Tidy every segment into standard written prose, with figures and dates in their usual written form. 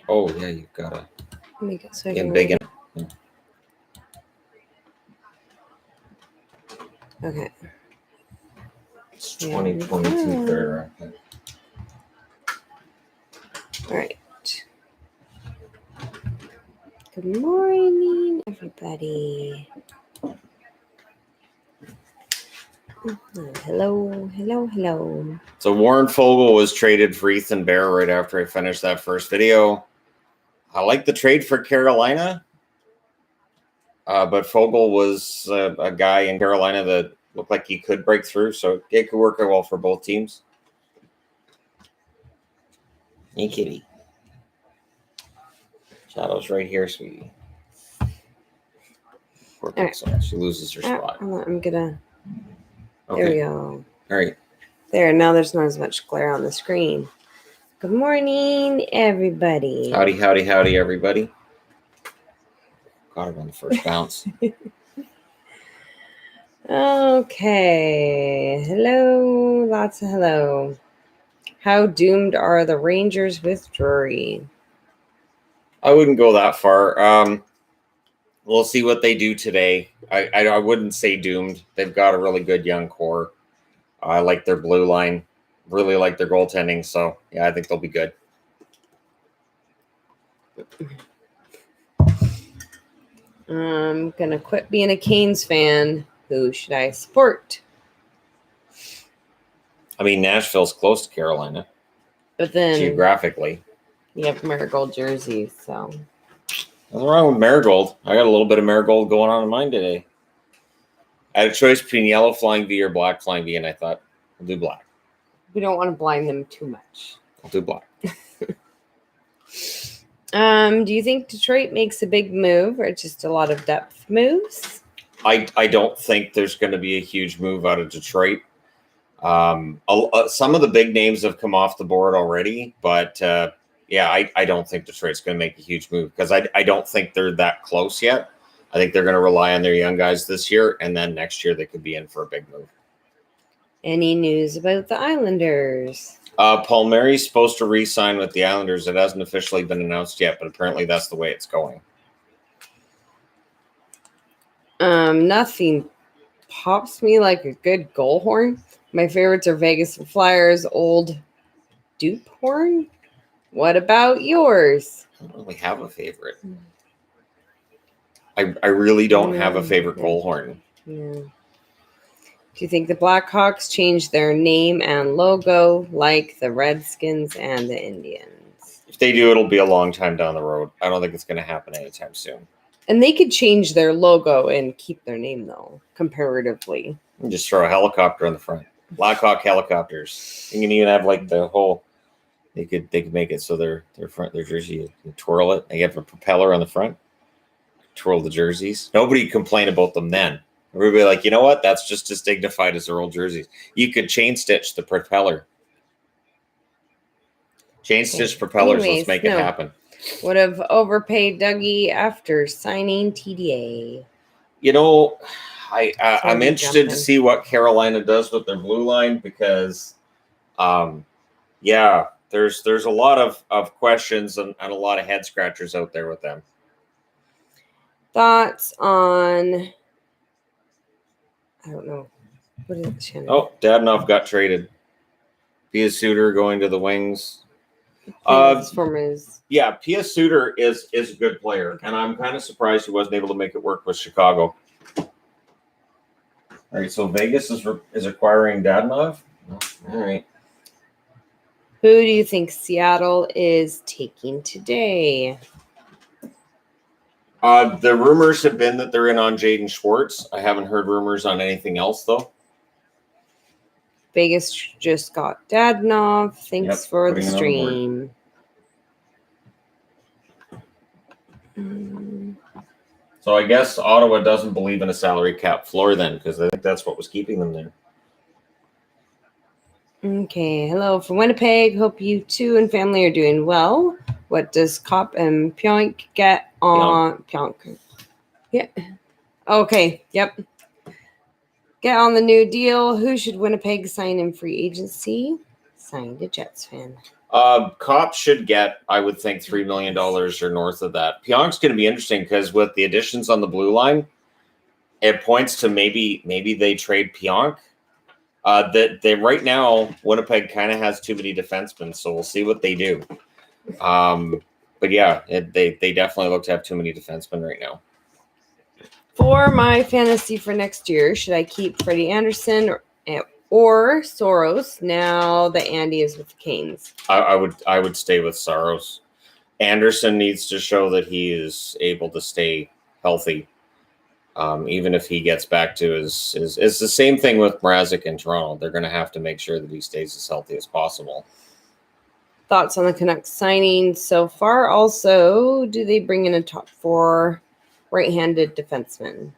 Oh, yeah, you've got to Make it so I get can big. Okay. It's 2022 there. All right. Good morning, everybody. Hello. So Warren Fogle was traded for Ethan Bear right after I finished that first video. I like the trade for Carolina, but Fogle was a guy in Carolina that looked like he could break through, so it could work out well for both teams. Hey, kitty. Shadow's right here, sweetie. Poor Pixel. She loses her spot. I'm gonna. Okay. There we go. All right. There. Now there's not as much glare on the screen. Good morning, everybody. Howdy, everybody. Got it on the first bounce. Okay. Hello. Lots of hello. How doomed are the Rangers with Drury? I wouldn't go that far. We'll see what they do today. I wouldn't say doomed. They've got a really good young core. I like their blue line. Really like their goaltending. So, yeah, I think they'll be good. I'm going to quit being a Canes fan. Who should I support? I mean, Nashville's close to Carolina. But then geographically. You have Marigold jerseys, so. Nothing wrong with Marigold. I got a little bit of Marigold going on in mine today. I had a choice between yellow flying V or black flying V, and I thought, I'll do black. We don't want to blind them too much. I'll do black. Do you think Detroit makes a big move or just a lot of depth moves? I don't think there's going to be a huge move out of Detroit. Some of the big names have come off the board already, but I don't think Detroit's going to make a huge move because I don't think they're that close yet. I think they're going to rely on their young guys this year, and then next year they could be in for a big move. Any news about the Islanders? Palmieri's supposed to re-sign with the Islanders. It hasn't officially been announced yet, but apparently that's the way it's going. Nothing pops me like a good goal horn. My favorites are Vegas and Flyers, old dupe horn. What about yours? I don't really have a favorite. I really don't have a favorite goal horn. Yeah. Do you think the Blackhawks changed their name and logo like the Redskins and the Indians? If they do, it'll be a long time down the road. I don't think it's going to happen anytime soon. And they could change their logo and keep their name, though, comparatively. And just throw a helicopter on the front. Blackhawk helicopters. You can even have like the whole. They could make it so their jersey, you twirl it. They have a propeller on the front. Twirl the jerseys. Nobody complain about them then. Everybody like, you know what? That's just as dignified as their old jerseys. You could chain stitch the propeller. Chain stitch propellers. Let's make it happen. Would have overpaid Dougie after signing TDA. You know, I'm interested to see what Carolina does with their blue line because, there's a lot of questions and a lot of head scratchers out there with them. Thoughts on, I don't know. What is it, Shannon? Oh, Dadonov got traded. Pia Suter going to the Wings. Pia Suter is a good player, and I'm kind of surprised he wasn't able to make it work with Chicago. All right, so Vegas is acquiring Dadonov. All right. Who do you think Seattle is taking today? The rumors have been that they're in on Jaden Schwartz. I haven't heard rumors on anything else, though. Vegas just got Dadonov. Thanks for the stream. So I guess Ottawa doesn't believe in a salary cap floor then, because I think that's what was keeping them there. Okay, hello from Winnipeg. Hope you two and family are doing well. What does Kopp and Pionk get on Pionk? Yeah. Okay. Yep. Get on the new deal. Who should Winnipeg sign in free agency? Signed a Jets fan. Cop should get, I would think, $3 million or north of that. Pionk's going to be interesting because with the additions on the blue line, it points to maybe they trade Pionk. That they right now, Winnipeg kind of has too many defensemen, so we'll see what they do. But yeah, they definitely look to have too many defensemen right now. For my fantasy for next year, should I keep Freddie Anderson or Soros now that Andy is with the Canes? I would stay with Saros. Anderson needs to show that he is able to stay healthy. Even if he gets back to his it's the same thing with Mrazek in Toronto. They're going to have to make sure that he stays as healthy as possible. Thoughts on the Canucks signing so far? Also, do they bring in a top 4 right-handed defenseman?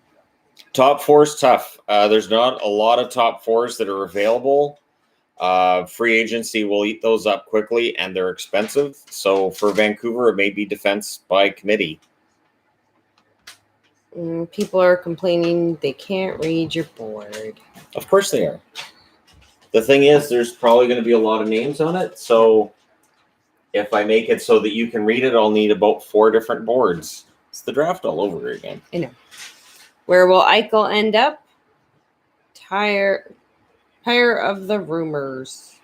Top 4 is tough. There's not a lot of top 4s that are available. Free agency will eat those up quickly, and they're expensive. So for Vancouver, it may be defense by committee. People are complaining they can't read your board. Of course they are. The thing is, there's probably going to be a lot of names on it. So if I make it so that you can read it, I'll need about 4 different boards. It's the draft all over again. I know. Where will Eichel end up? Tire of the rumors.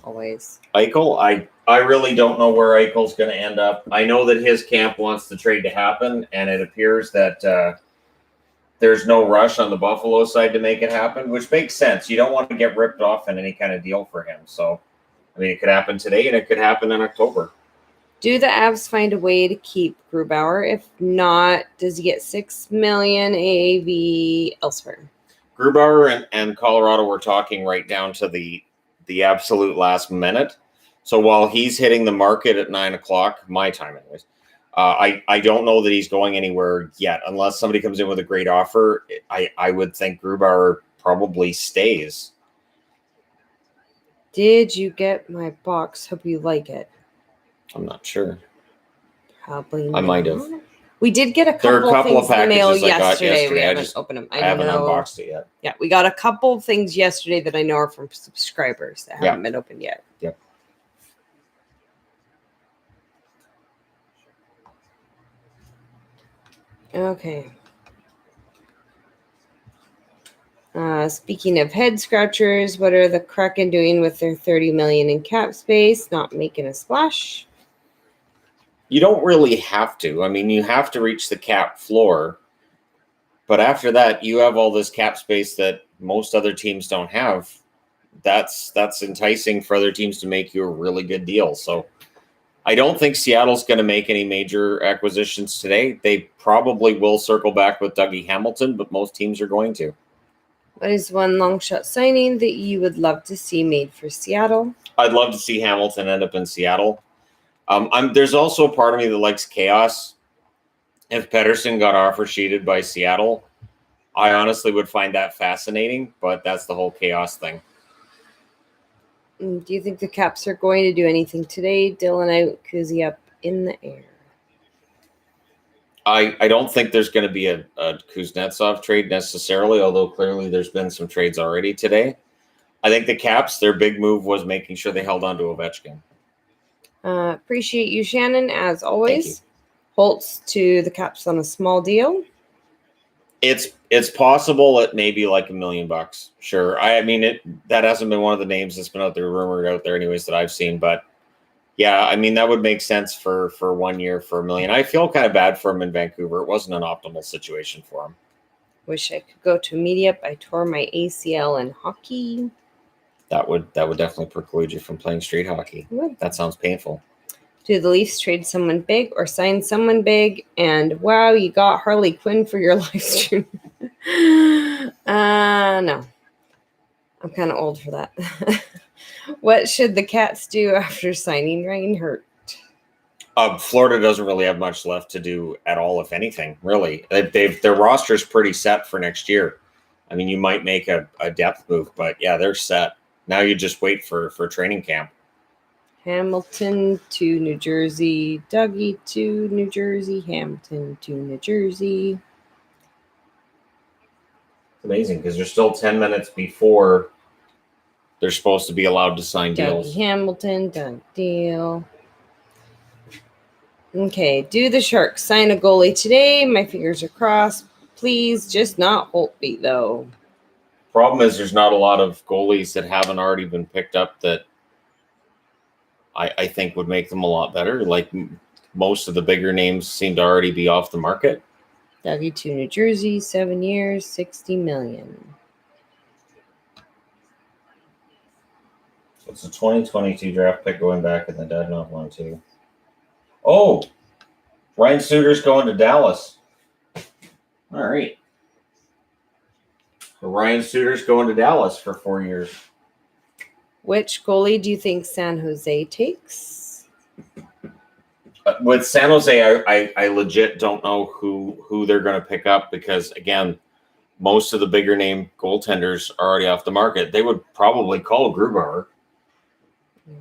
Always. Eichel, I really don't know where Eichel's going to end up. I know that his camp wants the trade to happen, and it appears that there's no rush on the Buffalo side to make it happen, which makes sense. You don't want to get ripped off in any kind of deal for him. So, I mean, it could happen today, and it could happen in October. Do the Avs find a way to keep Grubauer? If not, does he get $6 million AAV elsewhere? Grubauer and Colorado were talking right down to the absolute last minute. So while he's hitting the market at 9:00, my time anyways, I don't know that he's going anywhere yet. Unless somebody comes in with a great offer, I would think Grubauer probably stays. Did you get my box? Hope you like it. I'm not sure. Probably not. I might have. We did get a couple of things in the mail yesterday. We haven't opened them. I haven't unboxed it yet. Yeah, we got a couple of things yesterday that I know are from subscribers that haven't been opened yet. Yep. Okay. Speaking of head scratchers, what are the Kraken doing with their $30 million in cap space? Not making a splash. You don't really have to. I mean, you have to reach the cap floor. But after that, you have all this cap space that most other teams don't have. That's enticing for other teams to make you a really good deal. So I don't think Seattle's going to make any major acquisitions today. They probably will circle back with Dougie Hamilton, but most teams are going to. What is one long shot signing that you would love to see made for Seattle? I'd love to see Hamilton end up in Seattle. There's also a part of me that likes chaos. If Pettersson got offer sheeted by Seattle, I honestly would find that fascinating, but that's the whole chaos thing. Do you think the Caps are going to do anything today? Dylan out, Kuzi up in the air. I don't think there's going to be a Kuznetsov trade necessarily, although clearly there's been some trades already today. I think the Caps, their big move was making sure they held on to Ovechkin. Appreciate you, Shannon, as always. Holtz to the Caps on a small deal. It's possible at maybe like $1 million. Sure. I mean, that hasn't been one of the names that's been out there rumored out there anyways that I've seen, but yeah, I mean, that would make sense for 1 year for $1 million. I feel kind of bad for him in Vancouver. It wasn't an optimal situation for him. Wish I could go to a meetup. I tore my ACL in hockey. That would definitely preclude you from playing street hockey. That sounds painful. Do the Leafs trade someone big or sign someone big? And wow, you got Harley Quinn for your live stream. No. I'm kind of old for that. What should the Cats do after signing Reinhart? Florida doesn't really have much left to do at all, if anything, really. Their roster is pretty set for next year. I mean, you might make a depth move, but yeah, they're set. Now you just wait for training camp. Hamilton to New Jersey. Dougie to New Jersey. Hamilton to New Jersey. It's amazing because there's still 10 minutes before they're supposed to be allowed to sign Dougie deals. Hamilton, done deal. Okay, do the Sharks sign a goalie today? My fingers are crossed. Please, just not Holtby, though. Problem is there's not a lot of goalies that haven't already been picked up that I think would make them a lot better. Like most of the bigger names seem to already be off the market. Dougie to New Jersey, 7 years, $60 million. It's a 2022 draft pick going back in the Dadonov one too. Oh, Ryan Suter's going to Dallas. All right. So Ryan Suter's going to Dallas for 4 years. Which goalie do you think San Jose takes? With San Jose, I legit don't know who they're going to pick up because, again, most of the bigger name goaltenders are already off the market. They would probably call Grubauer.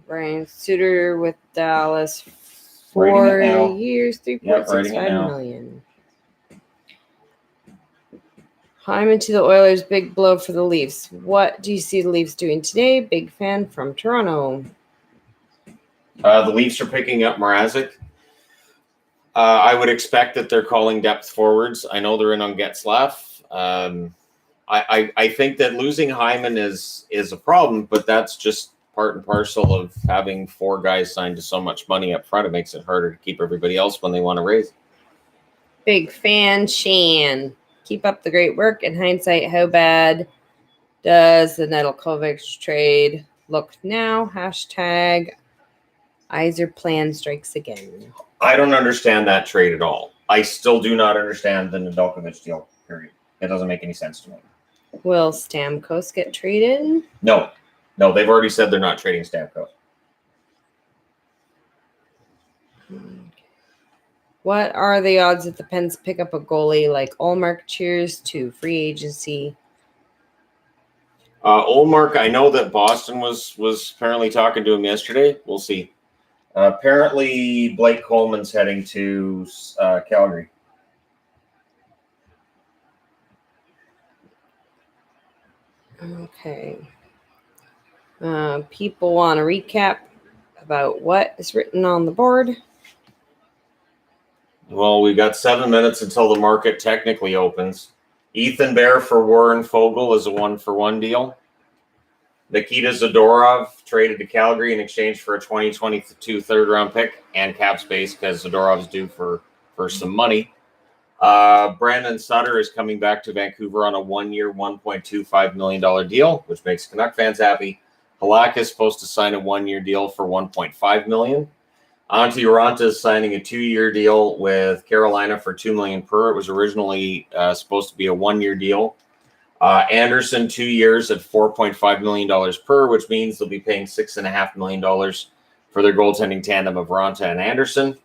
Ryan Suter with Dallas, Writing it 4 now. years, Yep, writing it $3.65 now. million. Hyman to the Oilers, big blow for the Leafs. What do you see the Leafs doing today? Big fan from Toronto. The Leafs are picking up Mrazek. I would expect that they're calling depth forwards. I know they're in on Getzlaf. I think that losing Hyman is a problem, but that's just part and parcel of having 4 guys signed to so much money up front. It makes it harder to keep everybody else when they want to raise. Big fan, Shan. Keep up the great work. In hindsight, how bad does the Nedeljkovic trade look now? Hashtag Iser plan strikes again. I don't understand that trade at all. I still do not understand the Nedeljkovic deal, period. It doesn't make any sense to me. Will Stamkos get traded? No, they've already said they're not trading Stamkos. What are the odds that the Pens pick up a goalie like Ullmark? Cheers to free agency. Ullmark, I know that Boston was apparently talking to him yesterday. We'll see. Apparently, Blake Coleman's heading to Calgary. Okay. People want a recap about what is written on the board. Well, we got 7 minutes until the market technically opens. Ethan Bear for Warren Fogle is a 1-for-1 deal. Nikita Zadorov traded to Calgary in exchange for a 2022 third-round pick and cap space because Zadorov's due for some money. Brandon Sutter is coming back to Vancouver on a 1-year, $1.25 million deal, which makes Canuck fans happy. Halak is supposed to sign a 1-year deal for $1.5 million. Antti Raanta is signing a 2-year deal with Carolina for $2 million per. It was originally supposed to be a 1-year deal. Anderson, 2 years at $4.5 million per, which means they'll be paying $6.5 million for their goaltending tandem of Raanta and Anderson.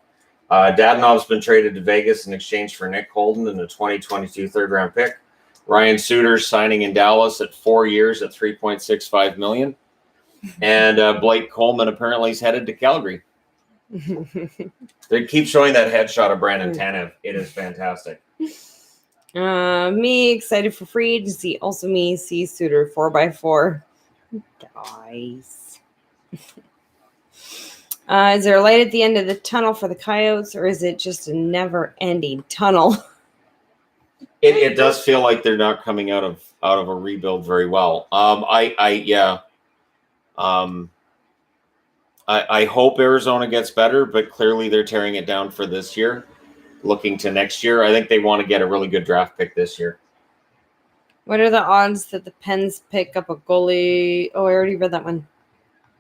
Dadonov's been traded to Vegas in exchange for Nick Holden and a 2022 third-round pick. Ryan Suter's signing in Dallas at 4 years at $3.65 million. And Blake Coleman apparently is headed to Calgary. They keep showing that headshot of Brandon Tanev. It is fantastic. Me excited for free agency. Also me, see Suter 4x4. Guys. Is there a light at the end of the tunnel for the Coyotes, or is it just a never-ending tunnel? It does feel like they're not coming out of a rebuild very well. I hope Arizona gets better, but clearly they're tearing it down for this year. Looking to next year, I think they want to get a really good draft pick this year. What are the odds that the Pens pick up a goalie? Oh, I already read that one.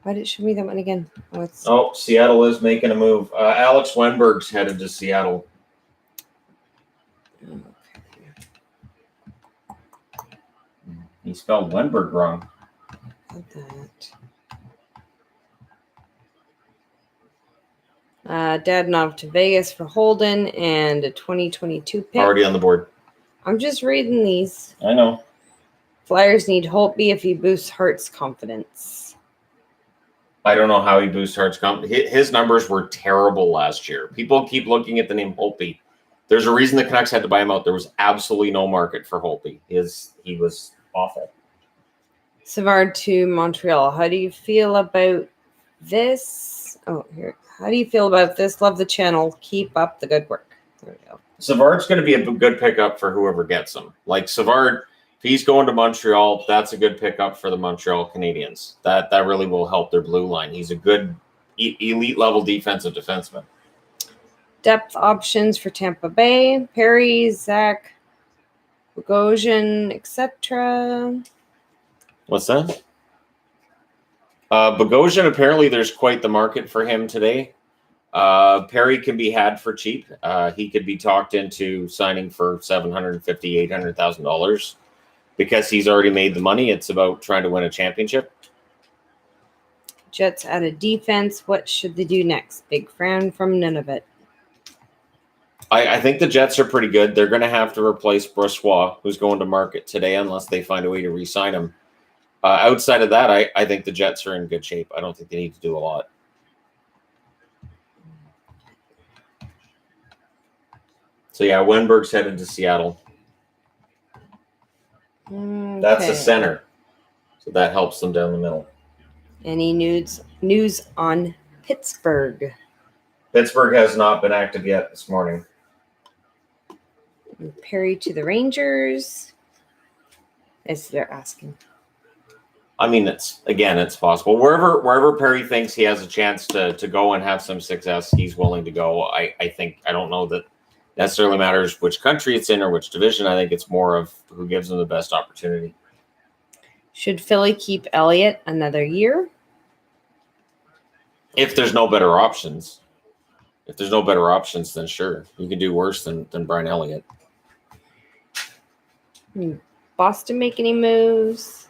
Why did it show me that one again? Seattle is making a move. Alex Wenberg's headed to Seattle. Okay. He spelled Wenberg wrong. Dadonov to Vegas for Holden and a 2022 pick. Already on the board. I'm just reading these. I know. Flyers need Holtby if he boosts Hart's confidence. I don't know how he boosts Hart's confidence. His numbers were terrible last year. People keep looking at the name Holtby. There's a reason the Canucks had to buy him out. There was absolutely no market for Holtby. He was awful. Savard to Montreal. How do you feel about this? Oh, here. How do you feel about this? Love the channel. Keep up the good work. There we go. Savard's going to be a good pickup for whoever gets him. Like Savard, if he's going to Montreal, that's a good pickup for the Montreal Canadiens. That really will help their blue line. He's a good elite level defensive defenseman. Depth options for Tampa Bay. Perry, Zach, Bogosian, etc. What's that? Bogosian, apparently there's quite the market for him today. Perry can be had for cheap. He could be talked into signing for $750,000, $800,000 because he's already made the money. It's about trying to win a championship. Jets out of defense. What should they do next? Big fan from Nunavut. I think the Jets are pretty good. They're going to have to replace Brossois, who's going to market today, unless they find a way to re-sign him. Outside of that, I think the Jets are in good shape. I don't think they need to do a lot. So, yeah, Wenberg's headed to Seattle. Okay. That's a center. So that helps them down the middle. Any news on Pittsburgh? Pittsburgh has not been active yet this morning. Perry to the Rangers. As they're asking. I mean, it's possible. Wherever Perry thinks he has a chance to go and have some success, he's willing to go. I don't know that necessarily matters which country it's in or which division. I think it's more of who gives them the best opportunity. Should Philly keep Elliott another year? If there's no better options. If there's no better options, then sure. You can do worse than Brian Elliott. Boston make any moves?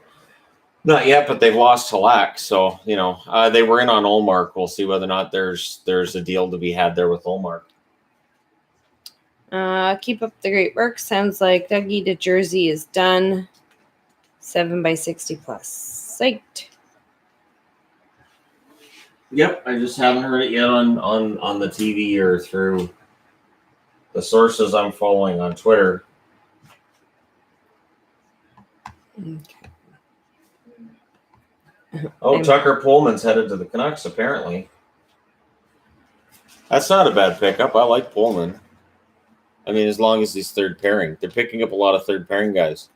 Not yet, but they've lost Halak. So, they were in on Ullmark. We'll see whether or not there's a deal to be had there with Ullmark. Keep up the great work. Sounds like Dougie to Jersey is done. 7x60 plus. Psyched. Yep, I just haven't heard it yet on the TV or through the sources I'm following on Twitter. Okay. Oh, Tucker Pullman's headed to the Canucks, apparently. That's not a bad pickup. I like Pullman. I mean, as long as he's third pairing. They're picking up a lot of third pairing guys.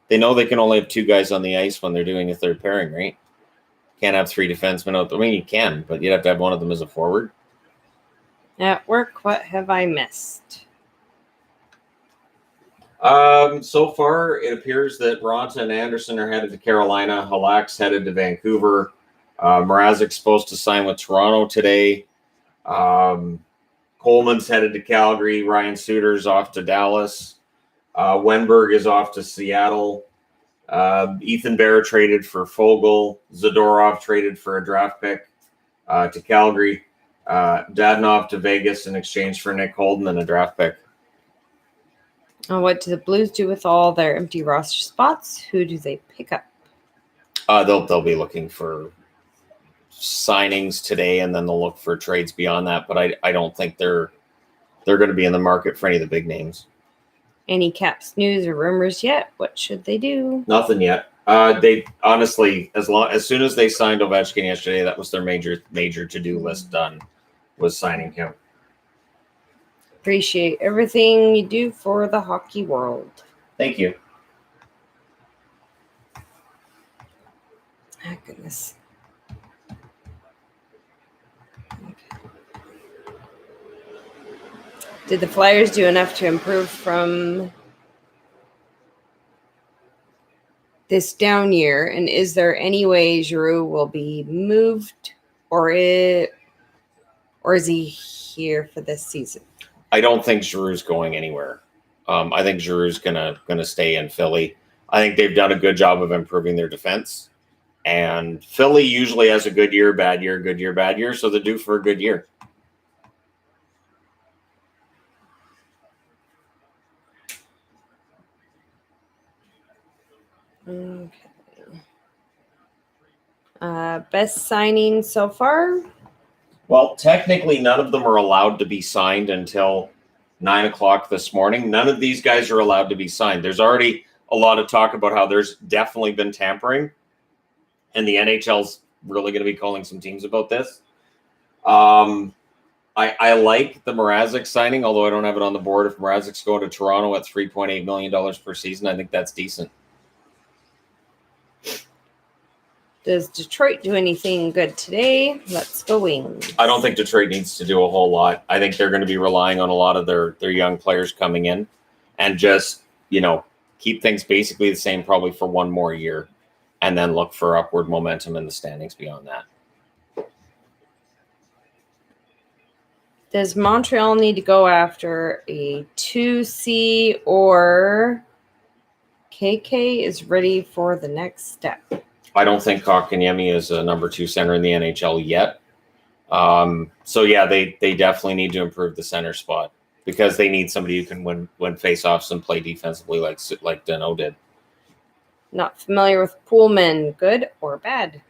They know they can only have two guys on the ice when they're doing a third pairing, right? Can't have three defensemen out. I mean, you can, but you'd have to have one of them as a forward. At work, what have I missed? So far, it appears that Ronta and Anderson are headed to Carolina. Halak's headed to Vancouver. Mrazek's supposed to sign with Toronto today. Coleman's headed to Calgary. Ryan Suter's off to Dallas. Wenberg is off to Seattle. Ethan Bear traded for Fogle. Zadorov traded for a draft pick to Calgary. Dadonov to Vegas in exchange for Nick Holden and a draft pick. What do the Blues do with all their empty roster spots? Who do they pick up? They'll be looking for signings today, and then they'll look for trades beyond that. But I don't think they're going to be in the market for any of the big names. Any Caps news or rumors yet? What should they do? Nothing yet. They honestly, as soon as they signed Ovechkin yesterday, that was their major to-do list done, was signing him. Appreciate everything you do for the hockey world. Thank you. Oh, goodness. Okay. Did the Flyers do enough to improve from this down year? And is there any way Giroux will be moved, or is he here for this season? I don't think Giroux's going anywhere. I think Giroux's gonna stay in Philly. I think they've done a good job of improving their defense. And Philly usually has a good year, bad year, good year, bad year. So they're due for a good year. Okay. Best signing so far? Well, technically, none of them are allowed to be signed until 9 o'clock this morning. None of these guys are allowed to be signed. There's already a lot of talk about how there's definitely been tampering. and the NHL's really going to be calling some teams about this. I like the Mrazek signing, although I don't have it on the board. If Mrazek's going to Toronto at $3.8 million per season, I think that's decent. Does Detroit do anything good today? Let's go Wings. I don't think Detroit needs to do a whole lot. I think they're going to be relying on a lot of their young players coming in and just, keep things basically the same probably for one more year and then look for upward momentum in the standings beyond that. Does Montreal need to go after a 2C or KK is ready for the next step? I don't think Kotkaniemi is a number 2 center in the NHL yet. They definitely need to improve the center spot because they need somebody who can win faceoffs and play defensively like Danault did. Not familiar with Pullman, good or bad?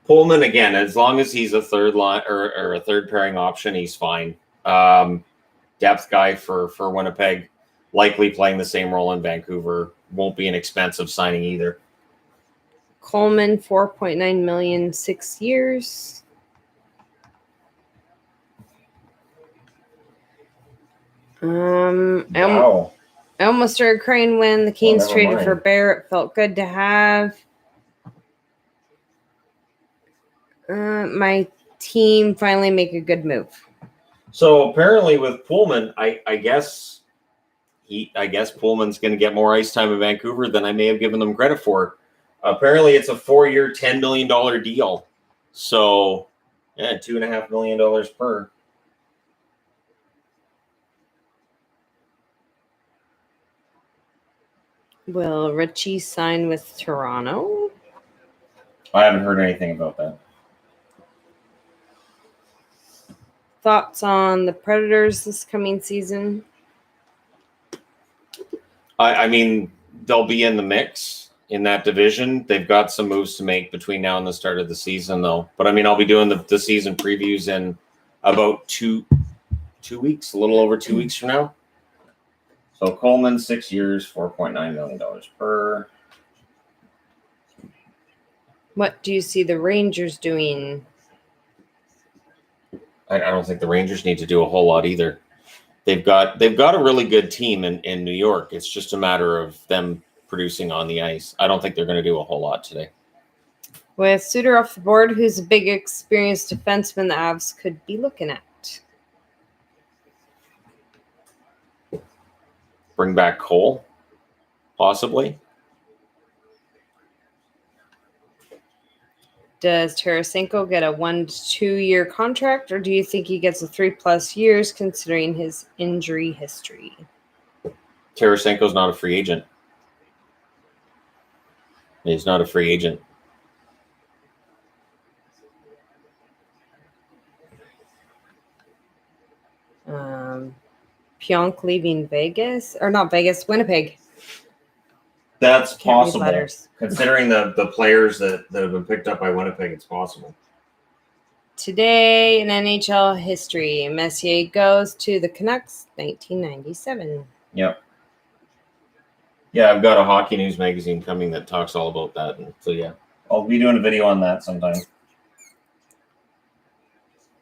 Pullman, again, as long as he's a third line or a third pairing option, he's fine. Depth guy for Winnipeg, likely playing the same role in Vancouver. Won't be an expensive signing either. Coleman, $4.9 million, 6 years. Wow. I almost started crying when the Canes traded for Barrett. Felt good to have. My team finally make a good move. So apparently with Pullman, I guess Pullman's going to get more ice time in Vancouver than I may have given them credit for. Apparently it's a 4-year, $10 million deal. So $2.5 million per. Will Richie sign with Toronto? I haven't heard anything about that. Thoughts on the Predators this coming season? I mean, they'll be in the mix in that division. They've got some moves to make between now and the start of the season, though. But, I mean, I'll be doing the season previews in about two weeks, a little over 2 weeks from now. So, Coleman, 6 years, $4.9 million per. What do you see the Rangers doing? I don't think the Rangers need to do a whole lot either. They've got a really good team in New York. It's just a matter of them producing on the ice. I don't think they're going to do a whole lot today. With Sutter off the board, who's a big experienced defenseman the Avs could be looking at? Bring back Cole, possibly. Does Tarasenko get a 1 to 2 year contract, or do you think he gets a 3+ years considering his injury history? Tarasenko's not a free agent. He's not a free agent. Pionk leaving Vegas, or not Vegas, Winnipeg. That's possible. Letters. Considering the players that have been picked up by Winnipeg, it's possible. Today in NHL history, Messier goes to the Canucks, 1997. Yep. Yeah, I've got a Hockey News magazine coming that talks all about that. And so, yeah, I'll be doing a video on that sometime.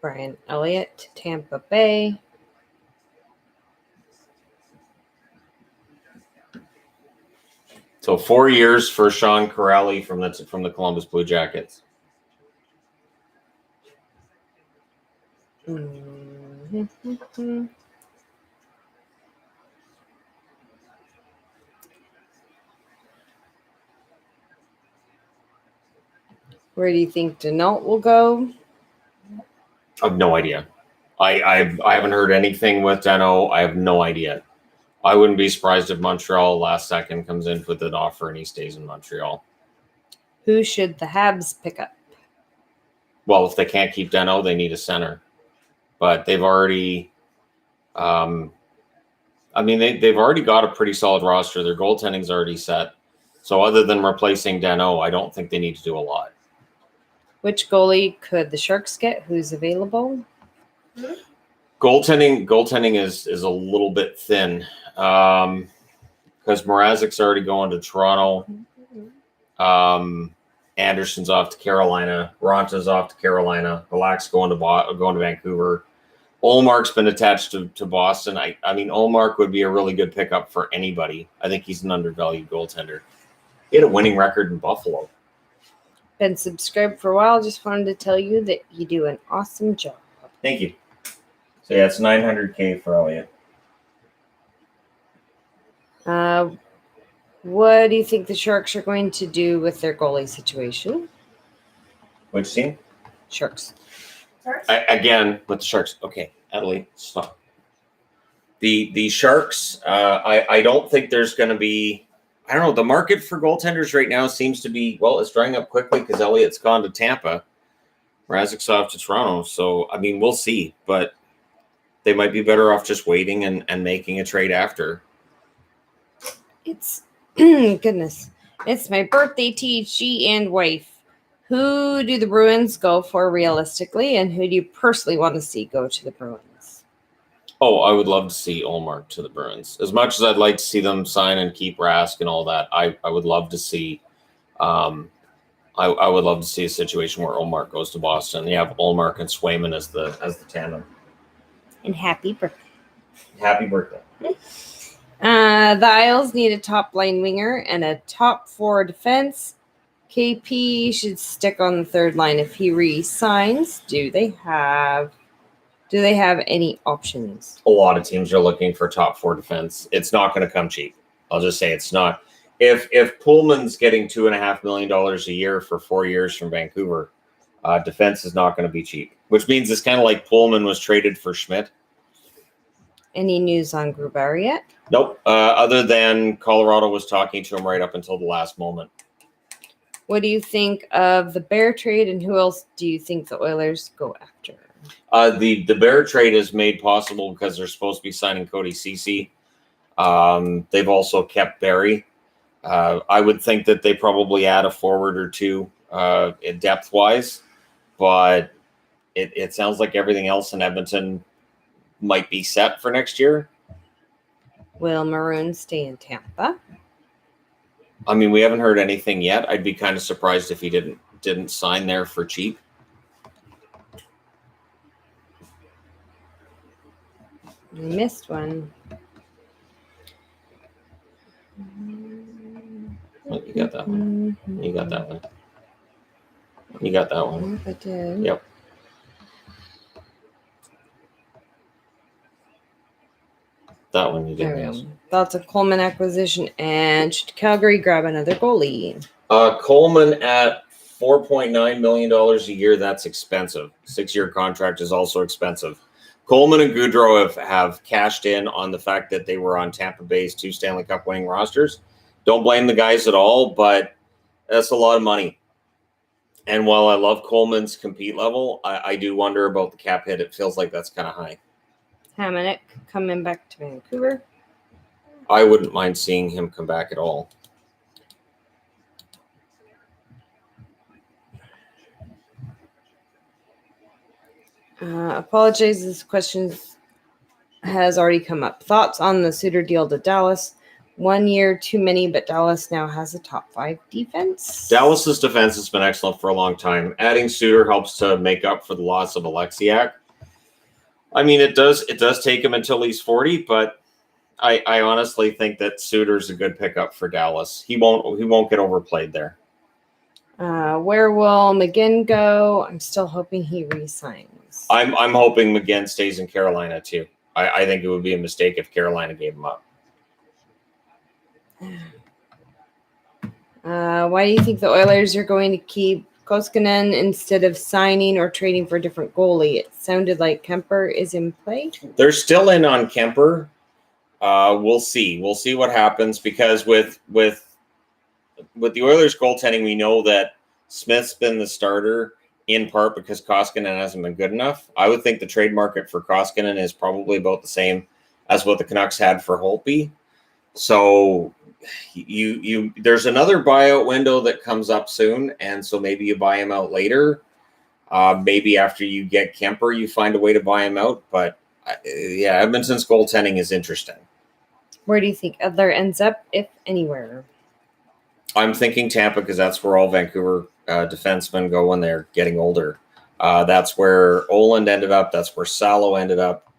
Brian Elliott to Tampa Bay. So 4 years for Sean Corrali from the Columbus Blue Jackets. Mm-hmm. Where do you think Danault will go? I have no idea. I haven't heard anything with Danault. I have no idea. I wouldn't be surprised if Montreal last second comes in with an offer and he stays in Montreal. Who should the Habs pick up? Well, if they can't keep Danault, they need a center. But they've already, they've already got a pretty solid roster. Their goaltending's already set. So other than replacing Danault, I don't think they need to do a lot. Which goalie could the Sharks get? Who's available? Goaltending is a little bit thin because Mrazek's already going to Toronto. Anderson's off to Carolina. Ronta's off to Carolina. Halak's going to Vancouver. Olmark's been attached to Boston. I mean, Olmark would be a really good pickup for anybody. I think he's an undervalued goaltender. He had a winning record in Buffalo. Been subscribed for a while. Just wanted to tell you that you do an awesome job. Thank you. So yeah, it's $900K for Elliott. What do you think the Sharks are going to do with their goalie situation? Which team? Sharks. Again, with the Sharks. Okay, Adelaide, stop. The Sharks, I don't think there's going to be, I don't know, the market for goaltenders right now seems to be, well, it's drying up quickly because Elliott's gone to Tampa. Razek's off to Toronto. So, I mean, we'll see. But they might be better off just waiting and making a trade after. It's, goodness, it's my birthday, THG and wife. Who do the Bruins go for realistically, and who do you personally want to see go to the Bruins? Oh, I would love to see Olmark to the Bruins. As much as I'd like to see them sign and keep Rask and all that, I would love to see I would love to see a situation where Olmark goes to Boston. You have Olmark and Swayman as the tandem. And happy birthday. Happy birthday. The Isles need a top line winger and a top 4 defense. KP should stick on the third line if he re-signs. Do they have any options? A lot of teams are looking for top 4 defense. It's not going to come cheap. I'll just say it's not. If Pullman's getting $2.5 million a year for 4 years from Vancouver, defense is not going to be cheap. Which means it's kind of like Pullman was traded for Schmidt. Any news on Grubauer yet? Nope. Other than Colorado was talking to him right up until the last moment. What do you think of the Bear trade, and who else do you think the Oilers go after? The Bear trade is made possible because they're supposed to be signing Cody Ceci. They've also kept Barry. I would think that they probably add a forward or two depth-wise, but it sounds like everything else in Edmonton might be set for next year. Will Maroon stay in Tampa? I mean, we haven't heard anything yet. I'd be kind of surprised if he didn't sign there for cheap. I missed one. Oh, you got that one. You got that one. You got that one. I did. Yep. That one you did. Yes. Thoughts of Coleman acquisition, and should Calgary grab another goalie? Coleman at $4.9 million a year. That's expensive. 6-year contract is also expensive. Coleman and Goudreau have cashed in on the fact that they were on Tampa Bay's 2 Stanley Cup winning rosters. Don't blame the guys at all, but that's a lot of money. And while I love Coleman's compete level, I do wonder about the cap hit. It feels like that's kind of high. Hamonic coming back to Vancouver. I wouldn't mind seeing him come back at all. Apologize, this question has already come up. Thoughts on the Sutter deal to Dallas? 1 year too many, but Dallas now has a top 5 defense. Dallas's defense has been excellent for a long time. Adding Sutter helps to make up for the loss of Alexiak. I mean, it does take him until he's 40, but I honestly think that Sutter's a good pickup for Dallas. He won't get overplayed there. Where will McGinn go? I'm still hoping he re-signs. I'm hoping McGinn stays in Carolina too. I think it would be a mistake if Carolina gave him up. Why do you think the Oilers are going to keep Koskinen instead of signing or trading for a different goalie? It sounded like Kemper is in play. They're still in on Kemper. We'll see. We'll see what happens because with the Oilers goaltending, we know that Smith's been the starter in part because Koskinen hasn't been good enough. I would think the trade market for Koskinen is probably about the same as what the Canucks had for Holtby. So there's another buyout window that comes up soon, and so maybe you buy him out later. Maybe after you get Kemper, you find a way to buy him out. But yeah, Edmonton's goaltending is interesting. Where do you think Edler ends up, if anywhere? I'm thinking Tampa because that's where all Vancouver defensemen go when they're getting older. That's where Oland ended up. That's where Salo ended up.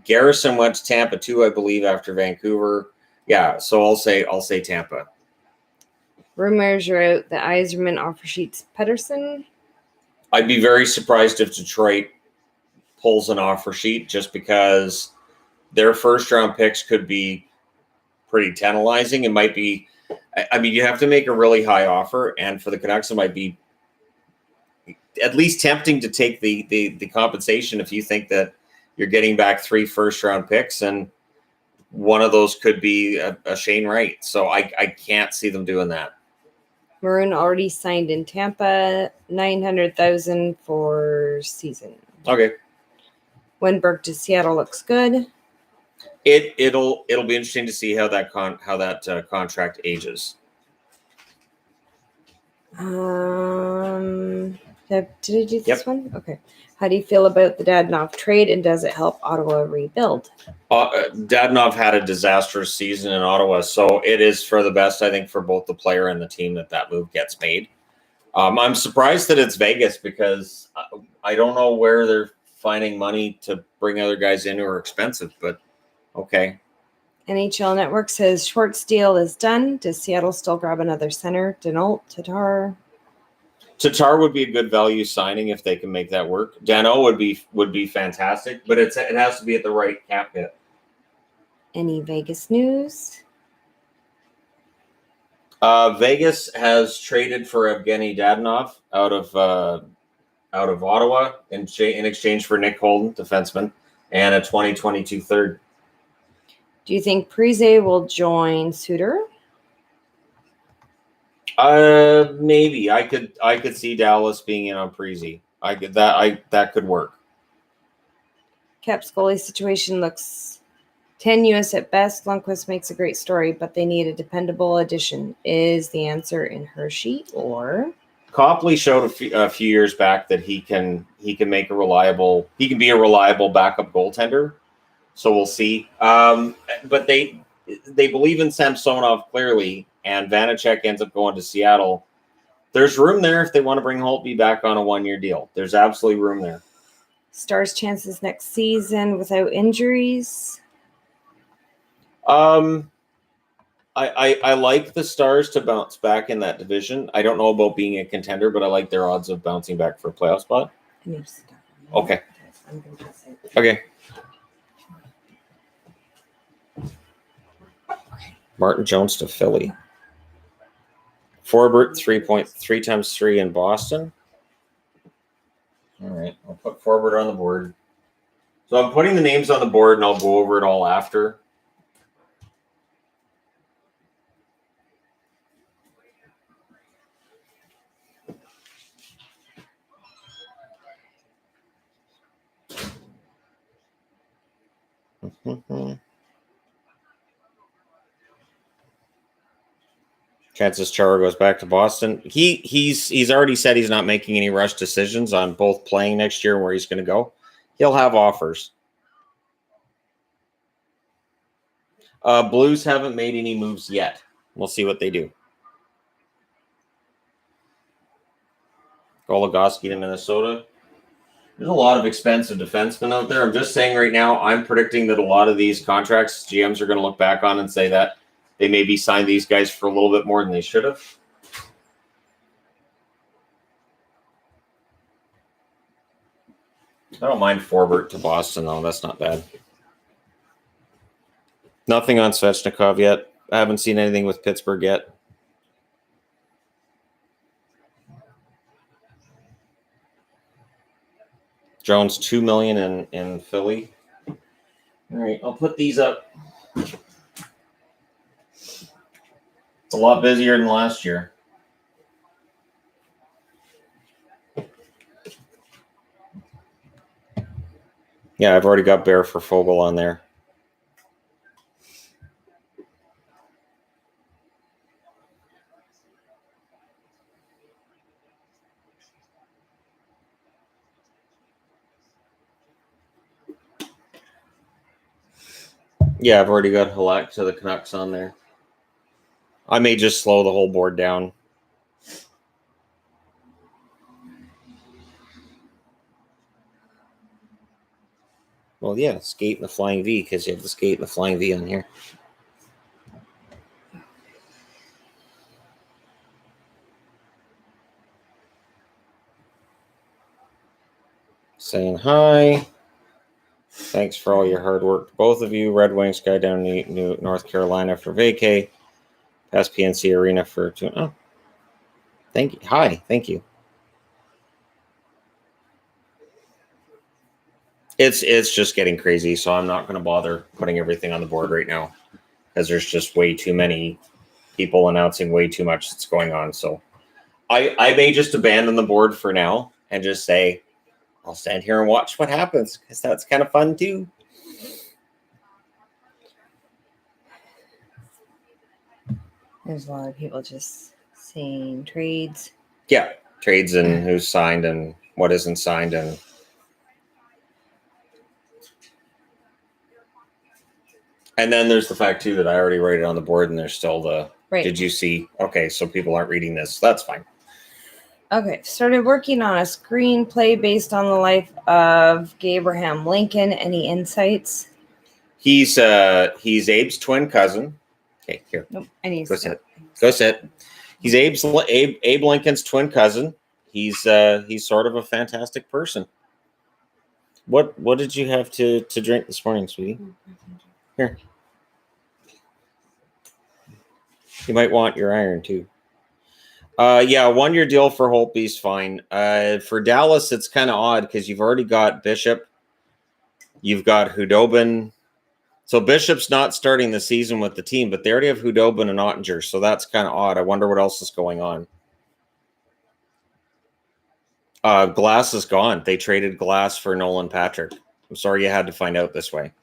Garrison went to Tampa too, I believe, after Vancouver. Yeah, so I'll say Tampa. Rumors are out that Yzerman offer sheets Pettersson. I'd be very surprised if Detroit pulls an offer sheet, just because their first round picks could be pretty tantalizing. It might be, I mean, you have to make a really high offer, and for the Canucks, it might be at least tempting to take the compensation if you think that you're getting back 3 first round picks, and one of those could be a Shane Wright. So I can't see them doing that. Maroon already signed in Tampa, $900,000 for season. Okay. Wenberg to Seattle looks good. It'll be interesting to see how that contract ages. Did I do this one? Okay. How do you feel about the Dadonov trade, and does it help Ottawa rebuild? Dadonov had a disastrous season in Ottawa, so it is for the best, I think, for both the player and the team that move gets made. I'm surprised that it's Vegas, because I don't know where they're finding money to bring other guys in who are expensive, but okay. NHL Network says Schwartz deal is done. Does Seattle still grab another center? Denault, Tatar? Tatar would be a good value signing if they can make that work. Dano would be fantastic, but it has to be at the right cap hit. Any Vegas news? Vegas has traded for Evgeny Dadonov out of Ottawa in exchange for Nick Holden, defenseman, and a 2022 third. Do you think Parise will join Sutter? Maybe I could see Dallas being in on Parise. That could work. Caps goalie situation looks tenuous at best. Lundqvist makes a great story, but they need a dependable addition. Is the answer in Hershey or? Copley showed a few years back that he can be a reliable backup goaltender. So we'll see. But they believe in Samsonov clearly, and Vanacek ends up going to Seattle. There's room there if they want to bring Holtby back on a 1-year deal. There's absolutely room there. Stars' chances next season without injuries? I like the Stars to bounce back in that division. I don't know about being a contender, but I like their odds of bouncing back for a playoff spot. Okay. Okay. Martin Jones to Philly. Forbert 3.3 times 3 in Boston. All right, I'll put Forbert on the board. So I'm putting the names on the board, and I'll go over it all after. Chances Chara goes back to Boston. He's already said he's not making any rush decisions on both playing next year and where he's going to go. He'll have offers. Blues haven't made any moves yet. We'll see what they do. Goligoski to Minnesota. There's a lot of expensive defensemen out there. I'm just saying right now, I'm predicting that a lot of these contracts, GMs are going to look back on and say that they maybe signed these guys for a little bit more than they should have. I don't mind Forbert to Boston, though. That's not bad. Nothing on Svechnikov yet. I haven't seen anything with Pittsburgh yet. Jones, $2 million in Philly. All right, I'll put these up. It's a lot busier than last year. Yeah, I've already got Bear for Fogle on there. Yeah, I've already got Halak to the Canucks on there. I may just slow the whole board down. Well, yeah, skate and the flying V, because you have the skate and the flying V on here. Saying hi. Thanks for all your hard work, both of you. Red Wings guy down in North Carolina for vacay. Past PNC Arena for two. Oh, thank you. Hi, thank you. It's just getting crazy, so I'm not going to bother putting everything on the board right now because there's just way too many people announcing way too much that's going on. So I may just abandon the board for now and just say I'll stand here and watch what happens because that's kind of fun too. There's a lot of people just saying trades. Yeah, trades and who's signed and what isn't signed and. And then there's the fact, too, that I already wrote it on the board and there's still the, Right. Did you see? Okay, so people aren't reading this. That's fine. Okay, started working on a screenplay based on the life of Abraham Lincoln. Any insights? He's Abe's twin cousin. Okay, here. Nope. I need Go sit. He's Abe Lincoln's twin cousin. He's sort of a fantastic person. What did you have to drink this morning, sweetie? Here. You might want your iron too. Yeah, 1 year deal for Holtby's fine. For Dallas, it's kind of odd because you've already got Bishop. You've got Hudobin. So Bishop's not starting the season with the team, but they already have Hudobin and Ottinger, so that's kind of odd. I wonder what else is going on. Glass is gone. They traded Glass for Nolan Patrick. I'm sorry you had to find out this way.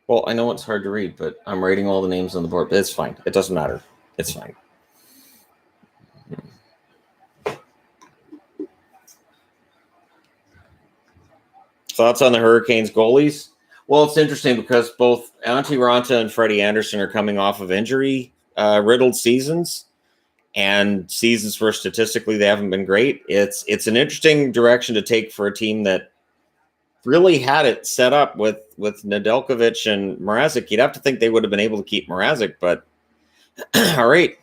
Well, I know it's hard to read, but I'm writing all the names on the board. But it's fine. It doesn't matter. It's fine. Thoughts on the Hurricanes goalies? Well, it's interesting because both Antti Ranta and Freddie Anderson are coming off of injury riddled seasons, and seasons where statistically they haven't been great. It's an interesting direction to take for a team that really had it set up with Nedeljkovic and Mrazek. You'd have to think they would have been able to keep Mrazek, but all right.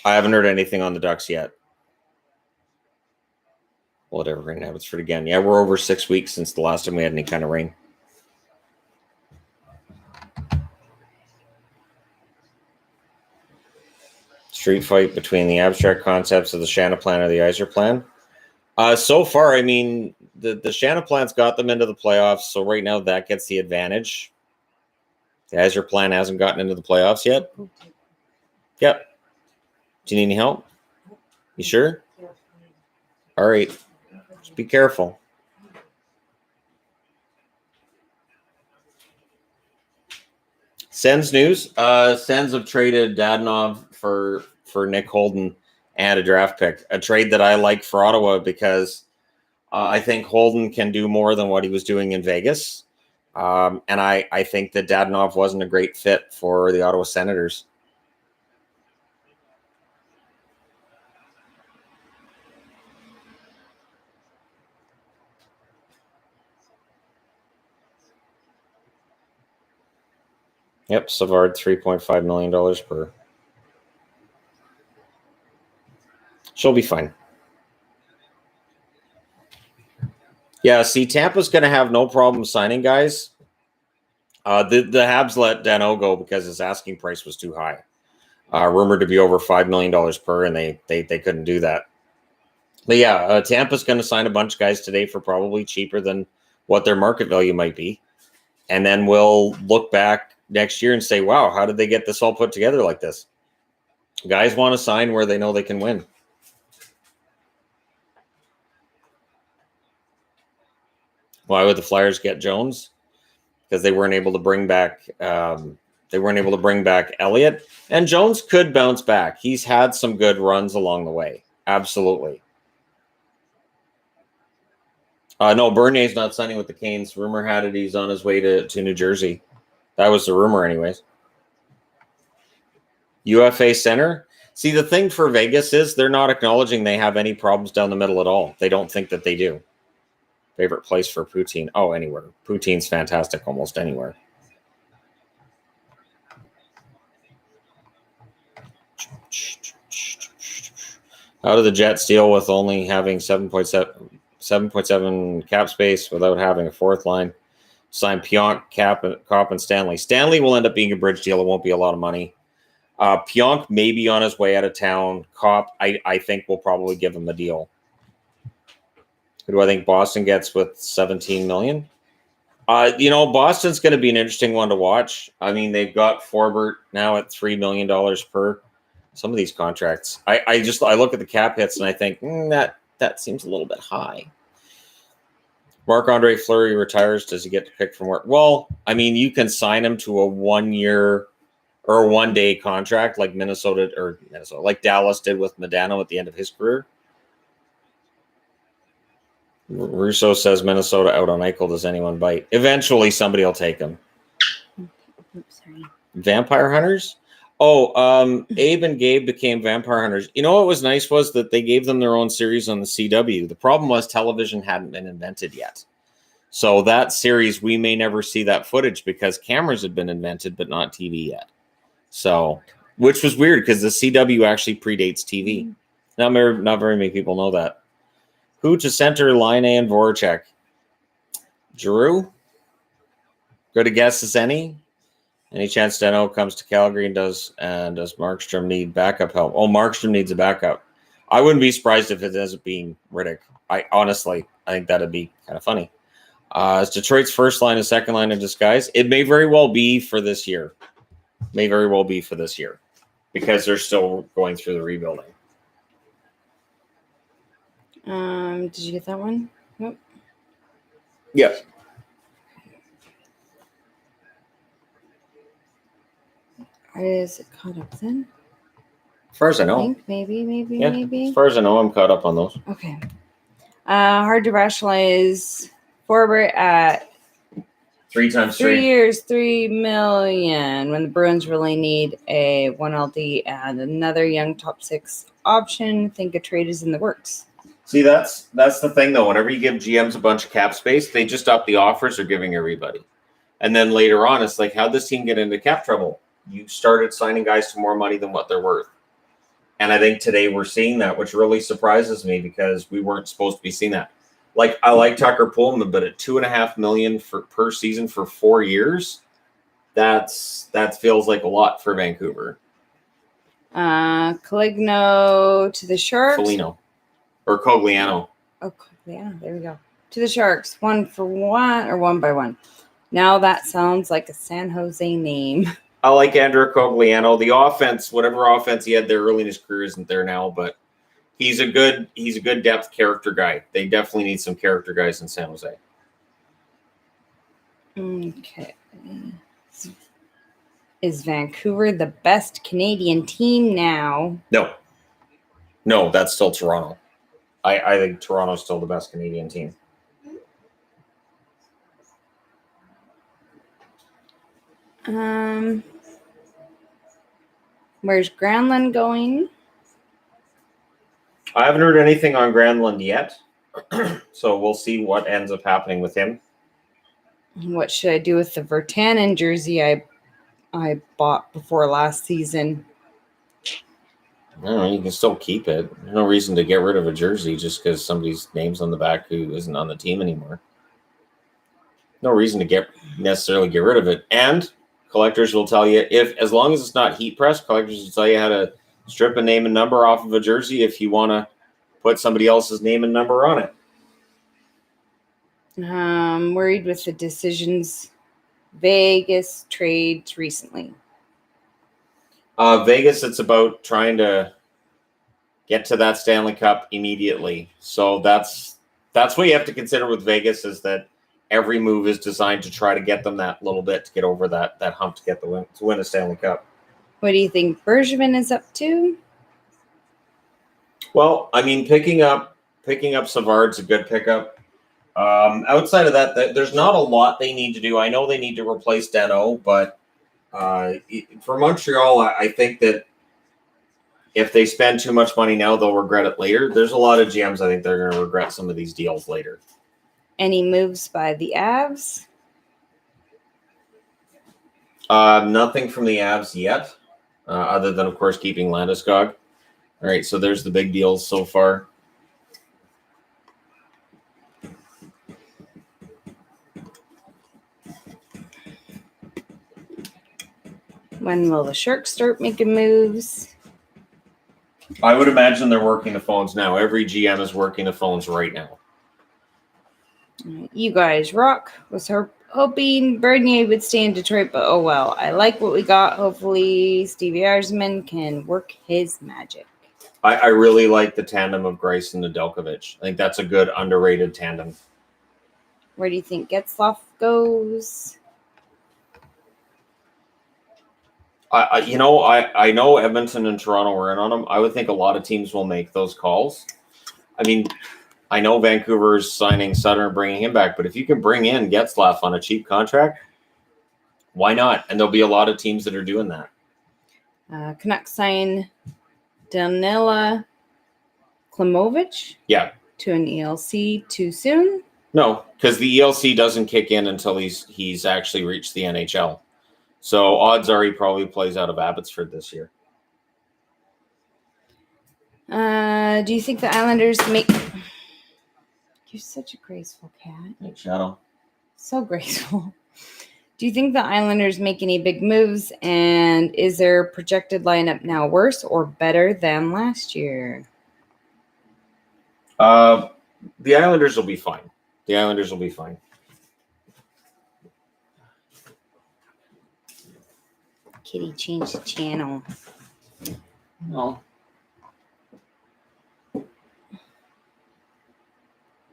I haven't heard anything on the Ducks yet. Whatever, in Abbotsford again. Yeah, we're over 6 weeks since the last time we had any kind of rain. Street fight between the abstract concepts of the Shannon plan or the Iser plan. So far, I mean, the Shannon plan's got them into the playoffs, so right now that gets the advantage. The Iser plan hasn't gotten into the playoffs yet. Yep. Do you need any help? You sure? All right. Just be careful. Sens news. Sens have traded Dadonov for Nick Holden and a draft pick. A trade that I like for Ottawa because I think Holden can do more than what he was doing in Vegas. And I think that Dadonov wasn't a great fit for the Ottawa Senators. Yep, Savard, $3.5 million per. She'll be fine. Yeah, see, Tampa's going to have no problem signing guys. The Habs let Dano go because his asking price was too high. Rumored to be over $5 million per, and they couldn't do that. But yeah, Tampa's going to sign a bunch of guys today for probably cheaper than what their market value might be. And then we'll look back next year and say, wow, how did they get this all put together like this? Guys want to sign where they know they can win. Why would the Flyers get Jones? Because they weren't able to bring back Elliott. And Jones could bounce back. He's had some good runs along the way. Absolutely. No, Bernier's not signing with the Canes. Rumor had it he's on his way to New Jersey. That was the rumor anyways. UFA center. See, the thing for Vegas is they're not acknowledging they have any problems down the middle at all. They don't think that they do. Favorite place for poutine? Oh, anywhere. Poutine's fantastic almost anywhere. How do the Jets deal with only having 7.7 cap space without having a fourth line? Sign Pionk, Copp, and Stanley. Stanley will end up being a bridge deal. It won't be a lot of money. Pionk may be on his way out of town. Copp, I think, will probably give him a deal. Who do I think Boston gets with $17 million? Boston's going to be an interesting one to watch. I mean, they've got Forbert now at $3 million per. Some of these contracts, I look at the cap hits and I think that seems a little bit high. Marc-Andre Fleury retires. Does he get to pick from where? Well, I mean, you can sign him to a 1 year or a 1 day contract like like Dallas did with Modano at the end of his career. Russo says Minnesota out on Eichel. Does anyone bite? Eventually, somebody will take him. Oops, sorry. Vampire Hunters? Oh, Abe and Gabe became Vampire Hunters. You know what was nice was that they gave them their own series on the CW. The problem was television hadn't been invented yet. So that series, we may never see that footage because cameras had been invented, but not TV yet. So, which was weird because the CW actually predates TV. Not very many people know that. Who to center Line A and Voracek? Giroux? Good a guess as any? Any chance Deno comes to Calgary and does Markstrom need backup help? Oh, Markstrom needs a backup. I wouldn't be surprised if it ends up being Riddick. I think that'd be kind of funny. Is Detroit's first line and second line in disguise? It may very well be for this year. Because they're still going through the rebuilding. Did you get that one? Nope. Yes. Is it caught up then? As far as I know. I think maybe. As far as I know, I'm caught up on those. Okay. Hard to rationalize Forbert at 3 times 3 years, $3 million, when the Bruins really need a 1LD and another young top 6 option. Think a trade is in the works. See, that's the thing, though. Whenever you give GMs a bunch of cap space, they just up the offers they're giving everybody. And then later on, it's like, how'd this team get into cap trouble? You started signing guys to more money than what they're worth. And I think today we're seeing that, which really surprises me because we weren't supposed to be seeing that. Like, I like Tucker Pullman, but at $2.5 million per season for 4 years, that feels like a lot for Vancouver. Coligno to the Sharks. Foligno. Or Cogliano. Oh, Cogliano. There we go. To the Sharks. 1 for 1 or 1 by 1. Now that sounds like a San Jose name. I like Andrew Cogliano. The offense, whatever offense he had there early in his career, isn't there now, but he's a good depth character guy. They definitely need some character guys in San Jose. Okay. Is Vancouver the best Canadian team now? No, that's still Toronto. I think Toronto's still the best Canadian team. Where's Granlund going? I haven't heard anything on Granlund yet, so we'll see what ends up happening with him. What should I do with the Virtanen jersey I bought before last season? I don't know. You can still keep it. There's no reason to get rid of a jersey just because somebody's name's on the back who isn't on the team anymore. No reason to necessarily get rid of it. And collectors will tell you as long as it's not heat press, collectors will tell you how to strip a name and number off of a jersey if you want to put somebody else's name and number on it. Worried with the decisions. Vegas trades recently. Vegas, it's about trying to get to that Stanley Cup immediately. So that's what you have to consider with Vegas is that every move is designed to try to get them that little bit to get over that hump to get to win a Stanley Cup. What do you think Bergevin is up to? Well, I mean, picking up Savard's a good pickup. Outside of that, there's not a lot they need to do. I know they need to replace Deno, but for Montreal, I think that if they spend too much money now, they'll regret it later. There's a lot of GMs, I think they're going to regret some of these deals later. Any moves by the Avs? Nothing from the Avs yet, other than, of course, keeping Landeskog. All right, so there's the big deals so far. When will the Sharks start making moves? I would imagine they're working the phones now. Every GM is working the phones right now. You guys rock. Was hoping Bernier would stay in Detroit, but oh well. I like what we got. Hopefully Stevie Yzerman can work his magic. I really like the tandem of Greiss and Nedeljkovic. I think that's a good, underrated tandem. Where do you think Getzlaf goes? I know Edmonton and Toronto were in on him. I would think a lot of teams will make those calls. I mean, I know Vancouver's signing Sutter and bringing him back, but if you can bring in Getzlaf on a cheap contract, why not? And there'll be a lot of teams that are doing that. Canucks sign Danila Klimovic to an ELC too soon? No, because the ELC doesn't kick in until he's actually reached the NHL. So odds are he probably plays out of Abbotsford this year. Do you think the Islanders make... You're such a graceful cat. Thanks, Shadow. So graceful. Do you think the Islanders make any big moves? And is their projected lineup now worse or better than last year? The Islanders will be fine. The Islanders will be fine. Kitty changed the channel. No.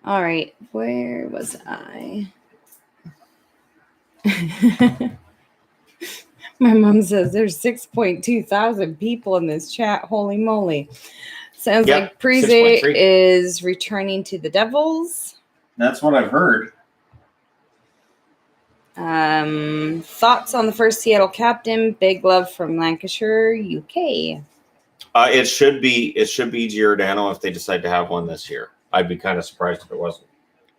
All right. Where was I? My mom says there's 6.2 thousand people in this chat. Holy moly. Sounds like Parise is returning to the Devils. That's what I've heard. Thoughts on the first Seattle captain? Big love from Lancashire, UK. It should be Giordano if they decide to have one this year. I'd be kind of surprised if it wasn't.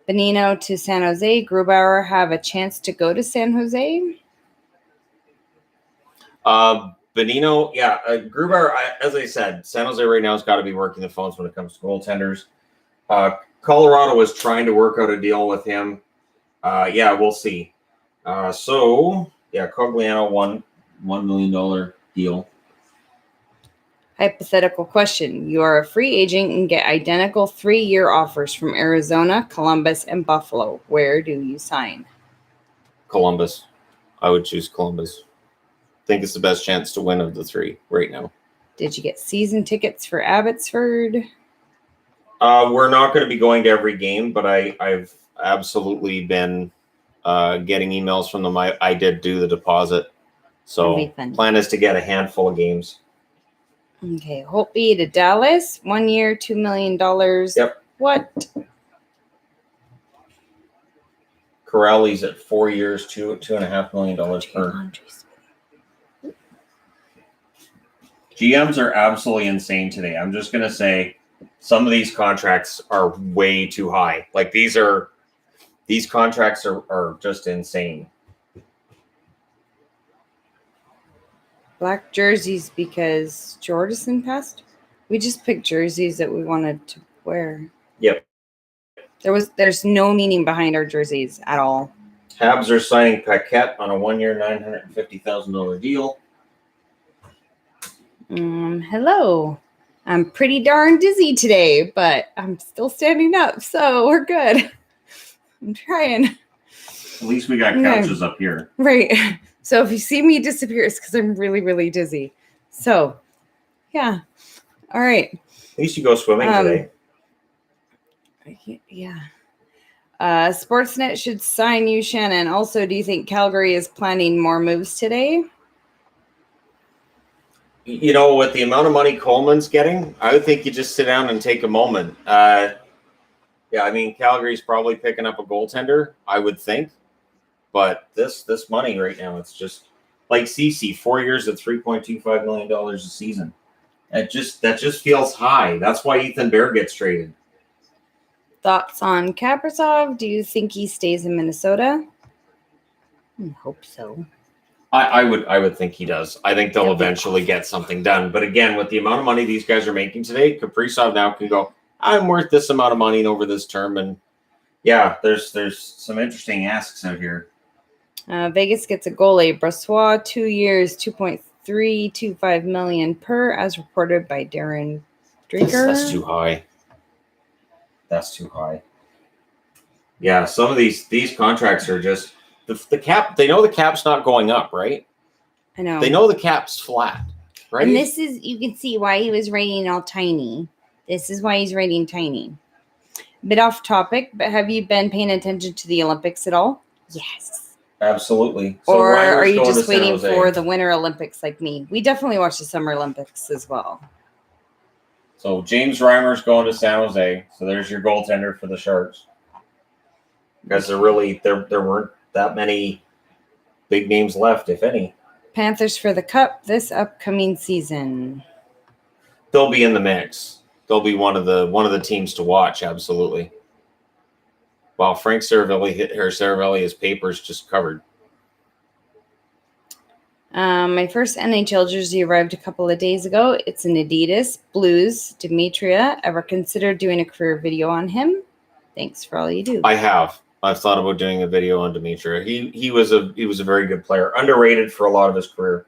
Bonino to San Jose. Grubauer have a chance to go to San Jose? Bonino, Grubauer, as I said, San Jose right now has got to be working the phones when it comes to goaltenders. Colorado was trying to work out a deal with him. We'll see. Cogliano, $1 million deal. Hypothetical question. You are a free agent and get identical 3-year offers from Arizona, Columbus, and Buffalo. Where do you sign? Columbus. I would choose Columbus. I think it's the best chance to win of the 3 right now. Did you get season tickets for Abbotsford? We're not going to be going to every game, but I've absolutely been getting emails from them. I did do the deposit. So plan is to get a handful of games. Okay, Holtby to Dallas, 1 year, $2 million. Yep. What? Corrali's at 4 years, $2.5 million per. GMs are absolutely insane today. I'm just gonna say some of these contracts are way too high. Like these contracts are just insane. Black jerseys because Jordison passed. We just picked jerseys that we wanted to wear. Yep. There's no meaning behind our jerseys at all. Habs are signing Paquette on a 1 year, $950,000 deal. Hello. I'm pretty darn dizzy today, but I'm still standing up, so we're good. I'm trying. At least we got couches up here. Right. So if you see me disappear, it's because I'm really, really dizzy. So, yeah. All right. At least you go swimming today. Yeah. Sportsnet should sign you, Shannon. Also, do you think Calgary is planning more moves today? You know, with the amount of money Coleman's getting, I would think you just sit down and take a moment. Calgary's probably picking up a goaltender, I would think. But this money right now, it's just like CC, 4 years at $3.25 million a season. That just feels high. That's why Ethan Bear gets traded. Thoughts on Kaprizov? Do you think he stays in Minnesota? I hope so. I would think he does. I think they'll eventually get something done. But again, with the amount of money these guys are making today, Kaprizov now can go, I'm worth this amount of money over this term. And yeah, there's some interesting asks out here. Vegas gets a goalie. Brossois, 2 years, $2.325 million per, as reported by Darren Drinker. That's too high. That's too high. Yeah, some of these contracts are just the cap. They know the cap's not going up, right? I know. They know the cap's flat, right? And this is, you can see why he was rating all tiny. This is why he's rating tiny. Bit off topic, but have you been paying attention to the Olympics at all? Yes. Absolutely. So or Reimer's are you going just to San waiting Jose. for the Winter Olympics like me? We definitely watch the Summer Olympics as well. So James Reimer's going to San Jose. So there's your goaltender for the Sharks. Because there weren't that many big names left, if any. Panthers for the Cup this upcoming season. They'll be in the mix. They'll be one of the teams to watch. Absolutely. Wow, Frank Saravelli, his papers just covered. My first NHL jersey arrived a couple of days ago. It's an Adidas Blues Demetria. Ever considered doing a career video on him? Thanks for all you do. I have. I've thought about doing a video on Demetria. He was a very good player, underrated for a lot of his career.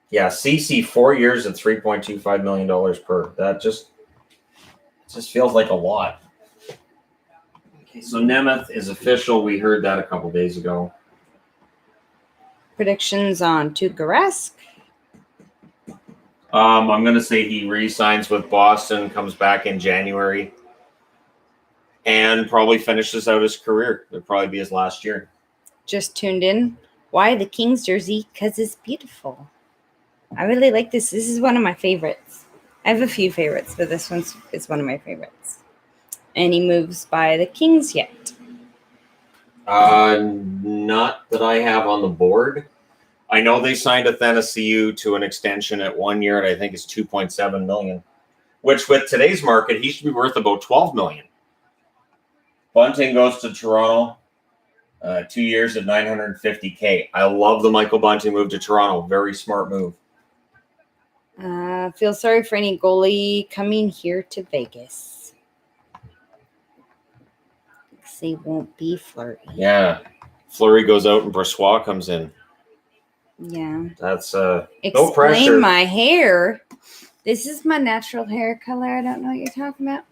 Yeah, CC 4 years at $3.25 million per. That just feels like a lot. Okay, so Nemeth is official. We heard that a couple days ago. Predictions on Tuukka Rask. I'm going to say he re-signs with Boston, comes back in January, and probably finishes out his career. It'll probably be his last year. Just tuned in. Why the Kings jersey? Because it's beautiful. I really like this. This is one of my favorites. I have a few favorites, but this one is one of my favorites. Any moves by the Kings yet? Not that I have on the board. I know they signed Athanasiou to an extension at 1 year, and I think it's $2.7 million, which with today's market, he should be worth about $12 million. Bunting goes to Toronto, 2 years at $950K. I love the Michael Bunting move to Toronto. Very smart move. Feel sorry for any goalie coming here to Vegas. They won't be Fleury. Yeah. Fleury goes out and Brossois comes in. Yeah. That's no pressure. Explain my hair. This is my natural hair color. I don't know what you're talking about.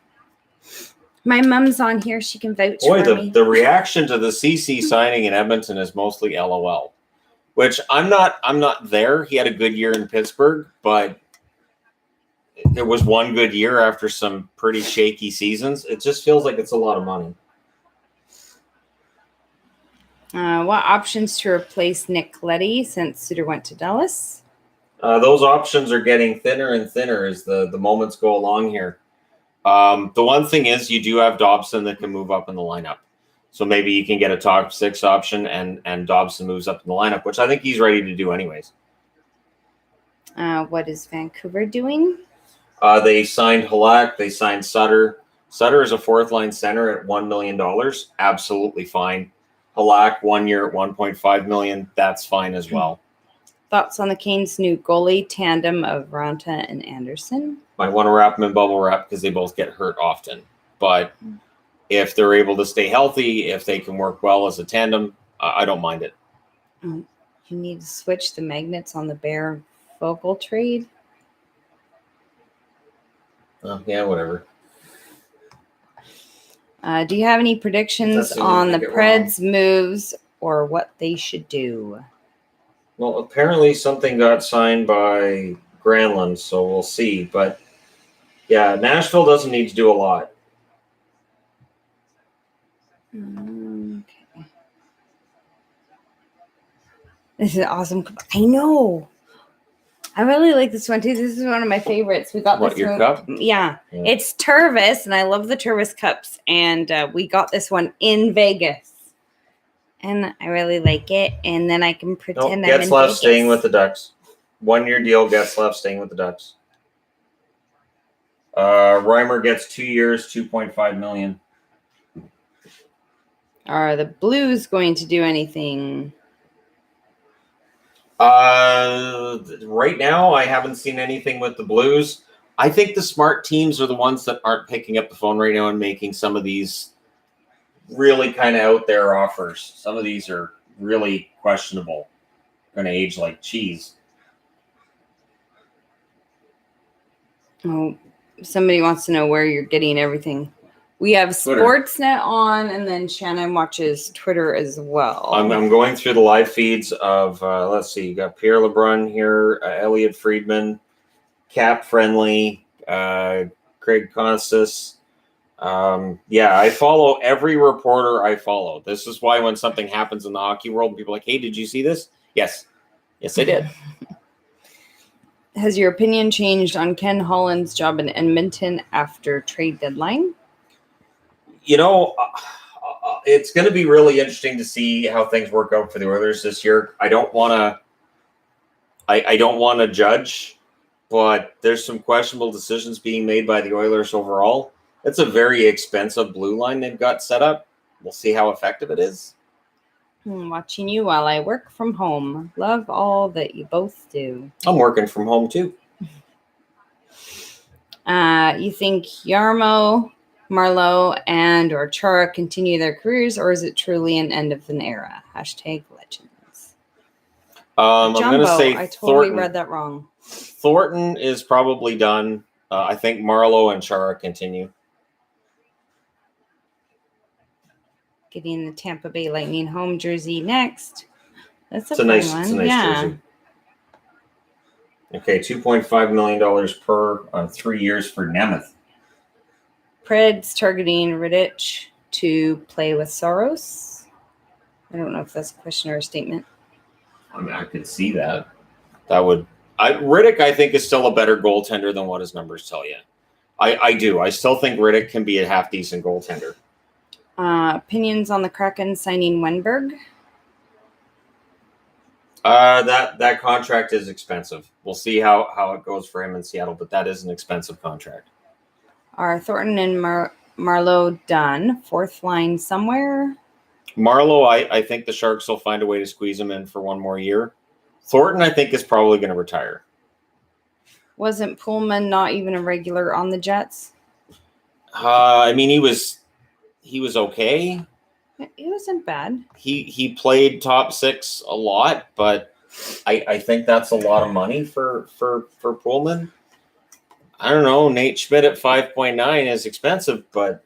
My mom's on here. She can vouch for me. The reaction to the CC signing in Edmonton is mostly LOL, which I'm not there. He had a good year in Pittsburgh, but there was one good year after some pretty shaky seasons. It just feels like it's a lot of money. What options to replace Nick Leddy since Sutter went to Dallas? Those options are getting thinner and thinner as the moments go along here. The one thing is you do have Dobson that can move up in the lineup. So maybe you can get a top 6 option and Dobson moves up in the lineup, which I think he's ready to do anyways. What is Vancouver doing? They signed Halak. They signed Sutter. Sutter is a 4th-line center at $1 million. Absolutely fine. Halak 1 year at $1.5 million. That's fine as well. Thoughts on the Canes' new goalie tandem of Ranta and Anderson? Might want to wrap them in bubble wrap because they both get hurt often. But if they're able to stay healthy, if they can work well as a tandem, I don't mind it. You need to switch the magnets on the Bear Vogel trade. Yeah, whatever. Do you have any predictions on the Preds' moves or what they should do? Well, apparently something got signed by Granlund, so we'll see. But, yeah, Nashville doesn't need to do a lot. Okay. This is awesome. I know. I really like this one, too. This is one of my favorites. We got this your one. cup? Yeah. It's Tervis, and I love the Tervis cups. And we got this one in Vegas. And I really like it. And then I can pretend I'm in Getzlaff Vegas. staying with the Ducks. 1-year deal. Getzlaf staying with the Ducks. Reimer gets 2 years, $2.5 million. Are the Blues going to do anything? Right now, I haven't seen anything with the Blues. I think the smart teams are the ones that aren't picking up the phone right now and making some of these really kind of out there offers. Some of these are really questionable. Going to age like cheese. Oh, somebody wants to know where you're getting everyththing. We have Twitter. Sportsnet on, and then Shannon watches Twitter as well. I'm going through the live feeds of, let's see, you got Pierre LeBrun here, Elliot Friedman, Cap Friendly, Craig Constas. I follow every reporter I follow. This is why when something happens in the hockey world, people are like, hey, did you see this? Yes, I did. Has your opinion changed on Ken Holland's job in Edmonton after trade deadline? It's going to be really interesting to see how things work out for the Oilers this year. I don't want to judge, but there's some questionable decisions being made by the Oilers overall. It's a very expensive blue line they've got set up. We'll see how effective it is. Watching you while I work from home. Love all that you both do. I'm working from home too. You think Yarmo, Marleau, and or Chara continue their careers, or is it truly an end of an era? #legends. I'm going to say I totally Thornton. read that wrong. Thornton is probably done. I think Marleau and Chara continue. Getting the Tampa Bay Lightning home jersey next. That's It's a nice jersey. Okay, $2.5 million per on 3 years for Nemeth. Preds targeting Rittich to play with Soros. I don't know if that's a question or a statement. I mean, I could see that. Riddick, I think, is still a better goaltender than what his numbers tell you. I do. I still think Riddick can be a half-decent goaltender. Opinions on the Kraken signing Wenberg? That contract is expensive. We'll see how it goes for him in Seattle, but that is an expensive contract. Are Thornton and Marleau done? Fourth line somewhere? Marleau, I think the Sharks will find a way to squeeze him in for one more year. Thornton, I think, is probably going to retire. Wasn't Pullman not even a regular on the Jets? I mean, he was okay. He wasn't bad. He played top six a lot, but I think that's a lot of money for Pullman. I don't know. Nate Schmidt at 5.9 is expensive, but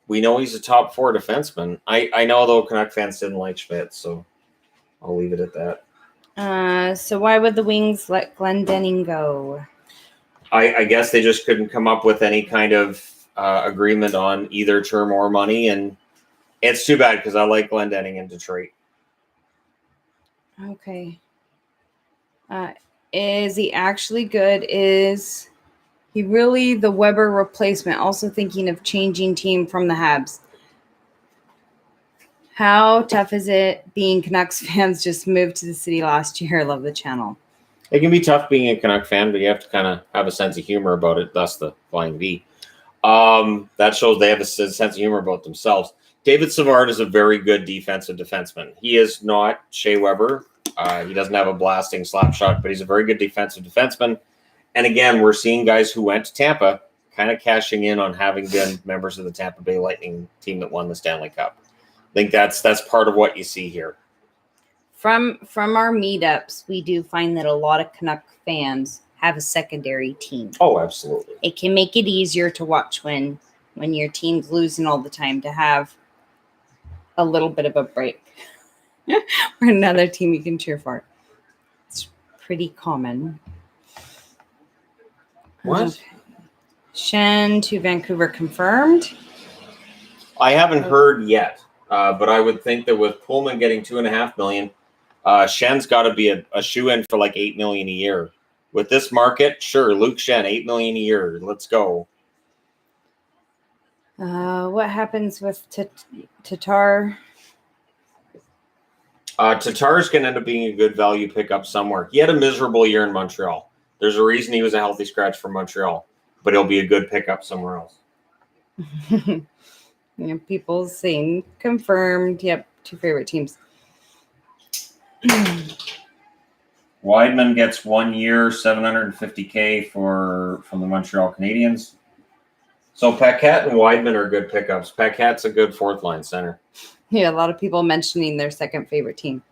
we know he's a top 4 defenseman. I know, though, Canuck fans didn't like Schmidt, so I'll leave it at that. So why would the Wings let Glendening go? I guess they just couldn't come up with any kind of agreement on either term or money, and it's too bad because I like Glendening in Detroit. Okay. Is he actually good? Is he really the Weber replacement? Also thinking of changing team from the Habs. How tough is it being Canucks fans just moved to the city last year? Love the channel. It can be tough being a Canuck fan, but you have to kind of have a sense of humor about it. Thus the flying V. That shows they have a sense of humor about themselves. David Savard is a very good defensive defenseman. He is not Shea Weber. He doesn't have a blasting slap shot, but he's a very good defensive defenseman. And again, we're seeing guys who went to Tampa kind of cashing in on having been members of the Tampa Bay Lightning team that won the Stanley Cup. I think that's part of what you see here. From our meetups, we do find that a lot of Canuck fans have a secondary team. Oh, absolutely. It can make it easier to watch when your team's losing all the time, to have a little bit of a break or another team you can cheer for. It's pretty common. What? Shen to Vancouver confirmed. I haven't heard yet, but I would think that with Pullman getting $2.5 million, Shen's got to be a shoe-in for like $8 million a year. With this market, sure, Luke Shen, $8 million a year. Let's go. What happens with Tatar? Tatar's going to end up being a good value pickup somewhere. He had a miserable year in Montreal. There's a reason he was a healthy scratch for Montreal, but he'll be a good pickup somewhere else. Yeah, people saying confirmed. Yep, 2 favorite teams. Weidman gets 1 year, $750K from the Montreal Canadiens. So Paquette and Weidman are good pickups. Paquette's a good fourth line center. Yeah, a lot of people mentioning their second favorite team.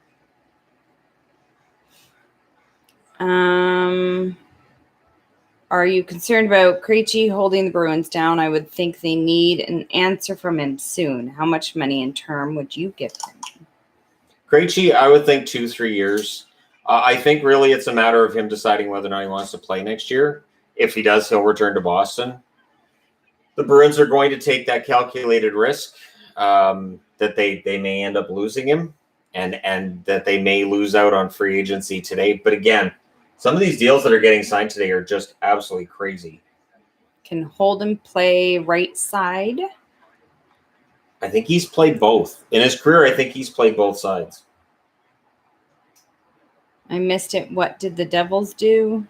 Are you concerned about Krejci holding the Bruins down? I would think they need an answer from him soon. How much money in term would you give him? Krejci, I would think 2-3 years. I think really it's a matter of him deciding whether or not he wants to play next year. If he does, he'll return to Boston. The Bruins are going to take that calculated risk that they may end up losing him and that they may lose out on free agency today. But again, some of these deals that are getting signed today are just absolutely crazy. Can Holden play right side? I think he's played both. In his career, I think he's played both sides. I missed it. What did the Devils do?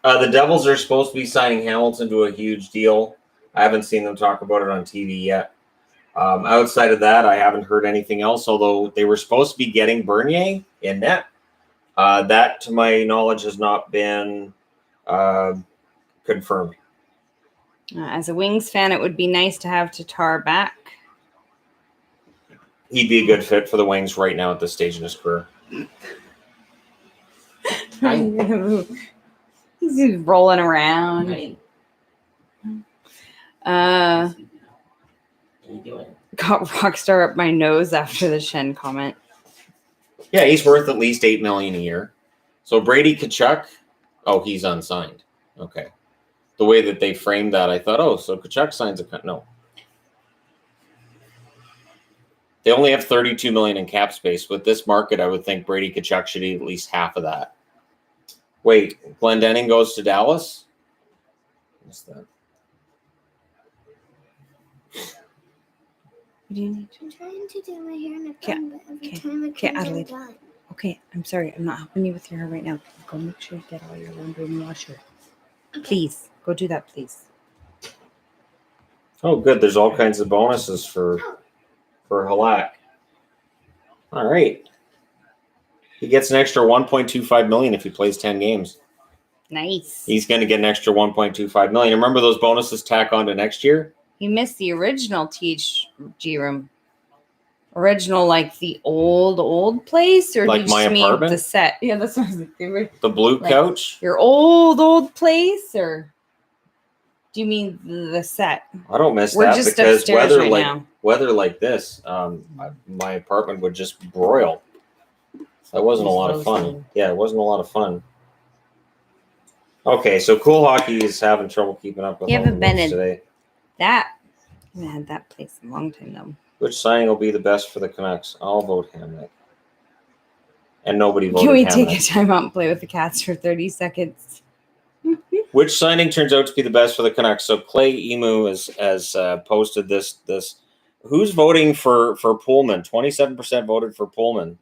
The Devils are supposed to be signing Hamilton to a huge deal. I haven't seen them talk about it on TV yet. Outside of that, I haven't heard anything else, although they were supposed to be getting Bernier in net. That, to my knowledge, has not been confirmed. As a Wings fan, it would be nice to have Tatar back. He'd be a good fit for the Wings right now at this stage in his career. He's just rolling around. Right. What are you doing? Got Rockstar up my nose after the Shen comment. Yeah, he's worth at least $8 million a year. So Brady Tkachuk, he's unsigned. Okay. The way that they framed that, I thought, so Tkachuk signs no. They only have $32 million in cap space. With this market, I would think Brady Tkachuk should eat at least half of that. Wait, Glendening goes to Dallas? What's that? What do you need? I'm trying to do my hair in a bun, but every time it Okay, comes Adelaide. undone. Okay, I'm sorry. I'm not helping you with your hair right now. Go make sure you get all your laundry in the washer. Please, go do that, please. Oh, good. There's all kinds of bonuses for Halak. All right. He gets an extra $1.25 million if he plays 10 games. Nice. He's going to get an extra $1.25 million. Remember those bonuses tack on to next year? You missed the original THG room. Original, like the old place, or Like did you my just mean apartment? the set? Yeah, that's what I was like. The blue Like, couch? Your old place, or do you mean the set? I don't miss We're that just because upstairs weather right now. like this, my apartment would just broil. That wasn't a lot of fun. Yeah, it wasn't a lot of fun. Okay, so Cool Hockey is having trouble keeping up with You all haven't the been notes in today. that. I haven't had that place in a long time though. Which signing will be the best for the Canucks? I'll vote Hamnick. And nobody voted Can we Hamnick. take a time out and play with the cats for 30 seconds? Which signing turns out to be the best for the Canucks? So Clay Emu has posted this. Who's voting for Pullman? 27% voted for Pullman.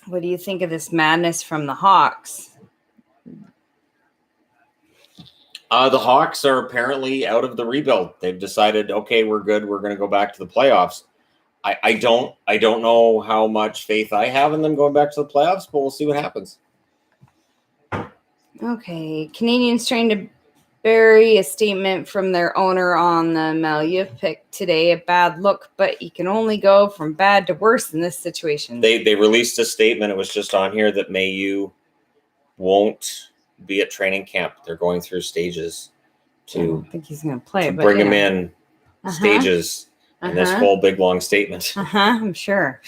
What do you think of this madness from the Hawks? The Hawks are apparently out of the rebuild. They've decided, okay, we're good. We're going to go back to the playoffs. I don't know how much faith I have in them going back to the playoffs, but we'll see what happens. Okay, Canadians trying to bury a statement from their owner on the Maliev pick today. A bad look, but you can only go from bad to worse in this situation. They released a statement. It was just on here that Mayu won't be at training camp. They're going through stages I don't think he's going to play, but bring him in stages in this whole big long statement. I'm sure.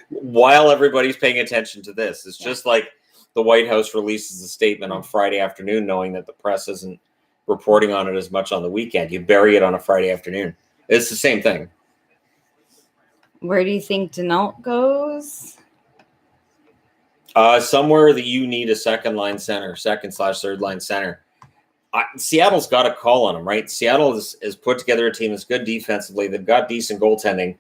While everybody's paying attention to this, it's just like the White House releases a statement on Friday afternoon, knowing that the press isn't reporting on it as much on the weekend. You bury it on a Friday afternoon. It's the same thing. Where do you think Denault goes? Somewhere that you need a second/third line center. Seattle's got a call on them, right? Seattle is put together a team that's good defensively. They've got decent goaltending.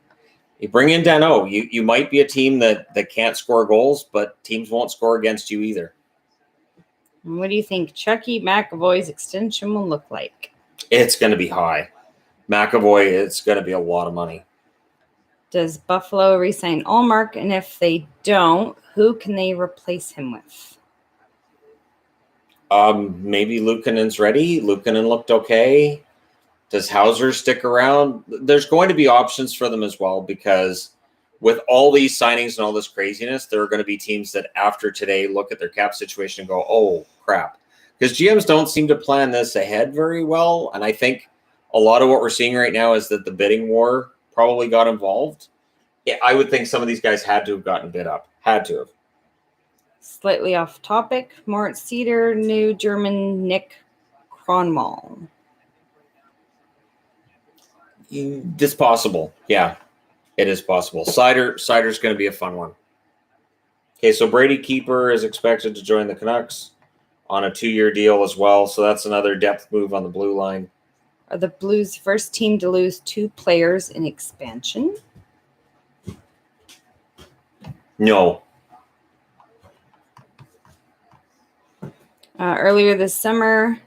You bring in Dano. You might be a team that can't score goals, but teams won't score against you either. And what do you think Chucky McAvoy's extension will look like? It's going to be high. McAvoy, it's going to be a lot of money. Does Buffalo re-sign Allmark? And if they don't, who can they replace him with? Maybe Luukkonen's ready. Luukkonen looked okay. Does Hauser stick around? There's going to be options for them as well, because with all these signings and all this craziness, there are going to be teams that after today look at their cap situation and go, oh, crap. Because GMs don't seem to plan this ahead very well. And I think a lot of what we're seeing right now is that the bidding war probably got involved. Yeah, I would think some of these guys had to have gotten bid up. Had to have. Slightly off topic, Moritz Seider, new German Nick Kronwall. It's possible. Yeah, it is possible. Sider's going to be a fun one. Okay, so Brady Keeper is expected to join the Canucks on a 2-year deal as well. So that's another depth move on the blue line. Are the Blues first team to lose 2 players in expansion? No. Earlier this summer,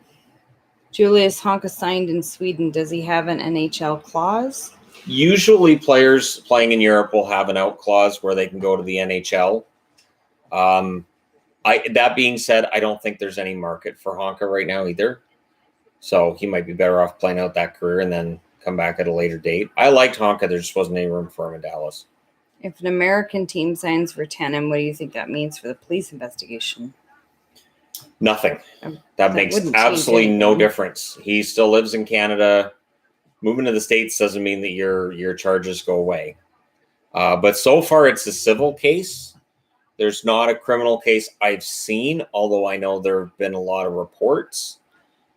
Julius Honka signed in Sweden. Does he have an NHL clause? Usually players playing in Europe will have an out clause where they can go to the NHL. That being said, I don't think there's any market for Honka right now either. So he might be better off playing out that career and then come back at a later date. I liked Honka. There just wasn't any room for him in Dallas. If an American team signs for Tannen, what do you think that means for the police investigation? Nothing. That makes absolutely no difference. He still lives in Canada. Moving to the States doesn't mean that your charges go away. But so far, it's a civil case. There's not a criminal case I've seen, although I know there have been a lot of reports.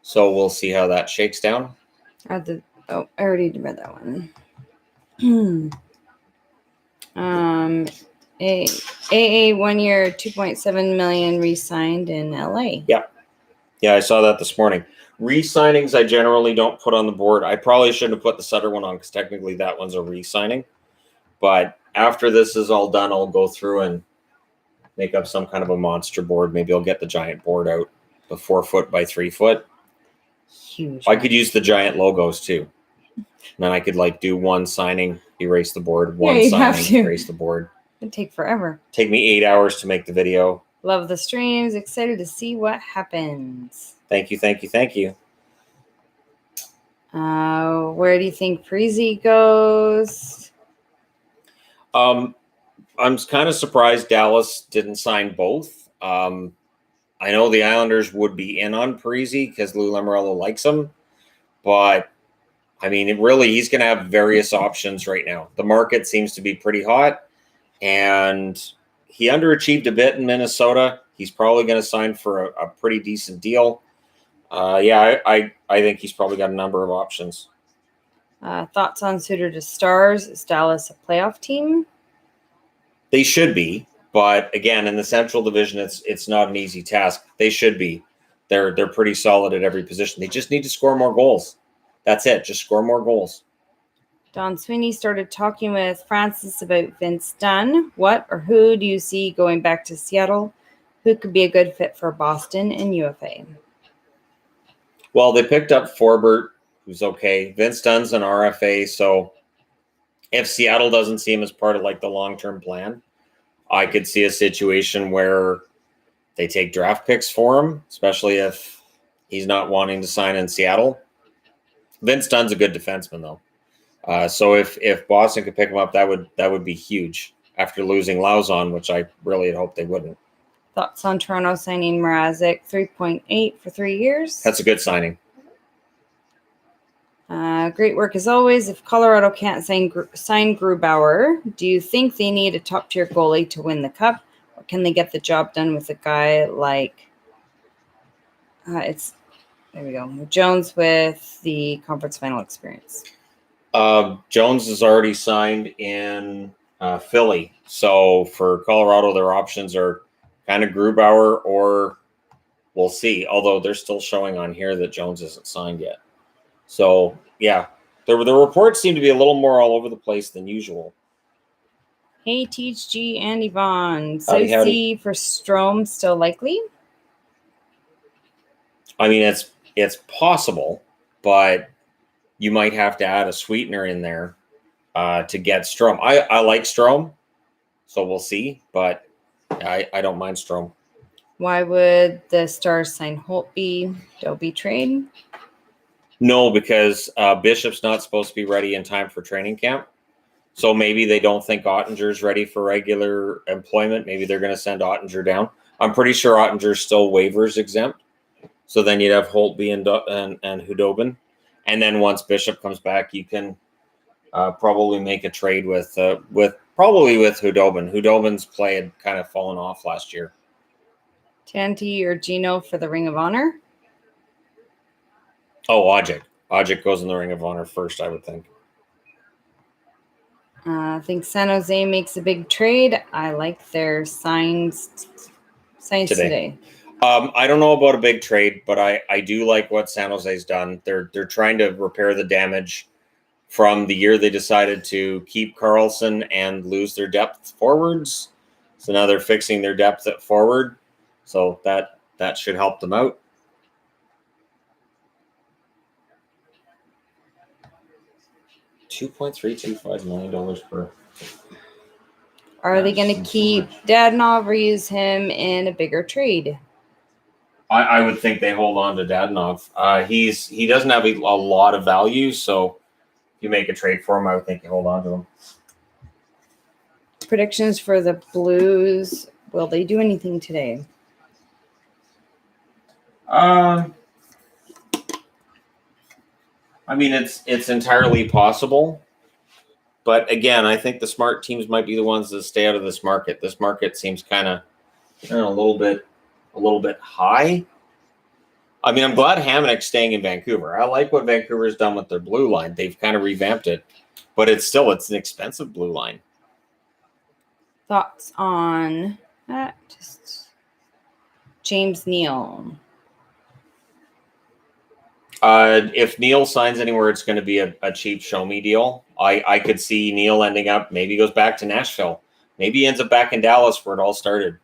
So we'll see how that shakes down. I already read that one. AA 1 year, $2.7 million re-signed in LA. Yeah, I saw that this morning. Re-signings I generally don't put on the board. I probably shouldn't have put the Sutter one on because technically that one's a re-signing. But after this is all done, I'll go through and make up some kind of a monster board. Maybe I'll get the giant board out, the 4 foot by 3 foot. Huge. I could use the giant logos too. And then I could do one signing, erase the board, one signing, erase the board. It'd take forever. Take me 8 hours to make the video. Love the streams. Excited to see what happens. Thank you. Where do you think Parise goes? I'm kind of surprised Dallas didn't sign both. I know the Islanders would be in on Parise because Lou Lamoriello likes him. But, I mean, he's going to have various options right now. The market seems to be pretty hot. And he underachieved a bit in Minnesota. He's probably going to sign for a pretty decent deal. I think he's probably got a number of options. Thoughts on Sutter to Stars? Is Dallas a playoff team? They should be, but again, in the Central Division, it's not an easy task. They should be. They're pretty solid at every position. They just need to score more goals. That's it. Just score more goals. Don Sweeney started talking with Francis about Vince Dunn. What or who do you see going back to Seattle? Who could be a good fit for Boston and UFA? Well, they picked up Forbert, who's okay. Vince Dunn's an RFA, so if Seattle doesn't see him as part of the long-term plan, I could see a situation where they take draft picks for him, especially if he's not wanting to sign in Seattle. Vince Dunn's a good defenseman, though. So if Boston could pick him up, that would be huge after losing Lauzon, which I really had hoped they wouldn't. Thoughts on Toronto signing Mrazek, 3.8 for 3 years? That's a good signing. Great work as always. If Colorado can't sign Grubauer, do you think they need a top-tier goalie to win the cup? Or can they get the job done with a guy like Jones with the conference final experience? Jones is already signed in Philly. So for Colorado, their options are kind of Grubauer or we'll see. Although they're still showing on here that Jones isn't signed yet. So, yeah, the reports seem to be a little more all over the place than usual. Hey, Teach G and Yvonne. So Howdy, howdy. C for Strome still likely? I mean, it's possible, but you might have to add a sweetener in there to get Strome. I like Strome, so we'll see, but I don't mind Strome. Why would the Stars sign Holtby? Dobie trade? No, because Bishop's not supposed to be ready in time for training camp. So maybe they don't think Ottinger's ready for regular employment. Maybe they're going to send Ottinger down. I'm pretty sure Ottinger's still waivers exempt. So then you'd have Holtby and Hudobin. And then once Bishop comes back, you can probably make a trade with Hudobin. Hudobin's play had kind of fallen off last year. Tanti or Gino for the Ring of Honor? Oh, Ojic. Ojic goes in the Ring of Honor first, I would think. I think San Jose makes a big trade. I like their signs today. I don't know about a big trade, but I do like what San Jose's done. They're trying to repair the damage from the year they decided to keep Carlson and lose their depth forwards. So now they're fixing their depth at forward. So that should help them out. $2.325 million per. Are they going to keep Dadonov or use him in a bigger trade? I would think they hold on to Dadonov. He doesn't have a lot of value, so if you make a trade for him, I would think you hold on to him. Predictions for the Blues. Will they do anything today? I mean, it's entirely possible. But again, I think the smart teams might be the ones that stay out of this market. This market seems kind of a little bit high. I mean, I'm glad Hamonic's staying in Vancouver. I like what Vancouver's done with their blue line. They've kind of revamped it, but it's an expensive blue line. Thoughts on that? Just James Neal. If Neal signs anywhere, it's going to be a cheap show me deal. I could see Neal ending up, maybe he goes back to Nashville. Maybe he ends up back in Dallas where it all started.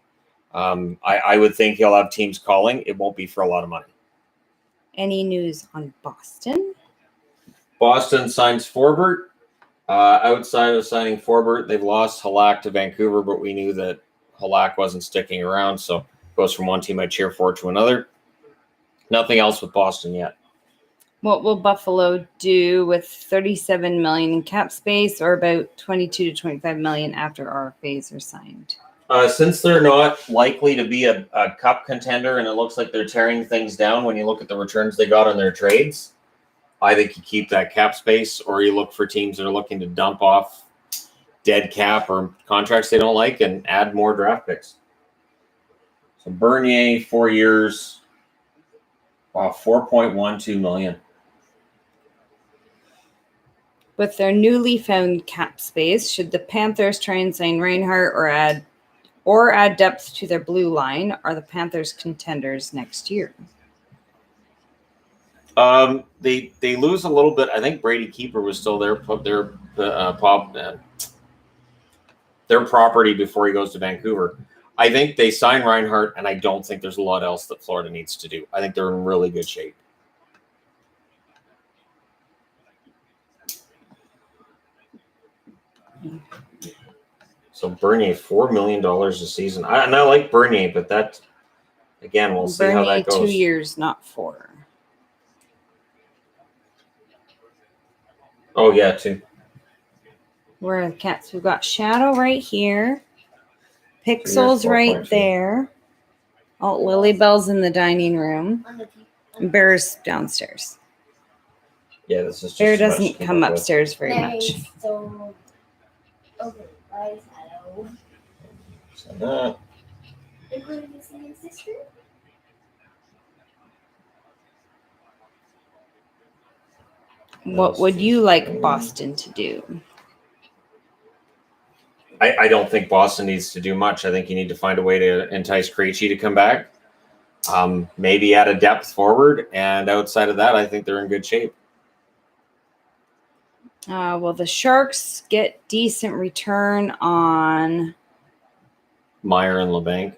I would think he'll have teams calling. It won't be for a lot of money. Any news on Boston? Boston signs Forbert. Outside of signing Forbert, they've lost Halak to Vancouver, but we knew that Halak wasn't sticking around. So it goes from one team I cheer for to another. Nothing else with Boston yet. What will Buffalo do with $37 million in cap space, or about $22 to $25 million after RFAs are signed? Since they're not likely to be a cup contender, and it looks like they're tearing things down when you look at the returns they got on their trades, I think you keep that cap space, or you look for teams that are looking to dump off dead cap or contracts they don't like and add more draft picks. So Bernier, 4 years, $4.12 million. With their newly found cap space, should the Panthers try and sign Reinhart or add depth to their blue line? Are the Panthers contenders next year? They lose a little bit. I think Brady Keeper was still their property before he goes to Vancouver. I think they sign Reinhart, and I don't think there's a lot else that Florida needs to do. I think they're in really good shape. So Bernier, $4 million a season. I like Bernier, but that, again, we'll see how that goes. 2 years, not 4. Oh, yeah, 2. Where are the cats? We've got Shadow right here. Pixel's right there. Oh, Lily Bell's in the dining room. And Bear's downstairs. Yeah, this is just Bear doesn't come upstairs very much. So, okay, bye, Shadow. So You're going to see your sister? What would you like Boston to do? I don't think Boston needs to do much. I think you need to find a way to entice Krejci to come back. Maybe add a depth forward, and outside of that, I think they're in good shape. Will the Sharks get decent return on Meyer and LeBanc.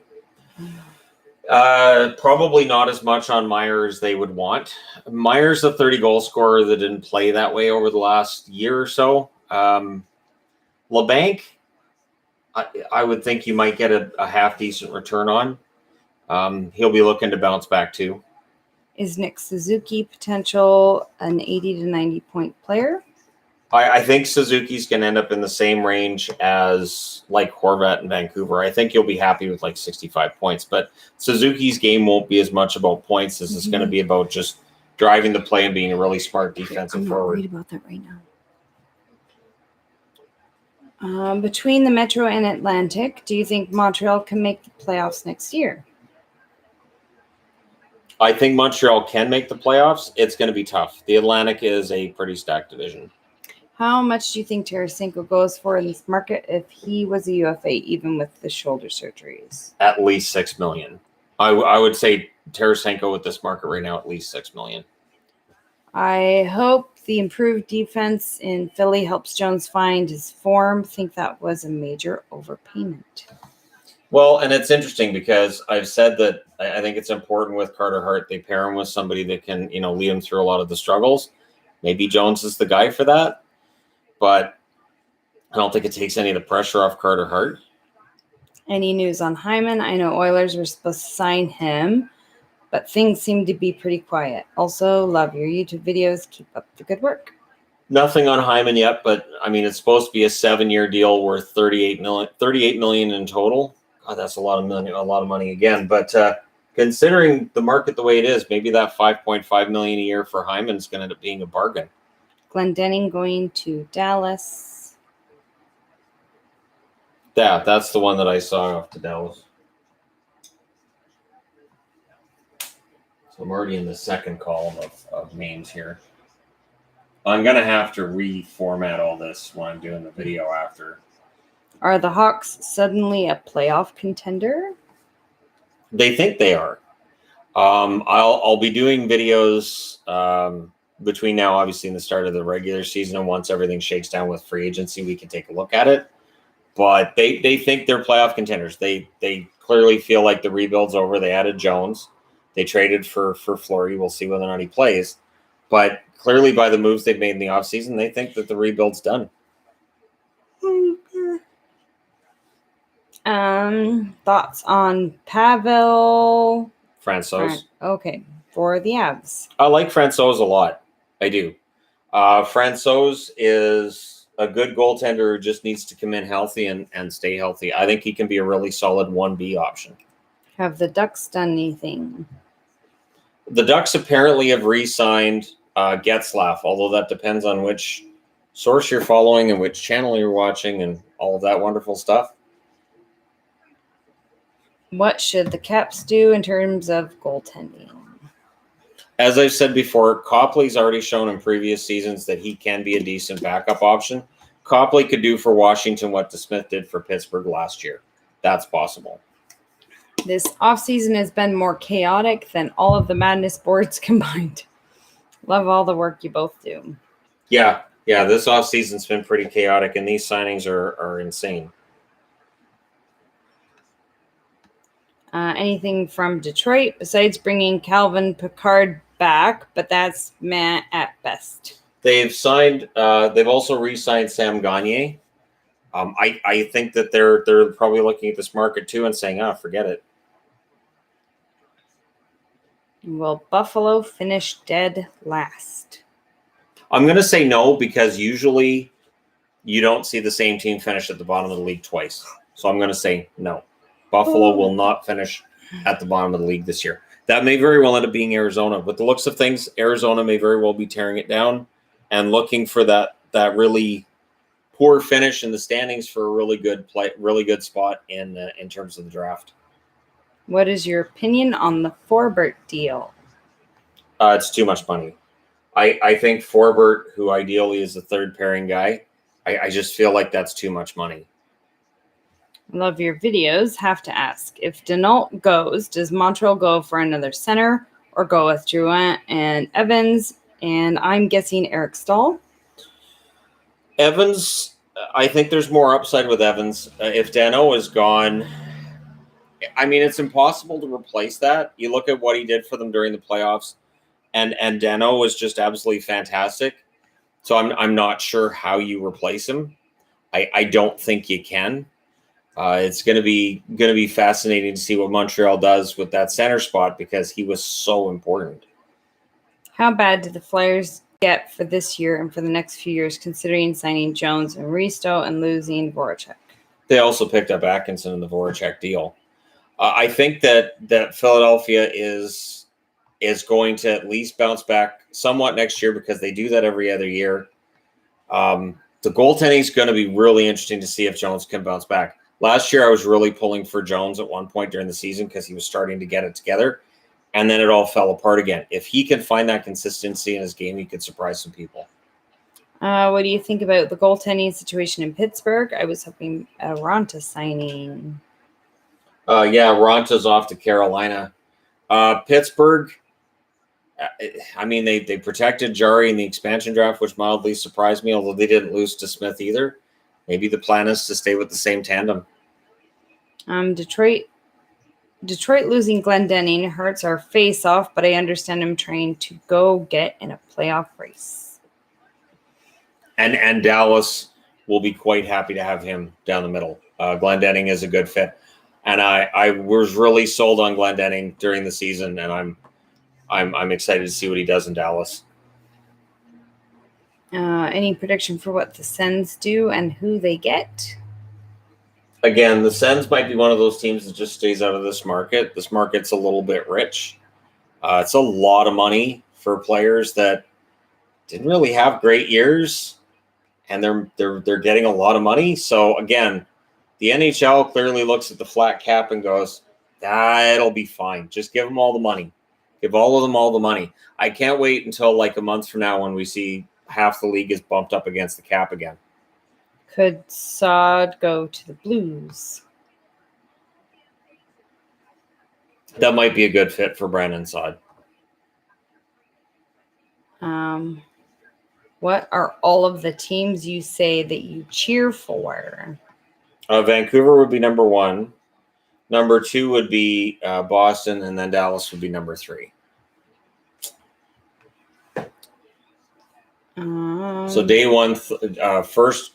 Probably not as much on Meyer as they would want. Meyer's a 30-goal scorer that didn't play that way over the last year or so. LeBanc, I would think you might get a half-decent return on. He'll be looking to bounce back too. Is Nick Suzuki potential an 80 to 90 point player? I think Suzuki's going to end up in the same range as like Horvat in Vancouver. I think you'll be happy with like 65 points, but Suzuki's game won't be as much about points as it's going to be about just driving the play and being a really smart defensive forward. Read about that right now. Between the Metro and Atlantic, do you think Montreal can make the playoffs next year? I think Montreal can make the playoffs. It's going to be tough. The Atlantic is a pretty stacked division. How much do you think Tarasenko goes for in this market if he was a UFA, even with the shoulder surgeries? At least $6 million. I would say Tarasenko with this market right now, at least $6 million. I hope the improved defense in Philly helps Jones find his form. Think that was a major overpayment. Well, and it's interesting because I've said that I think it's important with Carter Hart. They pair him with somebody that can, lead him through a lot of the struggles. Maybe Jones is the guy for that. But I don't think it takes any of the pressure off Carter Hart. Any news on Hyman? I know Oilers were supposed to sign him, but things seem to be pretty quiet. Also, love your YouTube videos. Keep up the good work. Nothing on Hyman yet, but it's supposed to be a 7-year deal worth $38 million in total. God, that's a lot of money again. But considering the market the way it is, maybe that $5.5 million a year for Hyman is going to end up being a bargain. Glendening going to Dallas. Yeah, that's the one that I saw off to Dallas. So I'm already in the second column of names here. I'm going to have to reformat all this when I'm doing the video after. Are the Hawks suddenly a playoff contender? They think they are. I'll be doing videos between now, obviously, and the start of the regular season, and once everything shakes down with free agency, we can take a look at it. But they think they're playoff contenders. They clearly feel like the rebuild's over. They added Jones. They traded for Fleury. We'll see whether or not he plays. But clearly, by the moves they've made in the offseason, they think that the rebuild's done. Thoughts on Pavel Francouz. Okay, for the Avs. I like Francouz a lot. I do. Francouz is a good goaltender who just needs to come in healthy and stay healthy. I think he can be a really solid 1B option. Have the Ducks done anything? The Ducks apparently have re-signed Getzlaf, although that depends on which source you're following and which channel you're watching and all of that wonderful stuff. What should the Caps do in terms of goaltending? As I've said before, Copley's already shown in previous seasons that he can be a decent backup option. Copley could do for Washington what DeSmith did for Pittsburgh last year. That's possible. This offseason has been more chaotic than all of the Madness boards combined. Love all the work you both do. Yeah, this offseason's been pretty chaotic, and these signings are insane. Anything from Detroit besides bringing Calvin Pickard back, but that's meh at best. They've signed. They've also re-signed Sam Gagner. I think that they're probably looking at this market too and saying, forget it. Will Buffalo finish dead last? I'm going to say no, because usually you don't see the same team finish at the bottom of the league twice. So I'm going to say no. Buffalo will not finish at the bottom of the league this year. That may very well end up being Arizona. With the looks of things, Arizona may very well be tearing it down and looking for that really poor finish in the standings for a really good spot in terms of the draft. What is your opinion on the Forbert deal? It's too much money. I think Forbert, who ideally is the third pairing guy, I just feel like that's too much money. Love your videos. Have to ask, if Denault goes, does Montreal go for another center or go with Drouin and Evans? And I'm guessing Eric Stahl. Evans, I think there's more upside with Evans. If Dano is gone, I mean, it's impossible to replace that. You look at what he did for them during the playoffs, and Dano was just absolutely fantastic. So I'm not sure how you replace him. I don't think you can. It's going to be fascinating to see what Montreal does with that center spot because he was so important. How bad did the Flyers get for this year and for the next few years, considering signing Jones and Risto and losing Voracek? They also picked up Atkinson in the Voracek deal. I think that Philadelphia is going to at least bounce back somewhat next year because they do that every other year. The goaltending is going to be really interesting to see if Jones can bounce back. Last year, I was really pulling for Jones at one point during the season because he was starting to get it together, and then it all fell apart again. If he can find that consistency in his game, he could surprise some people. What do you think about the goaltending situation in Pittsburgh? I was hoping Ronta signing. Ronta's off to Carolina. Pittsburgh, I mean, they protected Jari in the expansion draft, which mildly surprised me, although they didn't lose to Smith either. Maybe the plan is to stay with the same tandem. Detroit losing Glendening hurts our face off, but I understand him trying to go get in a playoff race. And Dallas will be quite happy to have him down the middle. Glendening is a good fit. And I was really sold on Glendening during the season, and I'm excited to see what he does in Dallas. Any prediction for what the Sens do and who they get? Again, the Sens might be one of those teams that just stays out of this market. This market's a little bit rich. It's a lot of money for players that didn't really have great years, and they're getting a lot of money. So again, the NHL clearly looks at the flat cap and goes, it'll be fine. Just give them all the money. Give all of them all the money. I can't wait until like a month from now when we see half the league is bumped up against the cap again. Could Saad go to the Blues? That might be a good fit for Brandon Saad. What are all of the teams you say that you cheer for? Vancouver would be number 1. Number 2 would be Boston, and then Dallas would be number 3. So day one, first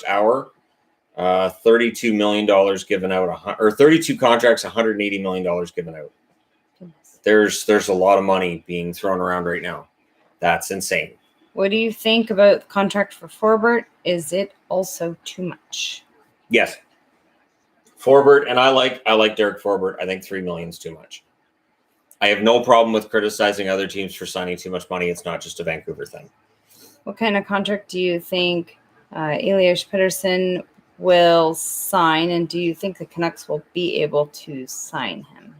hour, $32 million given out, or 32 contracts, $180 million given out. There's a lot of money being thrown around right now. That's insane. What do you think about the contract for Forbert? Is it also too much? Yes. Forbert, and I like Derek Forbert. I think $3 million is too much. I have no problem with criticizing other teams for signing too much money. It's not just a Vancouver thing. What kind of contract do you think Elias Pettersson will sign, and do you think the Canucks will be able to sign him?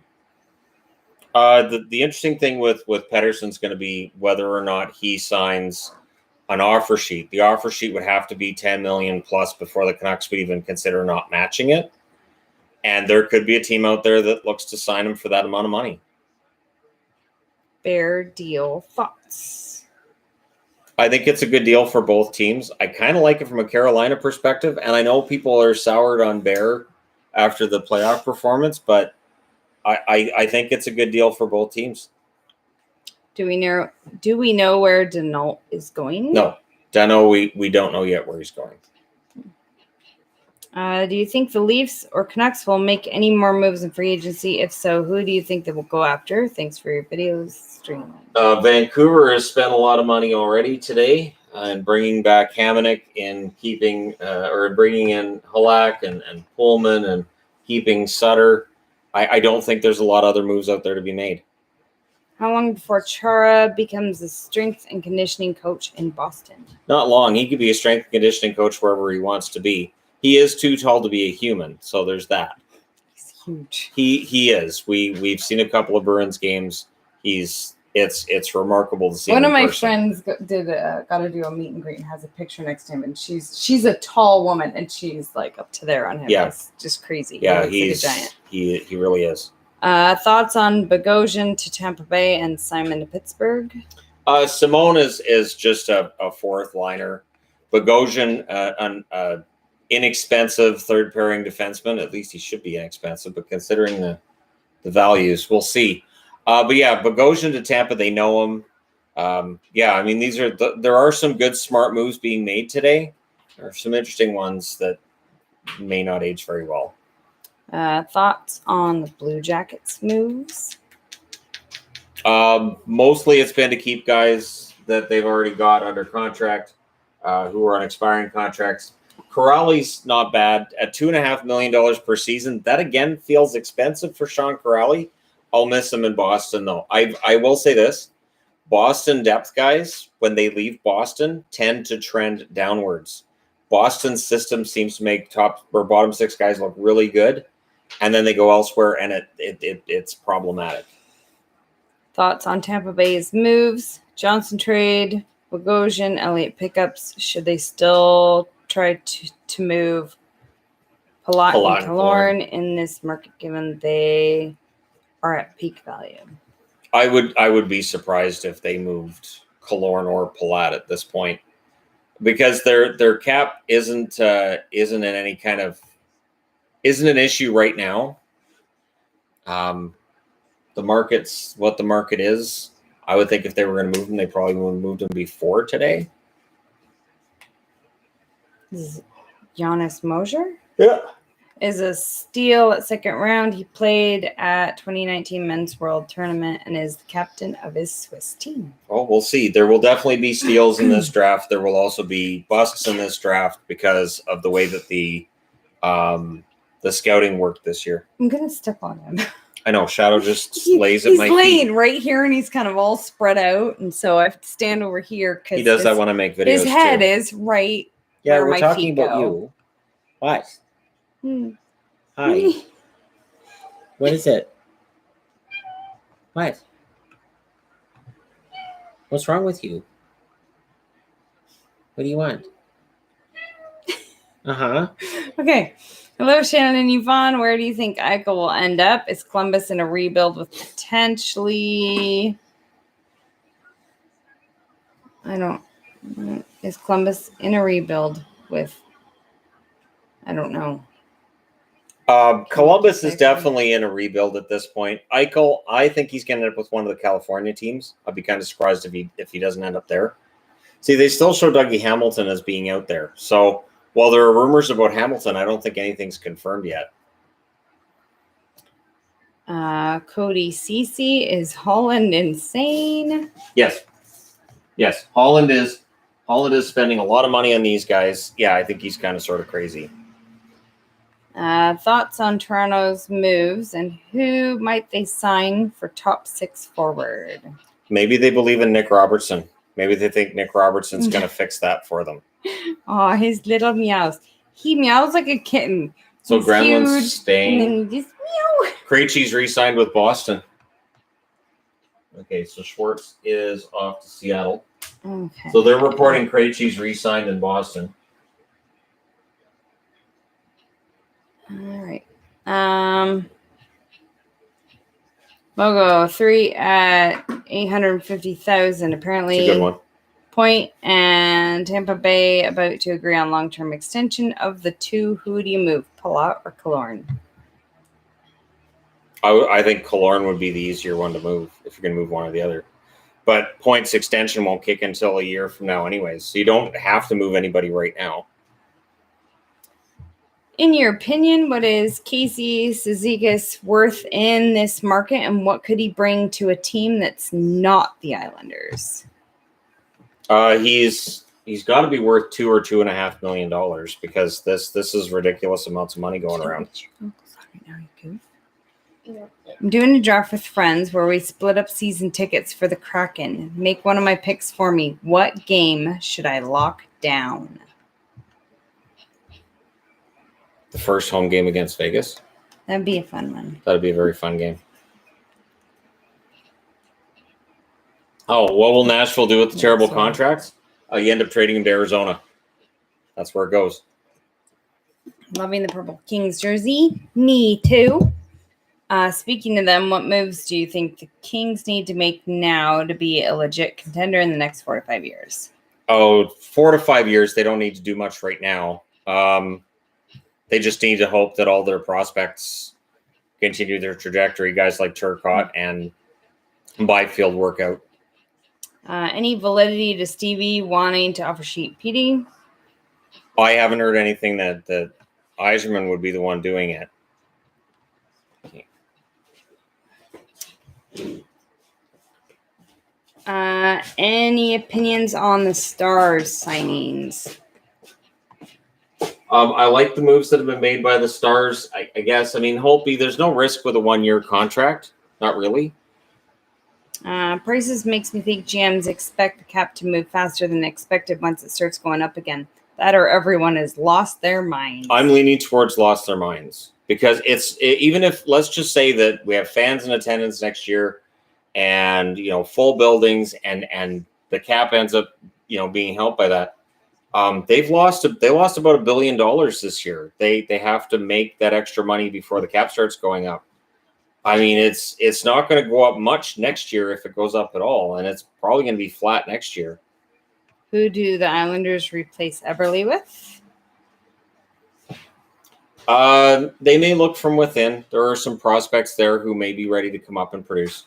The interesting thing with Pettersson's going to be whether or not he signs an offer sheet. The offer sheet would have to be $10 million plus before the Canucks would even consider not matching it. And there could be a team out there that looks to sign him for that amount of money. Fair deal thoughts? I think it's a good deal for both teams. I kind of like it from a Carolina perspective, and I know people are soured on Bear after the playoff performance, but I think it's a good deal for both teams. Do we know where Denault is going? No, Dano, we don't know yet where he's going. Do you think the Leafs or Canucks will make any more moves in free agency? If so, who do you think they will go after? Thanks for your videos streaming. Vancouver has spent a lot of money already today and bringing back Hamonic and bringing in Halak and Pullman and keeping Sutter. I don't think there's a lot of other moves out there to be made. How long before Chara becomes a strength and conditioning coach in Boston? Not long. He could be a strength and conditioning coach wherever he wants to be. He is too tall to be a human, so there's that. He's huge. He is. We've seen a couple of Bruins games. It's remarkable to see. One of my friends got to do a meet and greet and has a picture next to him, and she's a tall woman, and she's like up to there on him. Yeah, it's just crazy. Yeah, he's like a giant. He really is. Thoughts on Bogosian to Tampa Bay and Simon to Pittsburgh? Simone is just a fourth liner. Bogosian, an inexpensive third pairing defenseman. At least he should be inexpensive, but considering the values, we'll see. But yeah, Bogosian to Tampa, they know him. Yeah, I mean, there are some good smart moves being made today. There are some interesting ones that may not age very well. Thoughts on the Blue Jackets moves? Mostly it's been to keep guys that they've already got under contract, who are on expiring contracts. Corrali's not bad at $2.5 million per season. That again feels expensive for Sean Corrali. I'll miss him in Boston though. I will say this: Boston depth guys, when they leave Boston, tend to trend downwards. Boston's system seems to make top or bottom six guys look really good, and then they go elsewhere, and it's problematic. Thoughts on Tampa Bay's moves? Johnson trade, Bogosian, Elliott pickups. Should they still try to move Palat and Killorn in this market, given they are at peak value? I would be surprised if they moved Killorn or Palat at this point, because their cap isn't an issue right now. The market's what the market is. I would think if they were going to move them, they probably would have moved them before today. Giannis Mosier? Yeah. Is a steal at second round. He played at 2019 Men's World Tournament and is the captain of his Swiss team. Oh, we'll see. There will definitely be steals in this draft. There will also be busts in this draft because of the way that the scouting worked this year. I'm going to step on him. I know. Shadow just lays at my feet. He's laying right here, and he's kind of all spread out, and so I have to stand over here because he does that when I make videos. His head too. Is right. Yeah, where we're my talking feet about go. you. What? Hi. What is it? What? What's wrong with you? What do you want? Okay. Hello, Shannon and Yvonne. Where do you think Eichel will end up? Is Columbus in a rebuild with potentially... Is Columbus in a rebuild with... I don't know. Columbus is definitely in a rebuild at this point. Eichel, I think he's going to end up with one of the California teams. I'd be kind of surprised if he doesn't end up there. See, they still show Dougie Hamilton as being out there. So while there are rumors about Hamilton, I don't think anything's confirmed yet. Cody Cece, is Holland insane? Yes. Holland is spending a lot of money on these guys. Yeah, I think he's kind of sort of crazy. Thoughts on Toronto's moves and who might they sign for top six forward? Maybe they believe in Nick Robertson. Maybe they think Nick Robertson's going to fix that for them. Oh, his little meows. He meows like a kitten. So He's Gremlin's huge, staying. and then he just meow. Krejci's re-signed with Boston. Okay, so Schwartz is off to Seattle. Okay. So they're reporting Krejci's re-signed in Boston. All right. Mogo 3 at 850,000. Apparently, It's a good one. Point and Tampa Bay about to agree on long-term extension of the two. Who do you move, Palat or Killorn? I think Killorn would be the easier one to move if you're going to move one or the other. But Point's extension won't kick until a year from now anyways, so you don't have to move anybody right now. In your opinion, what is Casey Cizikas worth in this market, and what could he bring to a team that's not the Islanders? He's got to be worth $2 or $2.5 million because this is ridiculous amounts of money going around. I'm doing a draft with friends where we split up season tickets for the Kraken. Make one of my picks for me. What game should I lock down? The first home game against Vegas. That'd be a fun one. That'd be a very fun game. Oh, what will Nashville do with the terrible contracts? You end up trading him to Arizona. That's where it goes. Loving the Purple Kings jersey. Me too. Speaking of them, what moves do you think the Kings need to make now to be a legit contender in the next 4 to 5 years? Oh, 4 to 5 years. They don't need to do much right now. They just need to hope that all their prospects continue their trajectory. Guys like Turcotte and Byfield work out. Any validity to Stevie wanting to offer sheet Petey? I haven't heard anything that Eiserman would be the one doing it. Any opinions on the Stars signings? I like the moves that have been made by the Stars. I guess. I mean, Holtby, there's no risk with a 1-year contract. Not really. Prices makes me think GMs expect the cap to move faster than expected once it starts going up again. That or everyone has lost their minds. I'm leaning towards lost their minds because even if, let's just say that we have fans in attendance next year and, full buildings and the cap ends up, being helped by that. They lost about $1 billion this year. They have to make that extra money before the cap starts going up. I mean, it's not going to go up much next year if it goes up at all, and it's probably going to be flat next year. Who do the Islanders replace Eberle with? They may look from within. There are some prospects there who may be ready to come up and produce.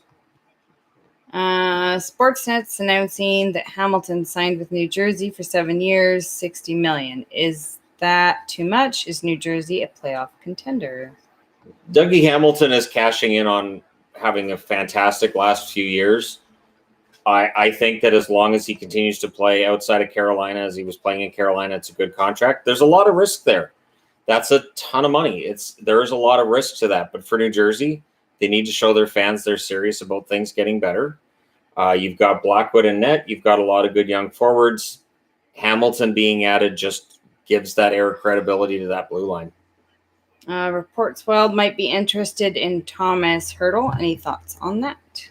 Sportsnet's announcing that Hamilton signed with New Jersey for 7 years, $60 million. Is that too much? Is New Jersey a playoff contender? Dougie Hamilton is cashing in on having a fantastic last few years. I think that as long as he continues to play outside of Carolina as he was playing in Carolina, it's a good contract. There's a lot of risk there. That's a ton of money. There's a lot of risk to that. But for New Jersey, they need to show their fans they're serious about things getting better. You've got Blackwood and net. You've got a lot of good young forwards. Hamilton being added just gives that air of credibility to that blue line. Reports Wild might be interested in Thomas Hertl. Any thoughts on that?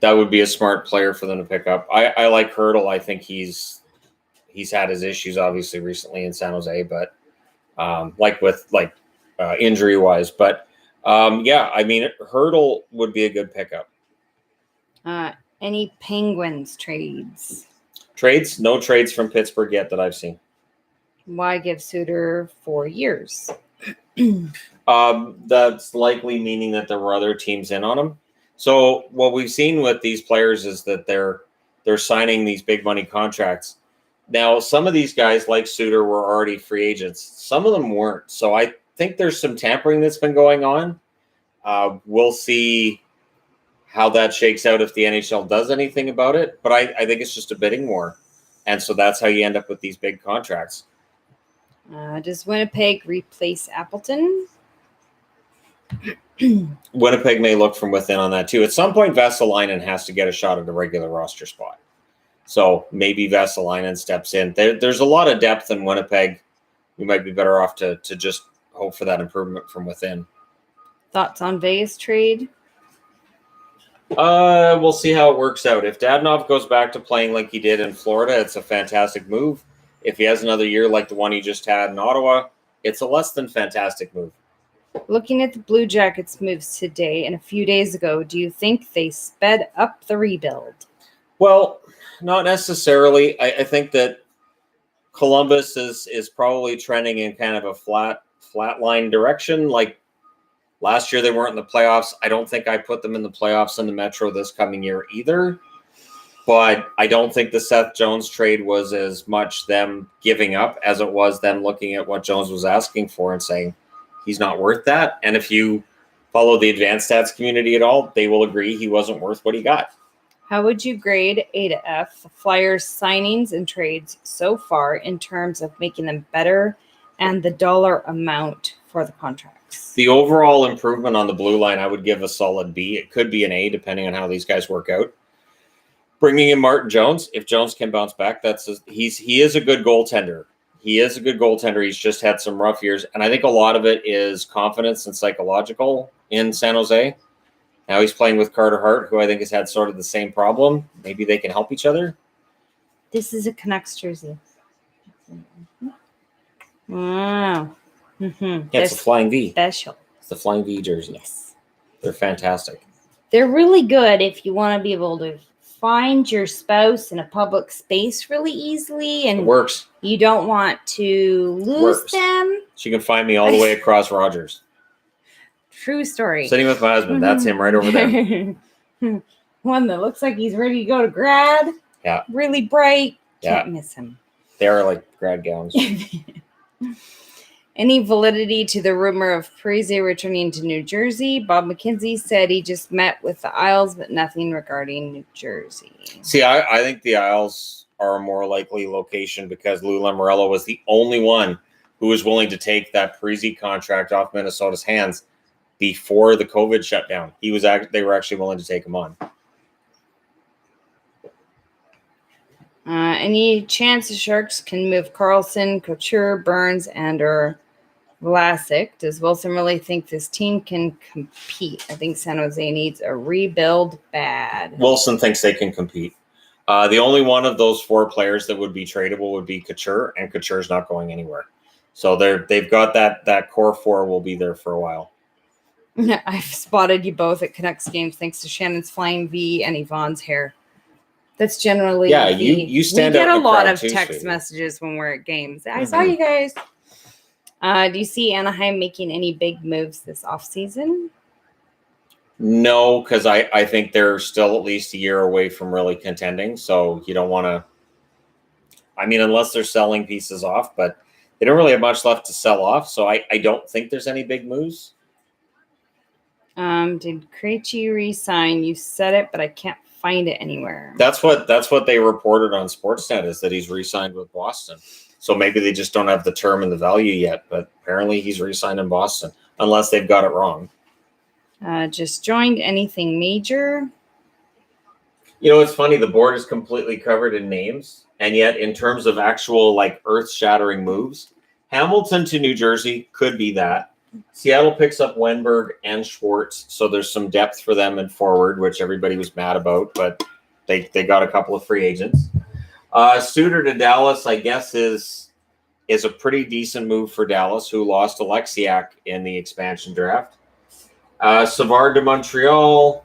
That would be a smart player for them to pick up. I like Hertl. I think he's had his issues obviously recently in San Jose, but injury wise. But yeah, I mean Hertl would be a good pickup. Any Penguins trades? Trades? No trades from Pittsburgh yet that I've seen. Why give Sutter 4 years? That's likely meaning that there were other teams in on him. So what we've seen with these players is that they're signing these big money contracts. Now, some of these guys like Sutter were already free agents. Some of them weren't. So I think there's some tampering that's been going on. We'll see how that shakes out if the NHL does anything about it. But I think it's just a bidding war. And so that's how you end up with these big contracts. Does Winnipeg replace Appleton? Winnipeg may look from within on that too. At some point, Vesalainen has to get a shot at a regular roster spot. So maybe Vesalainen steps in. There's a lot of depth in Winnipeg. We might be better off to just hope for that improvement from within. Thoughts on Vegas trade? We'll see how it works out. If Dadonov goes back to playing like he did in Florida, it's a fantastic move. If he has another year like the one he just had in Ottawa, it's a less than fantastic move. Looking at the Blue Jackets moves today and a few days ago, do you think they sped up the rebuild? Well, not necessarily. I think that Columbus is probably trending in kind of a flat line direction. Like last year, they weren't in the playoffs. I don't think I put them in the playoffs in the Metro this coming year either. But I don't think the Seth Jones trade was as much them giving up as it was them looking at what Jones was asking for and saying, he's not worth that. And if you follow the advanced stats community at all, they will agree he wasn't worth what he got. How would you grade A to F the Flyers signings and trades so far in terms of making them better and the dollar amount for the contracts? The overall improvement on the blue line, I would give a solid B. It could be an A depending on how these guys work out. Bringing in Martin Jones, if Jones can bounce back, he is a good goaltender. He is a good goaltender. He's just had some rough years. And I think a lot of it is confidence and psychological in San Jose. Now he's playing with Carter Hart, who I think has had sort of the same problem. Maybe they can help each other. This is a Canucks jersey. Wow. Mm-hmm. Yeah, it's the Flying V. Special. It's the Flying V jersey. Yes. They're fantastic. They're really good if you want to be able to find your spouse in a public space really easily It and works. you don't want to lose Works. them. She can find me all the way across Rogers. True story. Sitting with my husband. That's him right over there. One that looks like he's ready to go to grad. Yeah. Really bright. Yeah. Can't miss him. They are like grad gowns. Any validity to the rumor of Parise returning to New Jersey? Bob McKenzie said he just met with the Isles, but nothing regarding New Jersey. See, I think the Isles are a more likely location because Lou Lamoriello was the only one who was willing to take that Parise contract off Minnesota's hands before the COVID shutdown. They were actually willing to take him on. Any chance the Sharks can move Carlson, Couture, Burns, and or Vlasic? Does Wilson really think this team can compete? I think San Jose needs a rebuild bad. Wilson thinks they can compete. The only one of those 4 players that would be tradable would be Couture, and Couture's not going anywhere. So they've got that core 4 will be there for a while. I've spotted you both at Canucks games thanks to Shannon's flying V and Yvonne's hair. That's generally you stand we out get in a the lot crowd of too, text sweetie. messages when we're at games. I saw you guys. Do you see Anaheim making any big moves this offseason? No, because I think they're still at least a year away from really contending. So you don't want to. I mean, unless they're selling pieces off, but they don't really have much left to sell off. So I don't think there's any big moves. Did Krejci resign? You said it, but I can't find it anywhere. That's what they reported on Sportsnet is that he's re-signed with Boston. So maybe they just don't have the term and the value yet, but apparently he's re-signed in Boston, unless they've got it wrong. Just joined. Anything major? You know, it's funny. The board is completely covered in names, and yet in terms of actual like earth-shattering moves, Hamilton to New Jersey could be that. Seattle picks up Wenberg and Schwartz, so there's some depth for them in forward, which everybody was mad about, but they got a couple of free agents. Sutter to Dallas, I guess, is a pretty decent move for Dallas, who lost Alexiak in the expansion draft. Savard to Montreal,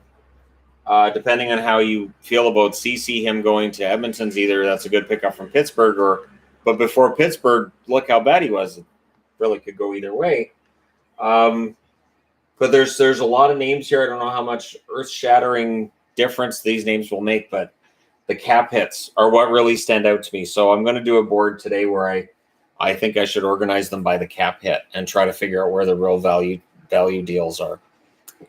depending on how you feel about CC, him going to Edmonton's either that's a good pickup from Pittsburgh, but before Pittsburgh, look how bad he was. It really could go either way. But there's a lot of names here. I don't know how much earth-shattering difference these names will make, but the cap hits are what really stand out to me. So I'm going to do a board today where I think I should organize them by the cap hit and try to figure out where the real value deals are.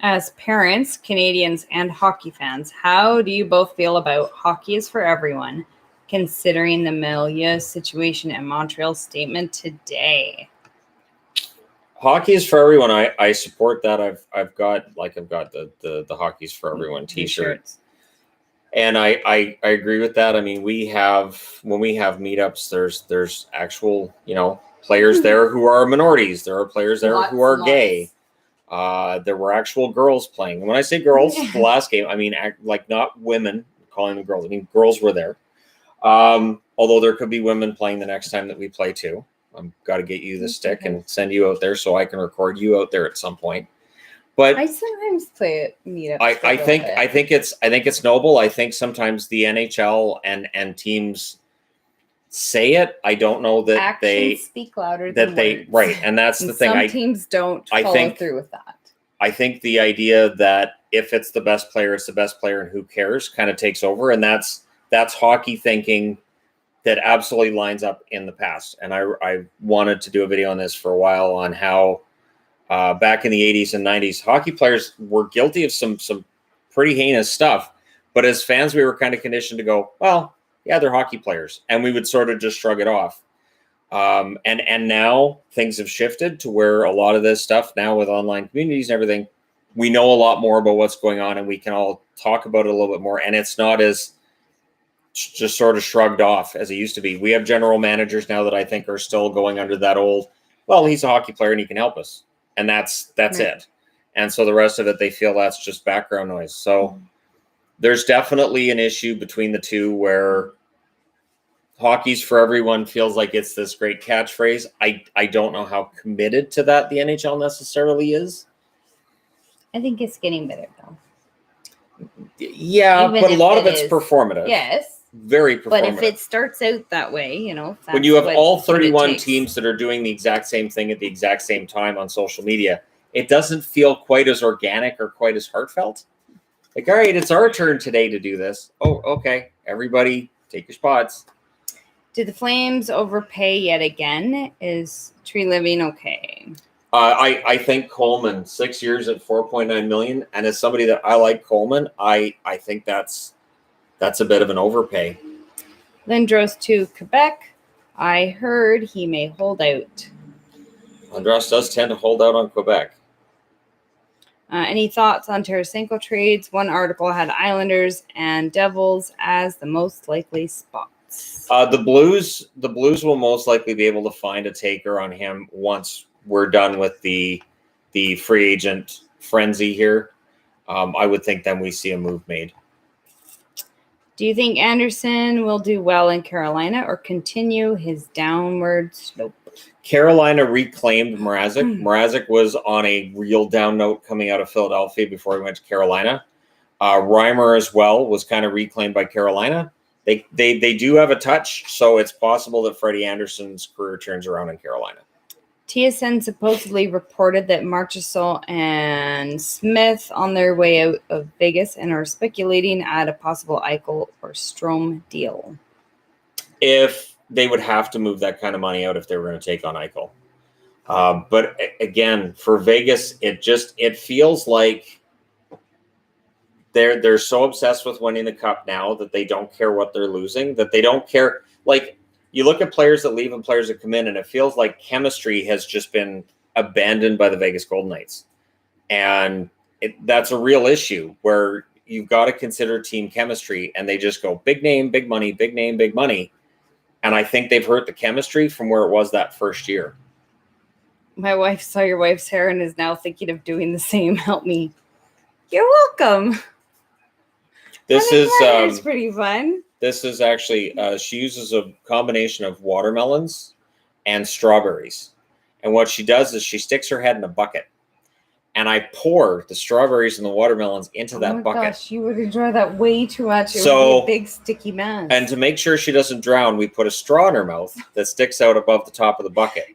As parents, Canadians, and hockey fans, how do you both feel about hockey is for everyone, considering the milieu situation and Montreal's statement today? Hockey is for everyone. I support that. I've got the Hockey's for Everyone T-shirts, and I agree with that. I mean, when we have meetups, there's actual players there who are minorities. There are players there who are gay. There were actual girls playing. And when I say girls, the last game, I mean like not women calling them girls. I mean girls were there. Although there could be women playing the next time that we play too. I've got to get you the stick and send you out there so I can record you out there at some point. But I sometimes play it meetups. I think it's noble. I think sometimes the NHL and teams say it. I don't know that actions they speak louder that than they words. right, and that's the thing. Some teams don't follow through with that. I think the idea that if it's the best player, it's the best player, and who cares, kind of takes over, and that's hockey thinking that absolutely lines up in the past. And I wanted to do a video on this for a while on how back in the 80s and 90s, hockey players were guilty of some pretty heinous stuff. But as fans, we were kind of conditioned to go, well, yeah, they're hockey players. And we would sort of just shrug it off. And now things have shifted to where a lot of this stuff now with online communities and everything, we know a lot more about what's going on and we can all talk about it a little bit more. And it's not as just sort of shrugged off as it used to be. We have general managers now that I think are still going under that old, well, he's a hockey player and he can help us. And that's right. It. And so the rest of it, they feel that's just background noise. So there's definitely an issue between the two where hockey's for everyone feels like it's this great catchphrase. I don't know how committed to that the NHL necessarily is. I think it's getting better though. Yeah, Even but a if lot of it it's is- performative. Yes. Very performative. But if it starts out that way, when you have all what it 31 takes. teams that are doing the exact same thing at the exact same time on social media, it doesn't feel quite as organic or quite as heartfelt. Like, all right, it's our turn today to do this. Oh, okay. Everybody take your spots. Did the Flames overpay yet again? Is Tree Living okay? I think Coleman, 6 years at $4.9 million, and as somebody that I like Coleman, I think that's a bit of an overpay. Lindros to Quebec. I heard he may hold out. Lindros does tend to hold out on Quebec. Any thoughts on Tarasenko trades? One article had Islanders and Devils as the most likely spots. The Blues will most likely be able to find a taker on him once we're done with the free agent frenzy here. I would think then we see a move made. Do you think Anderson will do well in Carolina or continue his downward slope? Carolina reclaimed Mrazek. Mrazek was on a real down note coming out of Philadelphia before he went to Carolina. Reimer as well was kind of reclaimed by Carolina. They do have a touch, so it's possible that Freddie Anderson's career turns around in Carolina. TSN supposedly reported that Marchessault and Smith on their way out of Vegas and are speculating at a possible Eichel or Strome deal. If they would have to move that kind of money out if they were going to take on Eichel. But again, for Vegas, it feels like they're so obsessed with winning the cup now that they don't care what they're losing, that they don't care. Like, you look at players that leave and players that come in, and it feels like chemistry has just been abandoned by the Vegas Golden Knights. And that's a real issue where you've got to consider team chemistry, and they just go big name, big money, big name, big money. And I think they've hurt the chemistry from where it was that first year. My wife saw your wife's hair and is now thinking of doing the same. Help me. You're welcome. This It's pretty fun. This is actually, she uses a combination of watermelons and strawberries. And what she does is she sticks her head in a bucket. And I pour the strawberries and the watermelons into that bucket. Gosh, you would enjoy that way too much. It So- would be a big sticky mess. And to make sure she doesn't drown, we put a straw in her mouth that sticks out above the top of the bucket.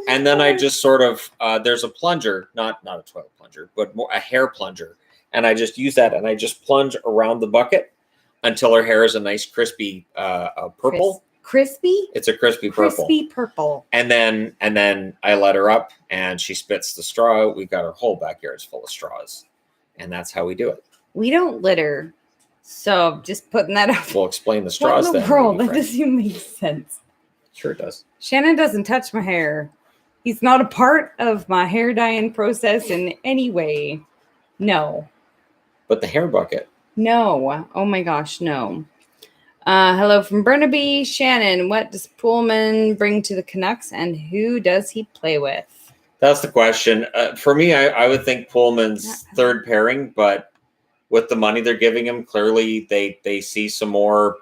And then I just sort of, there's a plunger, not a toilet plunger, but more a hair plunger. And I just use that and I just plunge around the bucket until her hair is a nice crispy purple. Crispy? It's a crispy purple. Crispy purple. And then I let her up and she spits the straw out. We've got our whole backyard's full of straws. And that's how we do it. We don't litter. So just putting that out. We'll explain the What straws in the then. world? maybe, That friend. doesn't even make sense. Sure it does. Shannon doesn't touch my hair. He's not a part of my hair dyeing process in any way. No. But the hair bucket. No. Oh my gosh, no. Hello from Burnaby. Shannon, what does Pullman bring to the Canucks and who does he play with? That's the question. For me, I would think Pullman's third pairing, but with the money they're giving him, clearly they see some more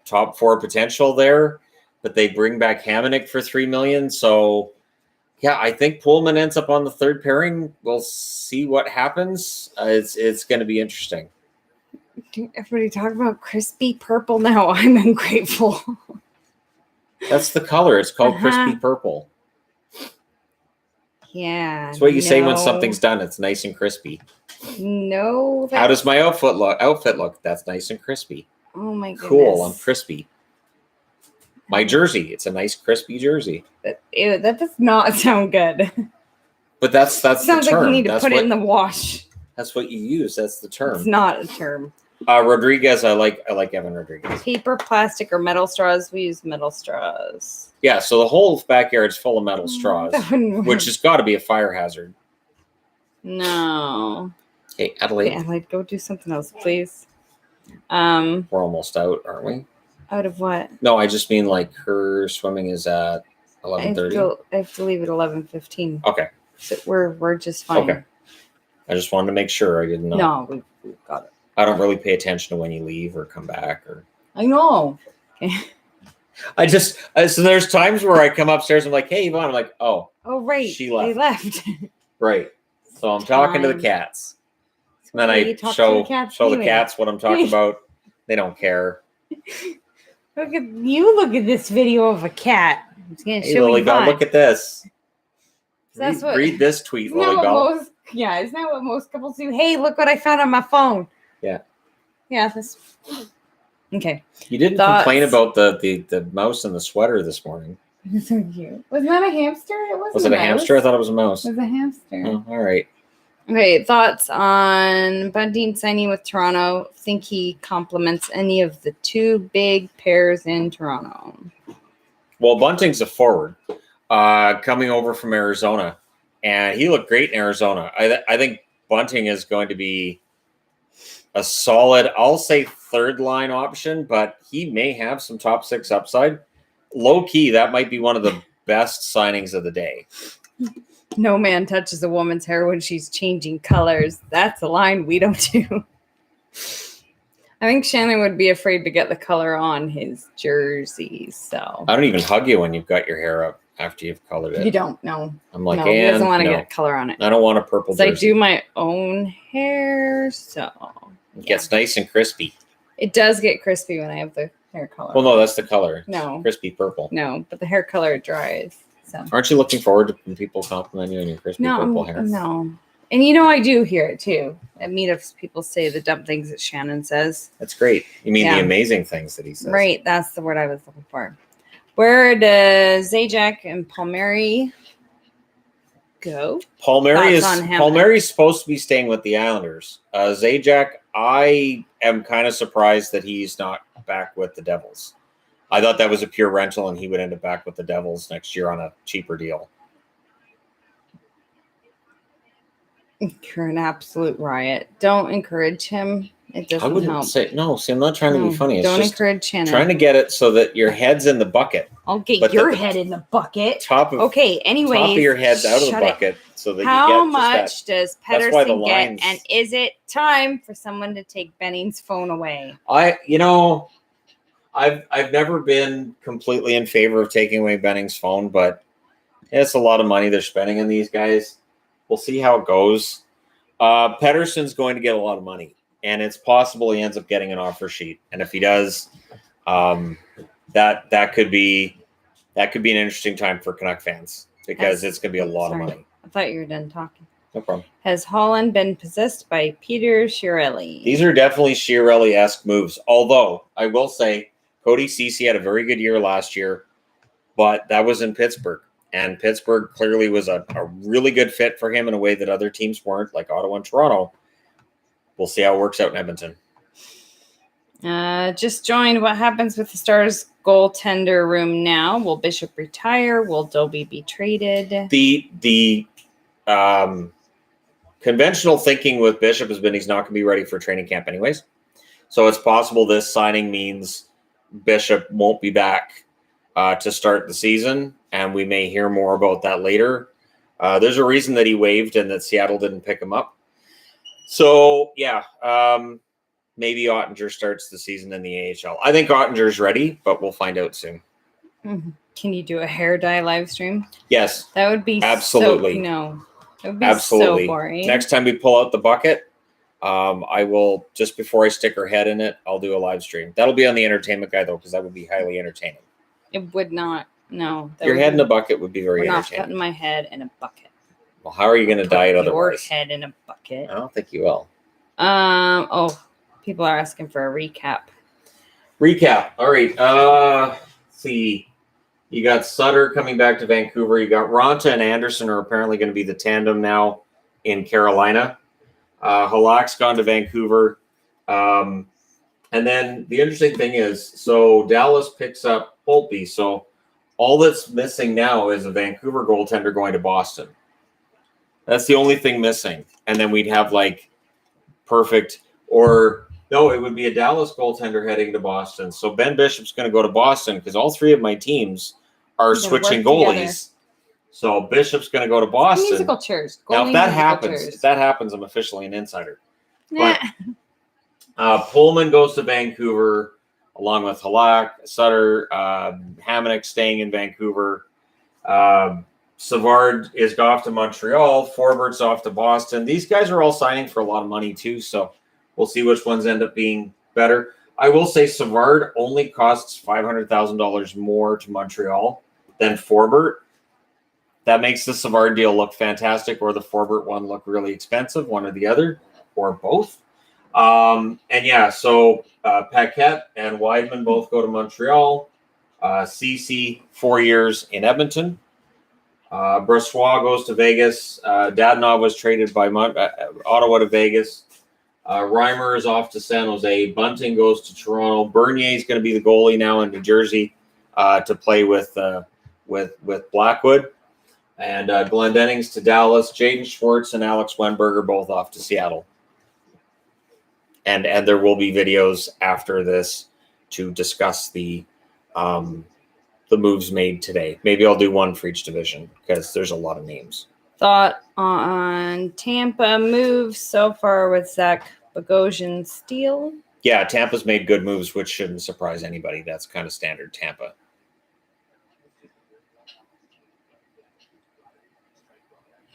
top four potential there. But they bring back Hamonic for $3 million. So yeah, I think Pullman ends up on the third pairing. We'll see what happens. It's going to be interesting. Everybody talk about crispy purple now. I'm ungrateful. That's the color. It's called crispy purple. Yeah. That's what you say when something's done. It's nice and crispy. No. How does my outfit look? That's nice and crispy. Oh my goodness. Cool. I'm crispy. My jersey. It's a nice crispy jersey. Ew, that does not sound good. But that's the Sounds term. like you need to That's put what, it in the wash. That's what you use. That's the term. It's not a term. Rodriguez. I like Evan Rodriguez. Paper, plastic, or metal straws. We use metal straws. Yeah. So the whole backyard's full of metal straws, That wouldn't work. which has got to be a fire hazard. No. Hey, Adelaide. Okay, Adelaide, go do something else, please. We're almost out, aren't we? Out of what? No, I just mean like her swimming is at I 11:30. have to leave at 11:15. Okay. So we're just fine. Okay. I just wanted to make sure I didn't know. No, we've got it. I don't really pay attention to when you leave or come back or. I know. Okay. I just so there's times where I come upstairs and I'm like, hey Yvonne, I'm like, oh, Oh right. She They left. left. right. So I'm talking to the Time. cats. It's And then Hey, I talk to show the cats the anyway. cats what I'm talking about. They don't care. Look at this video of a cat. It's gonna Hey, show Lily you Bell, fun. look at this. That's Read this tweet, Isn't that Lily what Bell. isn't that what most couples do? Hey, look what I found on my phone. Yeah. Yeah, that's okay. You didn't complain about the mouse in the sweater this morning. It's so cute. Wasn't that a hamster? It wasn't. Was it a hamster? I thought it was a mouse. It was a hamster. Oh, all right. Okay, thoughts on Bunting signing with Toronto? Think he complements any of the two big pairs in Toronto? Well, Bunting's a forward coming over from Arizona, and he looked great in Arizona. I think Bunting is going to be a solid, I'll say third line option, but he may have some top six upside. Low key, that might be one of the best signings of the day. No man touches a woman's hair when she's changing colors. That's a line we don't do. I think Shannon would be afraid to get the color on his jersey. So I don't even hug you when you've got your hair up after you've colored it. you don't know. I'm like, No, he doesn't want to no. get color on it. I don't want a purple I jersey. do my own hair, so It gets nice and crispy. it does get crispy when I have the hair color. Well, no, that's the color. No. Crispy purple. No, but the hair color dries. So Aren't you looking forward to when people compliment you on your crispy purple hair? No. And I do hear it too. At meetups, people say the dumb things that Shannon says. That's great. You mean Yeah. the amazing things that he says. Right, that's the word I was looking for. Where does Zajac and Palmieri go? Palmieri's Thoughts on him? supposed to be staying with the Islanders. Zajac, I am kind of surprised that he's not back with the Devils. I thought that was a pure rental and he would end up back with the Devils next year on a cheaper deal. You're an absolute riot. Don't encourage him. It I doesn't wouldn't help. say no. See, I'm not trying to be funny. It's Don't just encourage Shannon. trying to get it so that your head's in the bucket. I'll get but your the head in the bucket. Top of Okay, anyway. top of your head's out of the bucket so that How you get much does that's why the Pedersen get? lines- And is it time for someone to take Benning's phone away? I've never been completely in favor of taking away Benning's phone, but it's a lot of money they're spending on these guys. We'll see how it goes. Pedersen's going to get a lot of money, and it's possible he ends up getting an offer sheet. And if he does, that could be an interesting time for Canuck fans because it's going to be a lot of money. I thought you were done talking. No problem. Has Holland been possessed by Peter Chiarelli? These are definitely Chiarelli-esque moves. Although I will say, Cody Ceci had a very good year last year, but that was in Pittsburgh. And Pittsburgh clearly was a really good fit for him in a way that other teams weren't, like Ottawa and Toronto. We'll see how it works out in Edmonton. Just joined. What happens with the Stars goaltender room now? Will Bishop retire? Will Dobie be traded? The conventional thinking with Bishop has been he's not going to be ready for training camp anyways. So it's possible this signing means Bishop won't be back to start the season, and we may hear more about that later. There's a reason that he waived and that Seattle didn't pick him up. So, yeah, maybe Ottinger starts the season in the AHL. I think Ottinger's ready, but we'll find out soon. Mm-hmm. Can you do a hair dye live stream? Yes. That would be absolutely. That would be absolutely so boring. Next time we pull out the bucket, I will, just before I stick her head in it, I'll do a live stream. That'll be on the Entertainment Guy, though, because that would be highly entertaining. It would not. No. Your head in a bucket would be very We're not entertaining. putting my head in a bucket. Well, how are you going to dye it Your otherwise? head in a bucket. I don't think you will. People are asking for a recap. Recap. All right. Let's see. You got Sutter coming back to Vancouver. You got Ronta and Anderson are apparently going to be the tandem now in Carolina. Halak's gone to Vancouver. And then the interesting thing is, so Dallas picks up Holtby. So all that's missing now is a Vancouver goaltender going to Boston. That's the only thing missing. And then we'd have perfect, or no, it would be a Dallas goaltender heading to Boston. So Ben Bishop's going to go to Boston because all three of my teams are switching goalies. Together. So Bishop's going to go to Boston. Musical chairs. Now, if that happens, I'm officially an insider. But Pullman goes to Vancouver along with Halak, Sutter, Hamonic staying in Vancouver. Savard is off to Montreal. Forbert's off to Boston. These guys are all signing for a lot of money too, so we'll see which ones end up being better. I will say Savard only costs $500,000 more to Montreal than Forbert. That makes the Savard deal look fantastic, or the Forbert one look really expensive, one or the other, or both. So Paquette and Weidman both go to Montreal. CC 4 years in Edmonton. Brossoit goes to Vegas. Dadonov was traded by Ottawa to Vegas. Reimer is off to San Jose. Bunting goes to Toronto. Bernier is going to be the goalie now in New Jersey to play with Blackwood. And Glendenning's to Dallas. Jaden Schwartz and Alex Wenberger both off to Seattle. And there will be videos after this to discuss the moves made today. Maybe I'll do one for each division because there's a lot of names. Thought on Tampa moves so far with Zach Bogosian Steele? Yeah, Tampa's made good moves, which shouldn't surprise anybody. That's kind of standard Tampa.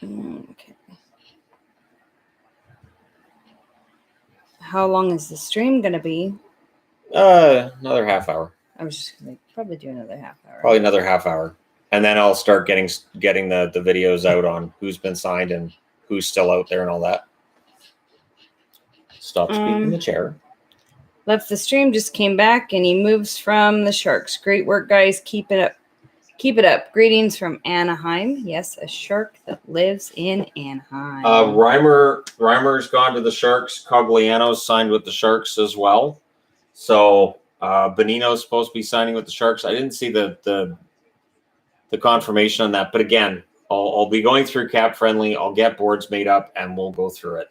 Okay. How long is the stream going to be? Another half hour. I was just going to probably do another half hour. Probably another half hour. And then I'll start getting the videos out on who's been signed and who's still out there and all that. Stop speaking the chair. Left the stream, just came back, and he moves from the Sharks. Great work, guys. Keep it up. Keep it up. Greetings from Anaheim. Yes, a Shark that lives in Anaheim. Reimer's gone to the Sharks. Cogliano's signed with the Sharks as well. So Bonino's supposed to be signing with the Sharks. I didn't see the confirmation on that. But again, I'll be going through Cap Friendly. I'll get boards made up, and we'll go through it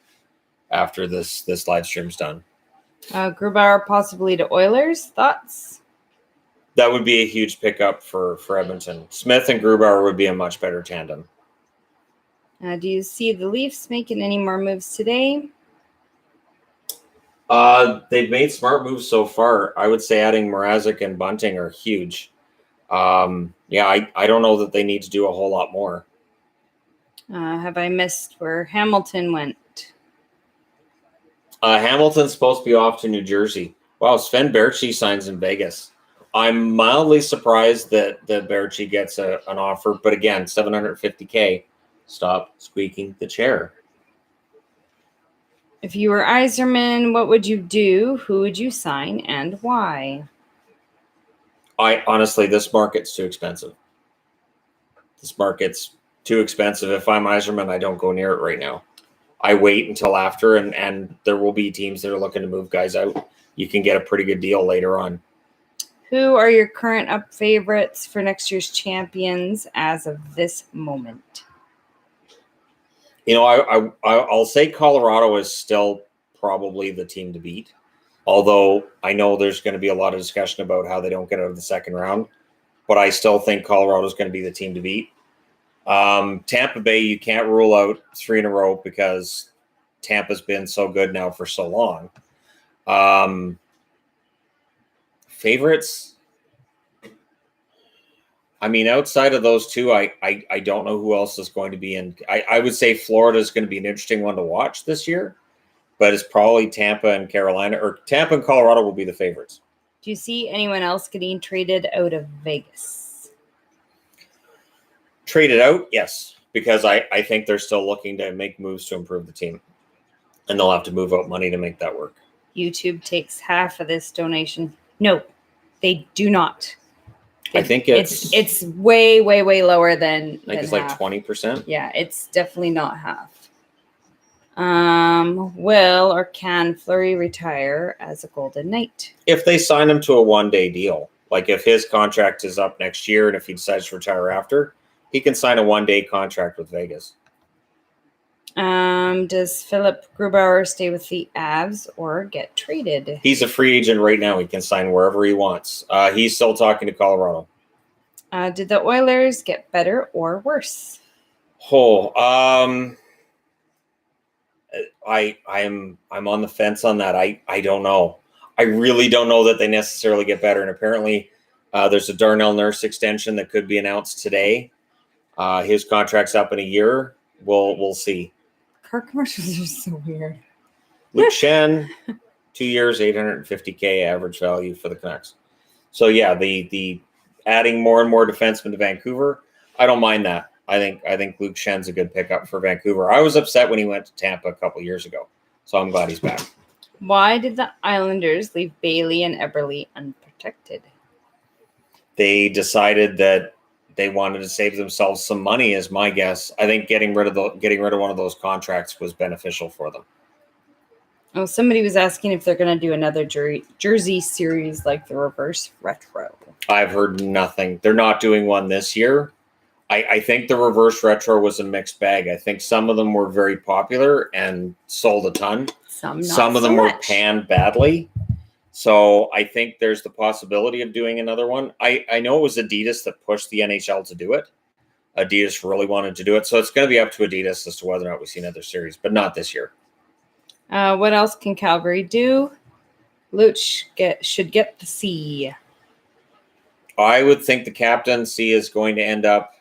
after this live stream's done. Grubauer possibly to Oilers. Thoughts? That would be a huge pickup for Edmonton. Smith and Grubauer would be a much better tandem. Do you see the Leafs making any more moves today? They've made smart moves so far. I would say adding Mrazek and Bunting are huge. I don't know that they need to do a whole lot more. Have I missed where Hamilton went? Hamilton's supposed to be off to New Jersey. Wow, Sven Baertschi signs in Vegas. I'm mildly surprised that Baertschi gets an offer, but again, $750K. Stop squeaking the chair. If you were Yzerman, what would you do? Who would you sign and why? Honestly, this market's too expensive. This market's too expensive. If I'm Yzerman, I don't go near it right now. I wait until after, and there will be teams that are looking to move guys out. You can get a pretty good deal later on. Who are your current up favorites for next year's champions as of this moment? You know, I'll say Colorado is still probably the team to beat. Although I know there's going to be a lot of discussion about how they don't get out of the second round. But I still think Colorado is going to be the team to beat. Tampa Bay, you can't rule out 3 in a row because Tampa's been so good now for so long. Favorites? I mean, outside of those two, I don't know who else is going to be in. I would say Florida is going to be an interesting one to watch this year, but it's probably Tampa and Carolina, or Tampa and Colorado will be the favorites. Do you see anyone else getting traded out of Vegas? Traded out? Yes, because I think they're still looking to make moves to improve the team, and they'll have to move out money to make that work. YouTube takes half of this donation. No, they do not. I think it's way, way, way lower than. I think it's half. like 20%. Yeah, it's definitely not half. Will or can Fleury retire as a Golden Knight? If they sign him to a one-day deal, like if his contract is up next year and if he decides to retire after, he can sign a one-day contract with Vegas. Does Philip Grubauer stay with the Avs or get traded? He's a free agent right now. He can sign wherever he wants. He's still talking to Colorado. Did the Oilers get better or worse? I'm on the fence on that. I don't know. I really don't know that they necessarily get better. And apparently there's a Darnell Nurse extension that could be announced today. His contract's up in a year. We'll see. Car commercials are so weird. Luke Shen, 2 years, $850K average value for the Canucks. So yeah, the adding more and more defensemen to Vancouver, I don't mind that. I think Luke Shen's a good pickup for Vancouver. I was upset when he went to Tampa a couple years ago, so I'm glad he's back. Why did the Islanders leave Bailey and Eberle unprotected? They decided that they wanted to save themselves some money, is my guess. I think getting rid of one of those contracts was beneficial for them. Oh, somebody was asking if they're going to do another jersey series like the reverse retro. I've heard nothing. They're not doing one this year. I think the reverse retro was a mixed bag. I think some of them were very popular and sold a ton. Some of them were panned badly. So I think there's the possibility of doing another one. I know it was Adidas that pushed the NHL to do it. Adidas really wanted to do it. So it's going to be up to Adidas as to whether or not we see another series, but not this year. What else can Calgary do? Luch should get the C. I would think the captaincy is going to end up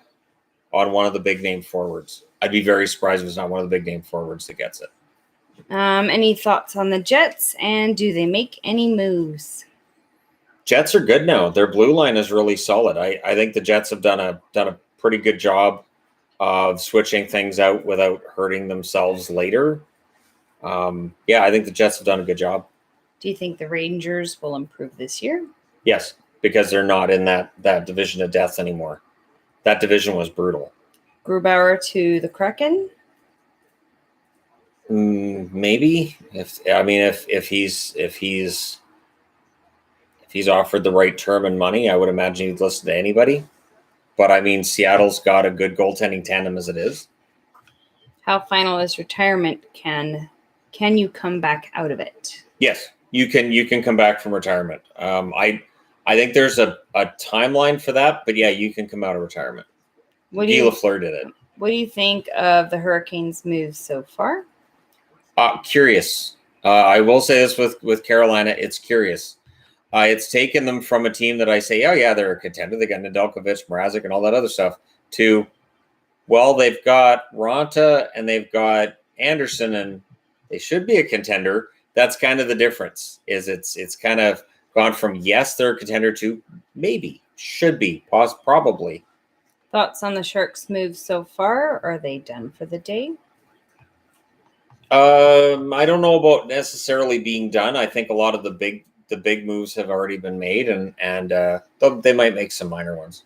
on one of the big name forwards. I'd be very surprised if it's not one of the big name forwards that gets it. Any thoughts on the Jets, and do they make any moves? Jets are good now. Their blue line is really solid. I think the Jets have done a pretty good job of switching things out without hurting themselves later. I think the Jets have done a good job. Do you think the Rangers will improve this year? Yes, because they're not in that division of death anymore. That division was brutal. Grubauer to the Kraken? Maybe if he's offered the right term and money, I would imagine he'd listen to anybody. But I mean, Seattle's got a good goaltending tandem as it is. How final is retirement? Can you come back out of it? Yes, you can come back from retirement. I think there's a timeline for that, but yeah, you can come out of retirement. Guy Lafleur did it. What do you think of the Hurricanes' moves so far? Curious. I will say this with Carolina, it's curious. It's taken them from a team that I say, oh yeah, they're a contender. They got Nedeljkovic, Mrazek, and all that other stuff, to, well, they've got Ronta and they've got Anderson, and they should be a contender. That's kind of the difference. Is it's kind of gone from yes, they're a contender to maybe, should be, probably. Thoughts on the Sharks' moves so far? Are they done for the day? I don't know about necessarily being done. I think a lot of the big moves have already been made, and they might make some minor ones.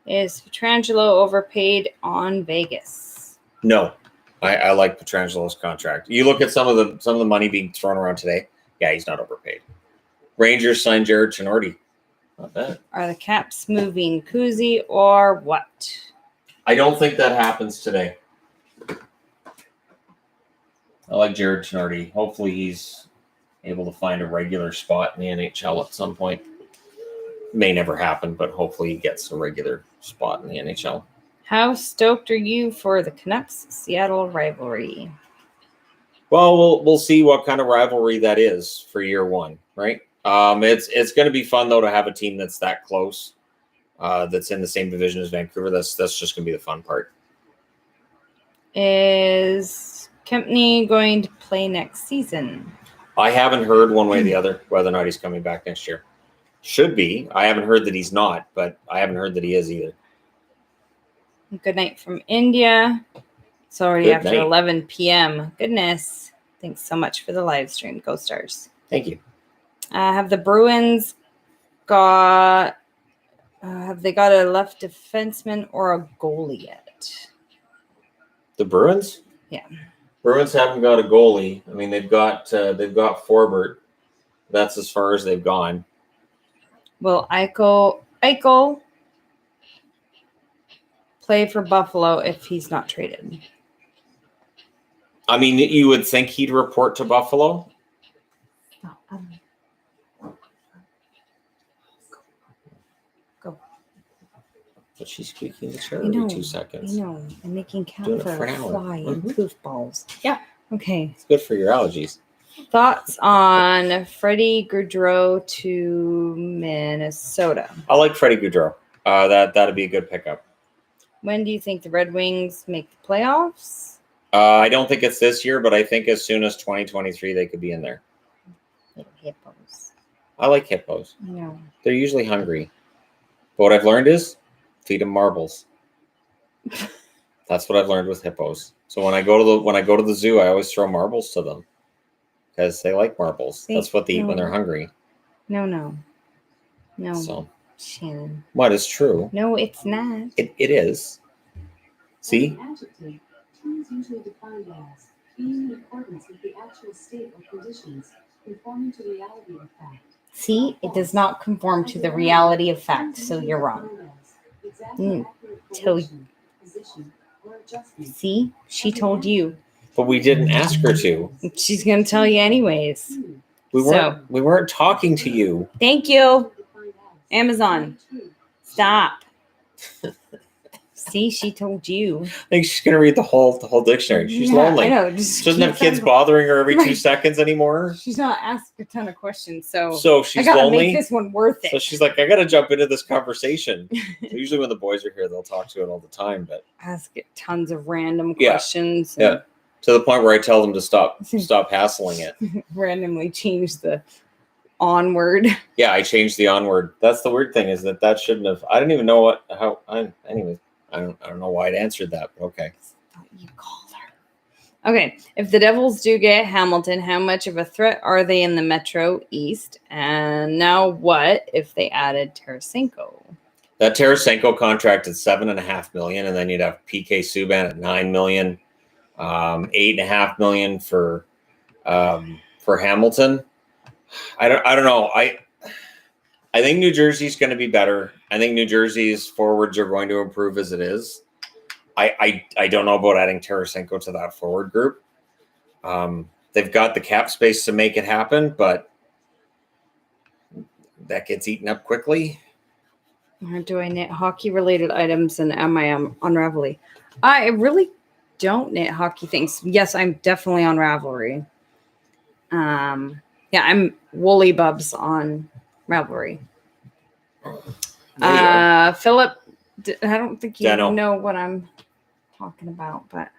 Is Pietrangelo overpaid on Vegas? No, I like Pietrangelo's contract. You look at some of the money being thrown around today. Yeah, he's not overpaid. Rangers signed Jared Chinordi. Not bad. Are the Caps moving Kuzi or what? I don't think that happens today. I like Jared Chinordi. Hopefully he's able to find a regular spot in the NHL at some point. May never happen, but hopefully he gets a regular spot in the NHL. How stoked are you for the Canucks-Seattle rivalry? Well, we'll see what kind of rivalry that is for year one, right? It's going to be fun though to have a team that's that close, that's in the same division as Vancouver. That's just going to be the fun part. Is Kempney going to play next season? I haven't heard one way or the other whether or not he's coming back next year. Should be. I haven't heard that he's not, but I haven't heard that he is either. Good night from India. It's already Good after night. 11 p.m. Goodness. Thanks so much for the live stream. Go Stars. Thank you. Have the Bruins got have they got a left defenseman or a goalie yet? The Bruins? Yeah. Bruins haven't got a goalie. I mean, they've got Forbert. That's as far as they've gone. Will Eichel play for Buffalo if he's not traded? I mean, you would think he'd report to Buffalo. Go. But she's squeaking the chair I know, every 2 seconds. I know. I'm making Doing it cat for an fur hour. fly and poof balls. Yeah. Okay. It's good for your allergies. Thoughts on Freddie Gaudreau to Minnesota? I like Freddie Gaudreau. That'd be a good pickup. When do you think the Red Wings make the playoffs? I don't think it's this year, but I think as soon as 2023 they could be in there. Little hippos. I like hippos. No. They're usually hungry. But what I've learned is feed them marbles. That's what I've learned with hippos. So when I go to the zoo, I always throw marbles to them because they like marbles. That's what they eat when they're hungry. No. So Shannon. what is true? No, it's not. It is. See? An adjective is usually defined as being in accordance with the actual state or conditions, conforming to reality or fact. See, it does not conform to the reality of fact, so you're wrong. Tell you. See, she told you. But we didn't ask her to. She's gonna tell you anyways. We weren't talking to you. Thank you, Amazon. Stop. See, she told you. I think she's gonna read the whole dictionary. She's lonely. I know. She doesn't have kids bothering her every 2 seconds anymore. She's not asking a ton of questions, so she's I gotta lonely. make this one worth it. So she's like, I gotta jump into this conversation. Usually when the boys are here, they'll talk to it all the time, but ask it tons of random questions. Yeah. To the point where I tell them to stop hassling it. Randomly change the onward. Yeah, I changed the onward. That's the weird thing is that shouldn't have. I didn't even know anyways. I don't know why I'd answered that, but okay. You called her. Okay, if the Devils do get Hamilton, how much of a threat are they in the Metro East? And now what if they added Tarasenko? That Tarasenko contract is $7.5 million, and then you'd have PK Subban at $9 million, $8.5 million for Hamilton. I don't know. I think New Jersey's going to be better. I think New Jersey's forwards are going to improve as it is. I don't know about adding Tarasenko to that forward group. They've got the cap space to make it happen, but that gets eaten up quickly. Do I knit hockey-related items, and am I on Ravelry? I really don't knit hockey things. Yes, I'm definitely on Ravelry. Yeah, I'm Woolly Bubs on Ravelry. Philip, I don't think you know what I'm talking about, but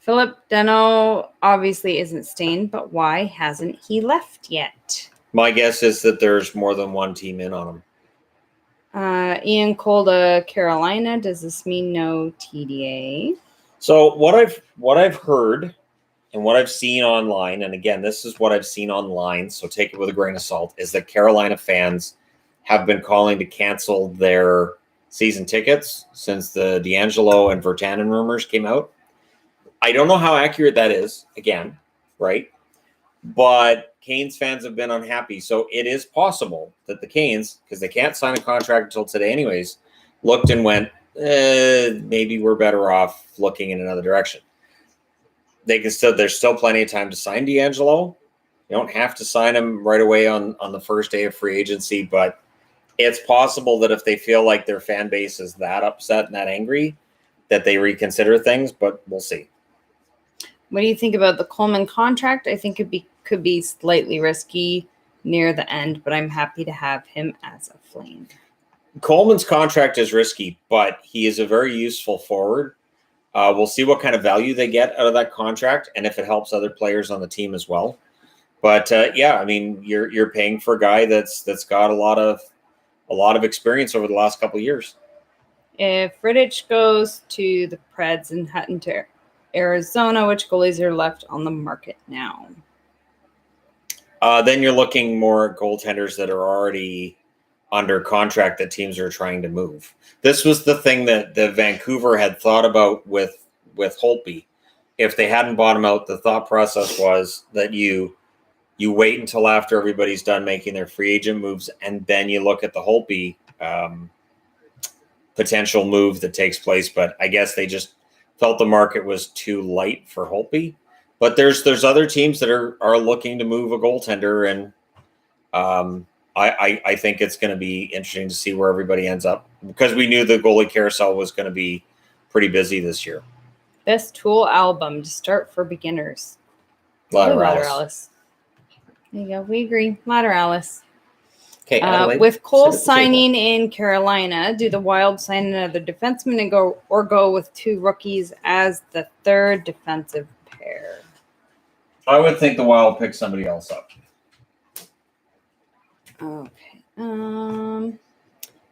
Philip Deno obviously isn't stained, but why hasn't he left yet? My guess is that there's more than one team in on him. Ian Cole to Carolina. Does this mean no TDA? So what I've heard and what I've seen online, and again, this is what I've seen online, so take it with a grain of salt, is that Carolina fans have been calling to cancel their season tickets since the D'Angelo and Virtanen rumors came out. I don't know how accurate that is, again, right? But Canes fans have been unhappy. So it is possible that the Canes, because they can't sign a contract until today anyways, looked and went, maybe we're better off looking in another direction. There's still plenty of time to sign D'Angelo. You don't have to sign him right away on the first day of free agency, but it's possible that if they feel like their fan base is that upset and that angry, that they reconsider things, but we'll see. What do you think about the Coleman contract? I think it could be slightly risky near the end, but I'm happy to have him as a Flame. Coleman's contract is risky, but he is a very useful forward. We'll see what kind of value they get out of that contract and if it helps other players on the team as well. But yeah, I mean, you're paying for a guy that's got a lot of experience over the last couple of years. If Rittich goes to the Preds and Hutton to Arizona, which goalies are left on the market now? Then you're looking more at goaltenders that are already under contract that teams are trying to move. This was the thing that the Vancouver had thought about with Holtby. If they hadn't bought him out, the thought process was that you wait until after everybody's done making their free agent moves, and then you look at the Holtby potential move that takes place. But I guess they just felt the market was too light for Holtby. But there's other teams that are looking to move a goaltender, and I think it's going to be interesting to see where everybody ends up, because we knew the goalie carousel was going to be pretty busy this year. Best Tool album to start for beginners. Lateralis. There you go. We agree. Lateralis. Okay, Adelaide, With Cole sit at the table. signing in Carolina, do the Wild sign another defenseman and go with 2 rookies as the third defensive pair? I would think the Wild pick somebody else up. Okay.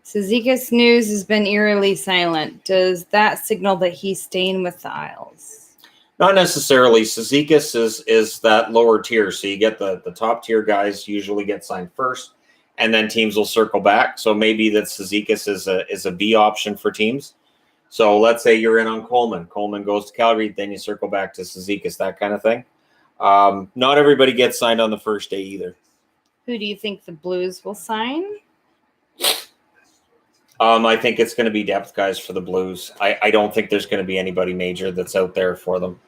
Cizikas news has been eerily silent. Does that signal that he's staying with the Isles? Not necessarily. Cizikas is that lower tier. So you get the top tier guys usually get signed first, and then teams will circle back. So maybe that Cizikas is a B option for teams. So let's say you're in on Coleman. Coleman goes to Calgary, then you circle back to Cizikas, that kind of thing. Not everybody gets signed on the first day either. Who do you think the Blues will sign? I think it's going to be depth guys for the Blues. I don't think there's going to be anybody major that's out there for them.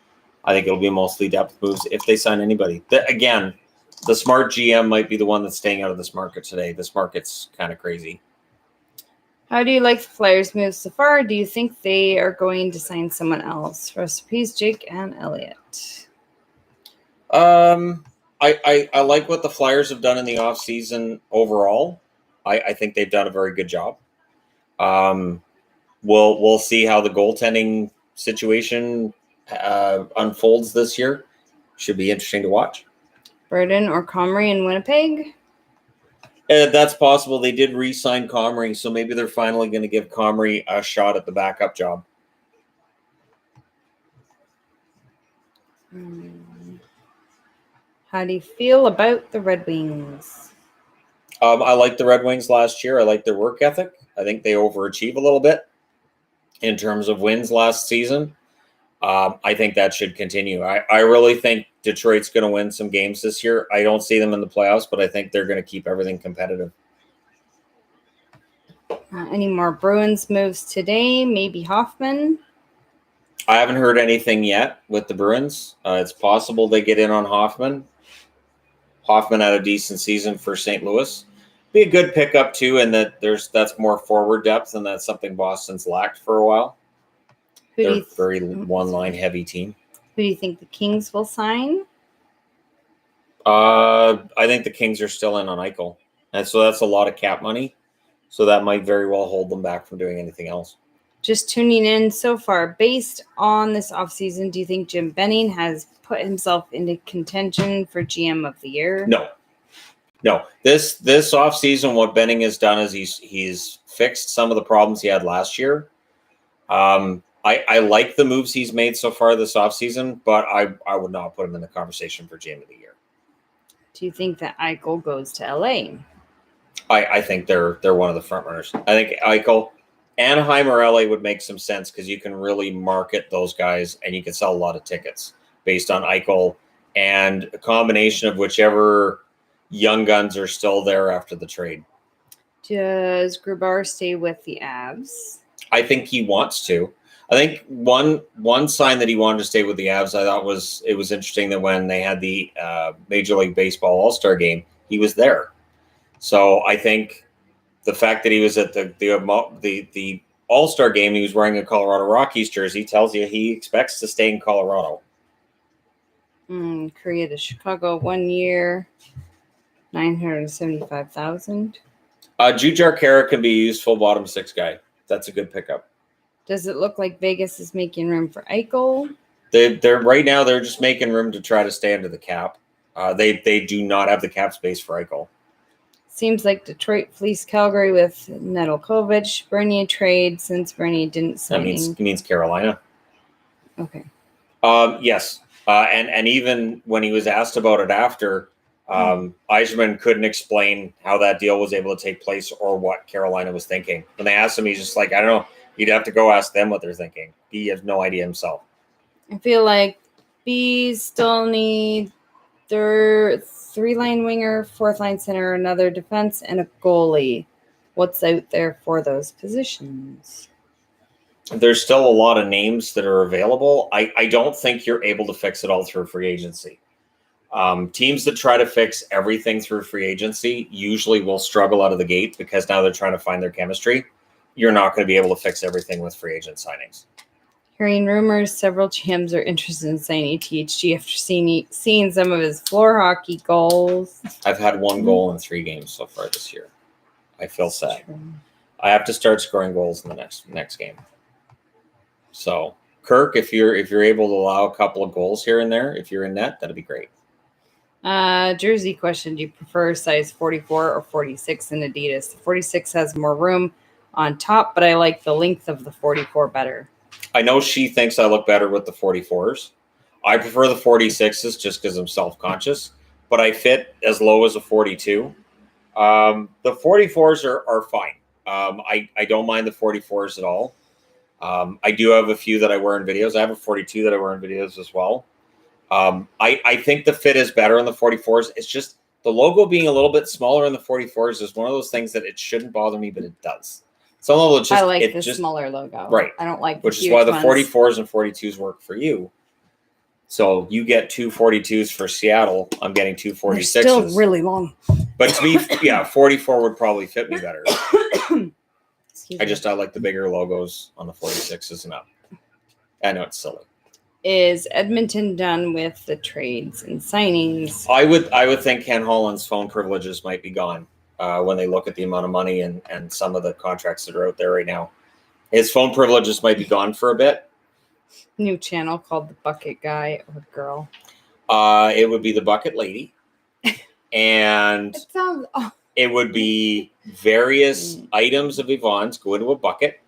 I think it'll be mostly depth moves if they sign anybody. Again, the smart GM might be the one that's staying out of this market today. This market's kind of crazy. How do you like the Flyers' moves so far? Do you think they are going to sign someone else? Recipes, Jake and Elliot. I like what the Flyers have done in the offseason overall. I think they've done a very good job. We'll see how the goaltending situation unfolds this year. Should be interesting to watch. Burden or Comrie in Winnipeg? That's possible. They did re-sign Comrie, so maybe they're finally going to give Comrie a shot at the backup job. How do you feel about the Red Wings? I liked the Red Wings last year. I like their work ethic. I think they overachieve a little bit in terms of wins last season. I think that should continue. I really think Detroit's going to win some games this year. I don't see them in the playoffs, but I think they're going to keep everything competitive. Any more Bruins moves today? Maybe Hoffman? I haven't heard anything yet with the Bruins. It's possible they get in on Hoffman. Hoffman had a decent season for St. Louis. Be a good pickup too, and that's more forward depth, and that's something Boston's lacked for a while. They're a very one-line heavy team. Who do you think the Kings will sign? I think the Kings are still in on Eichel, and so that's a lot of cap money. So that might very well hold them back from doing anything else. Just tuning in so far, based on this offseason, do you think Jim Benning has put himself into contention for GM of the year? No. This offseason, what Benning has done is he's fixed some of the problems he had last year. I like the moves he's made so far this offseason, but I would not put him in the conversation for GM of the year. Do you think that Eichel goes to LA? I think they're one of the front runners. I think Eichel, Anaheim or LA would make some sense because you can really market those guys and you can sell a lot of tickets based on Eichel and a combination of whichever young guns are still there after the trade. Does Grubauer stay with the Avs? I think he wants to. I think one sign that he wanted to stay with the Avs, I thought it was interesting that when they had the Major League Baseball All-Star game, he was there. So I think the fact that he was at the All-Star game, he was wearing a Colorado Rockies jersey, tells you he expects to stay in Colorado. Korea to Chicago 1 year, $975,000. Jujhar Khaira can be a useful bottom six guy. That's a good pickup. Does it look like Vegas is making room for Eichel? They're right now. They're just making room to try to stay under the cap. They do not have the cap space for Eichel. Seems like Detroit fleeced Calgary with Nedeljkovic. Bernier trade since Bernier didn't sign. That means Carolina. Okay. Yes. And even when he was asked about it after, Yzerman couldn't explain how that deal was able to take place or what Carolina was thinking. When they asked him, he's just like, I don't know. You'd have to go ask them what they're thinking. He has no idea himself. I feel like Bees still need their 3-line winger, 4th-line center, another defense, and a goalie. What's out there for those positions? There's still a lot of names that are available. I don't think you're able to fix it all through free agency. Teams that try to fix everything through free agency usually will struggle out of the gate because now they're trying to find their chemistry. You're not going to be able to fix everything with free agent signings. Hearing rumors, several GMs are interested in signing THG after seeing some of his floor hockey goals. I've had 1 goal in 3 games so far this year. I feel sad. True. I have to start scoring goals in the next game. So, Kirk, if you're able to allow a couple of goals here and there, if you're in net, that'd be great. Jersey question: do you prefer size 44 or 46 in Adidas? The 46 has more room on top, but I like the length of the 44 better. I know she thinks I look better with the 44s. I prefer the 46s just because I'm self-conscious, but I fit as low as a 42. The 44s are fine. I don't mind the 44s at all. I do have a few that I wear in videos. I have a 42 that I wear in videos as well. I think the fit is better on the 44s. It's just the logo being a little bit smaller in the 44s is one of those things that it shouldn't bother me, but it does. Some of it's just, I like the smaller logo. Right. I don't like which the is why the ones. 44s and 42s work for you. So you get two 42s for Seattle. I'm getting two 46s. They're still really long. But to me, 44 would probably fit me better. Excuse I me. like the bigger logos on the 46s and up. I know it's silly. Is Edmonton done with the trades and signings? I would think Ken Holland's phone privileges might be gone when they look at the amount of money and some of the contracts that are out there right now. His phone privileges might be gone for a bit. New channel called The Bucket Guy or Girl. It would be the Bucket Lady. And It sounds... Oh. it would be various items of Yvonne's go into a bucket.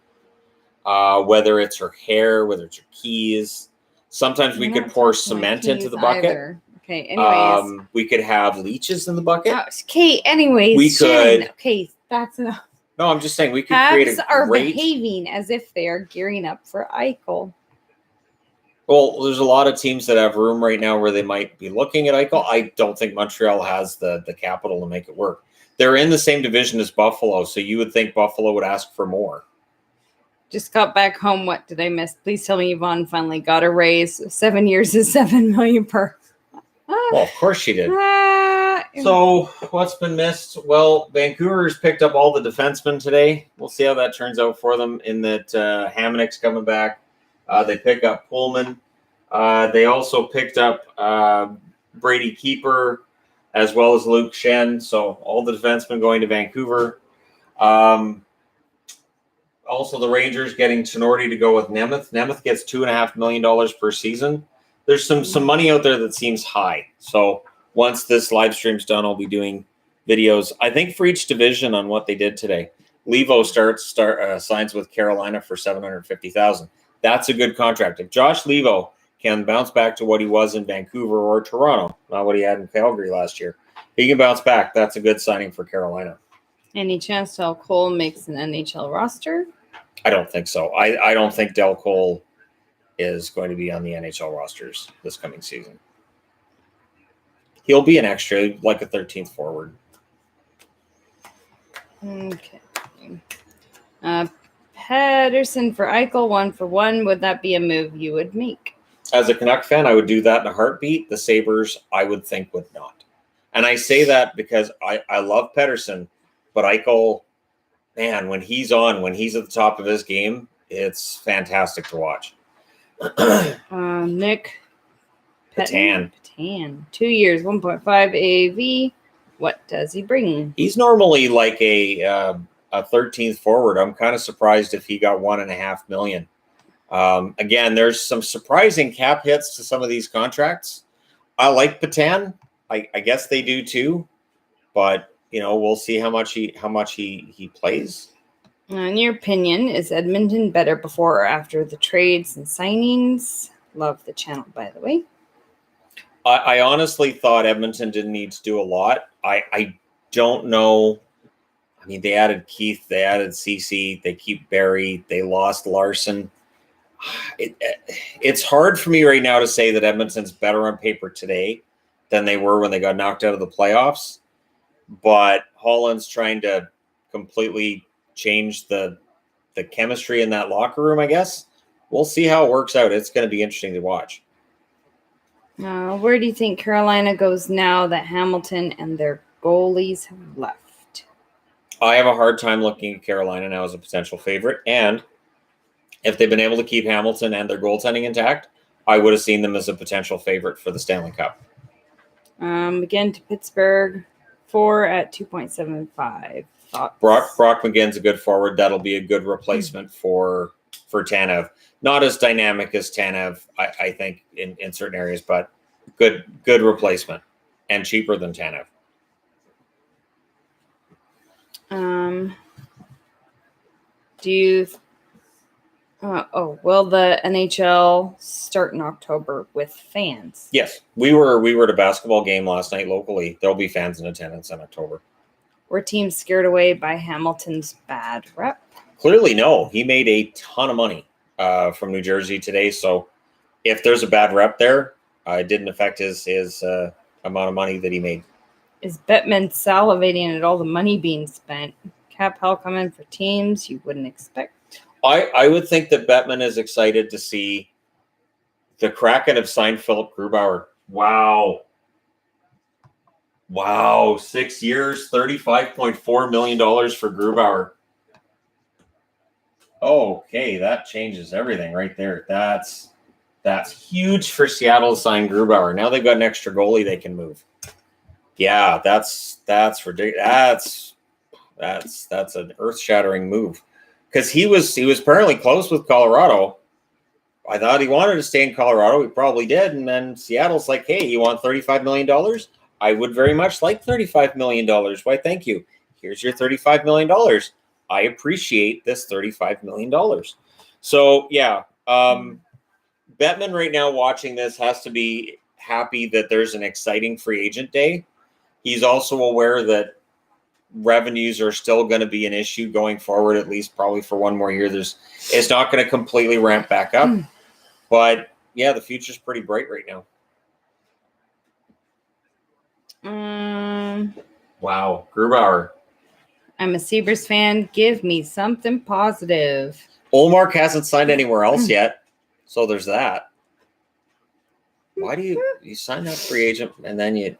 Whether it's her hair, whether it's her keys. Sometimes we could pour cement into the bucket. Either. Okay, anyways. We could have leeches in the bucket. Okay, anyways. We Shannon, could. Okay, that's enough. No, I'm just saying we could create Habs a are great... behaving as if they are gearing up for Eichel. Well, there's a lot of teams that have room right now where they might be looking at Eichel. I don't think Montreal has the capital to make it work. They're in the same division as Buffalo, so you would think Buffalo would ask for more. Just got back home. What did I miss? Please tell me Yvonne finally got a raise. 7 years is $7 million per. Well, of course she did. So what's been missed? Well, Vancouver's picked up all the defensemen today. We'll see how that turns out for them in that Hamonick's coming back. They pick up Pullman. They also picked up Brady Keeper as well as Luke Shen. So all the defensemen going to Vancouver. Also, the Rangers getting Tenorti to go with Nemeth. Nemeth gets $2.5 million per season. There's some money out there that seems high. So once this live stream's done, I'll be doing videos, I think, for each division on what they did today. Levo signs with Carolina for $750,000. That's a good contract. If Josh Levo can bounce back to what he was in Vancouver or Toronto, not what he had in Calgary last year, he can bounce back. That's a good signing for Carolina. Any chance Del Cole makes an NHL roster? I don't think so. I don't think Del Cole is going to be on the NHL rosters this coming season. He'll be an extra, like a 13th forward. Okay. Pedersen for Eichel, 1-for-1. Would that be a move you would make? As a Canuck fan, I would do that in a heartbeat. The Sabres, I would think, would not. And I say that because I love Pedersen, but Eichel, man, when he's on, when he's at the top of his game, it's fantastic to watch. Nick Patan. 2 years, 1.5 AAV. What does he bring? He's normally like a 13th forward. I'm kind of surprised if he got $1.5 million. Again, there's some surprising cap hits to some of these contracts. I like Patan. I guess they do too, but we'll see how much he plays. In your opinion, is Edmonton better before or after the trades and signings? Love the channel, by the way. I honestly thought Edmonton didn't need to do a lot. I don't know. I mean, they added Keith, they added CC, they keep Barry, they lost Larson. It's hard for me right now to say that Edmonton's better on paper today than they were when they got knocked out of the playoffs. But Holland's trying to completely change the chemistry in that locker room, I guess. We'll see how it works out. It's going to be interesting to watch. Where do you think Carolina goes now that Hamilton and their goalies have left? I have a hard time looking at Carolina now as a potential favorite. And if they've been able to keep Hamilton and their goaltending intact, I would have seen them as a potential favorite for the Stanley Cup. Again to Pittsburgh, 4 at 2.75. Thoughts? Brock McGinn's a good forward. That'll be a good replacement for Tanev. Not as dynamic as Tanev, I think, in certain areas, but good replacement and cheaper than Tanev. Will the NHL start in October with fans? Yes, we were at a basketball game last night locally. There'll be fans in attendance in October. Were teams scared away by Hamilton's bad rep? Clearly, no. He made a ton of money from New Jersey today. So if there's a bad rep there, it didn't affect his amount of money that he made. Is Bettman salivating at all the money being spent? Cap hell coming for teams you wouldn't expect. I would think that Bettman is excited to see the Kraken have signed Philip Grubauer. Wow, 6 years, $35.4 million for Grubauer. Okay, that changes everything right there. That's huge for Seattle to sign Grubauer. Now they've got an extra goalie they can move. Yeah, that's ridiculous. That's an earth-shattering move. Because he was apparently close with Colorado. I thought he wanted to stay in Colorado. He probably did. And then Seattle's like, hey, you want $35 million? I would very much like $35 million. Why, thank you. Here's your $35 million. I appreciate this $35 million. So, yeah. Bettman right now watching this has to be happy that there's an exciting free agent day. He's also aware that revenues are still going to be an issue going forward, at least probably for one more year. It's not going to completely ramp back up. But, yeah, the future's pretty bright right now. Wow, Grubauer. I'm a Sabres fan. Give me something positive. Ullmark hasn't signed anywhere else yet, so there's that. Why do you sign that free agent and then you...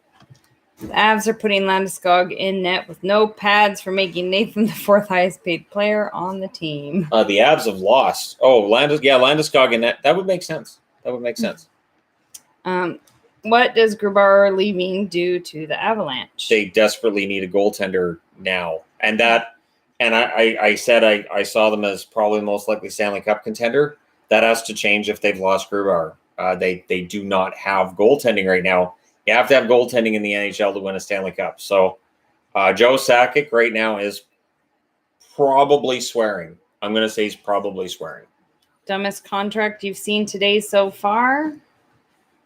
The Avs are putting Landeskog in net with no pads for making Nathan the fourth highest paid player on the team. The Avs have lost. Oh, Landeskog in net. That would make sense. What does Grubauer leaving do to the Avalanche? They desperately need a goaltender now. I said I saw them as probably the most likely Stanley Cup contender. That has to change if they've lost Grubauer. They do not have goaltending right now. You have to have goaltending in the NHL to win a Stanley Cup. So Joe Sakic right now is probably swearing. I'm going to say he's probably swearing. Dumbest contract you've seen today so far?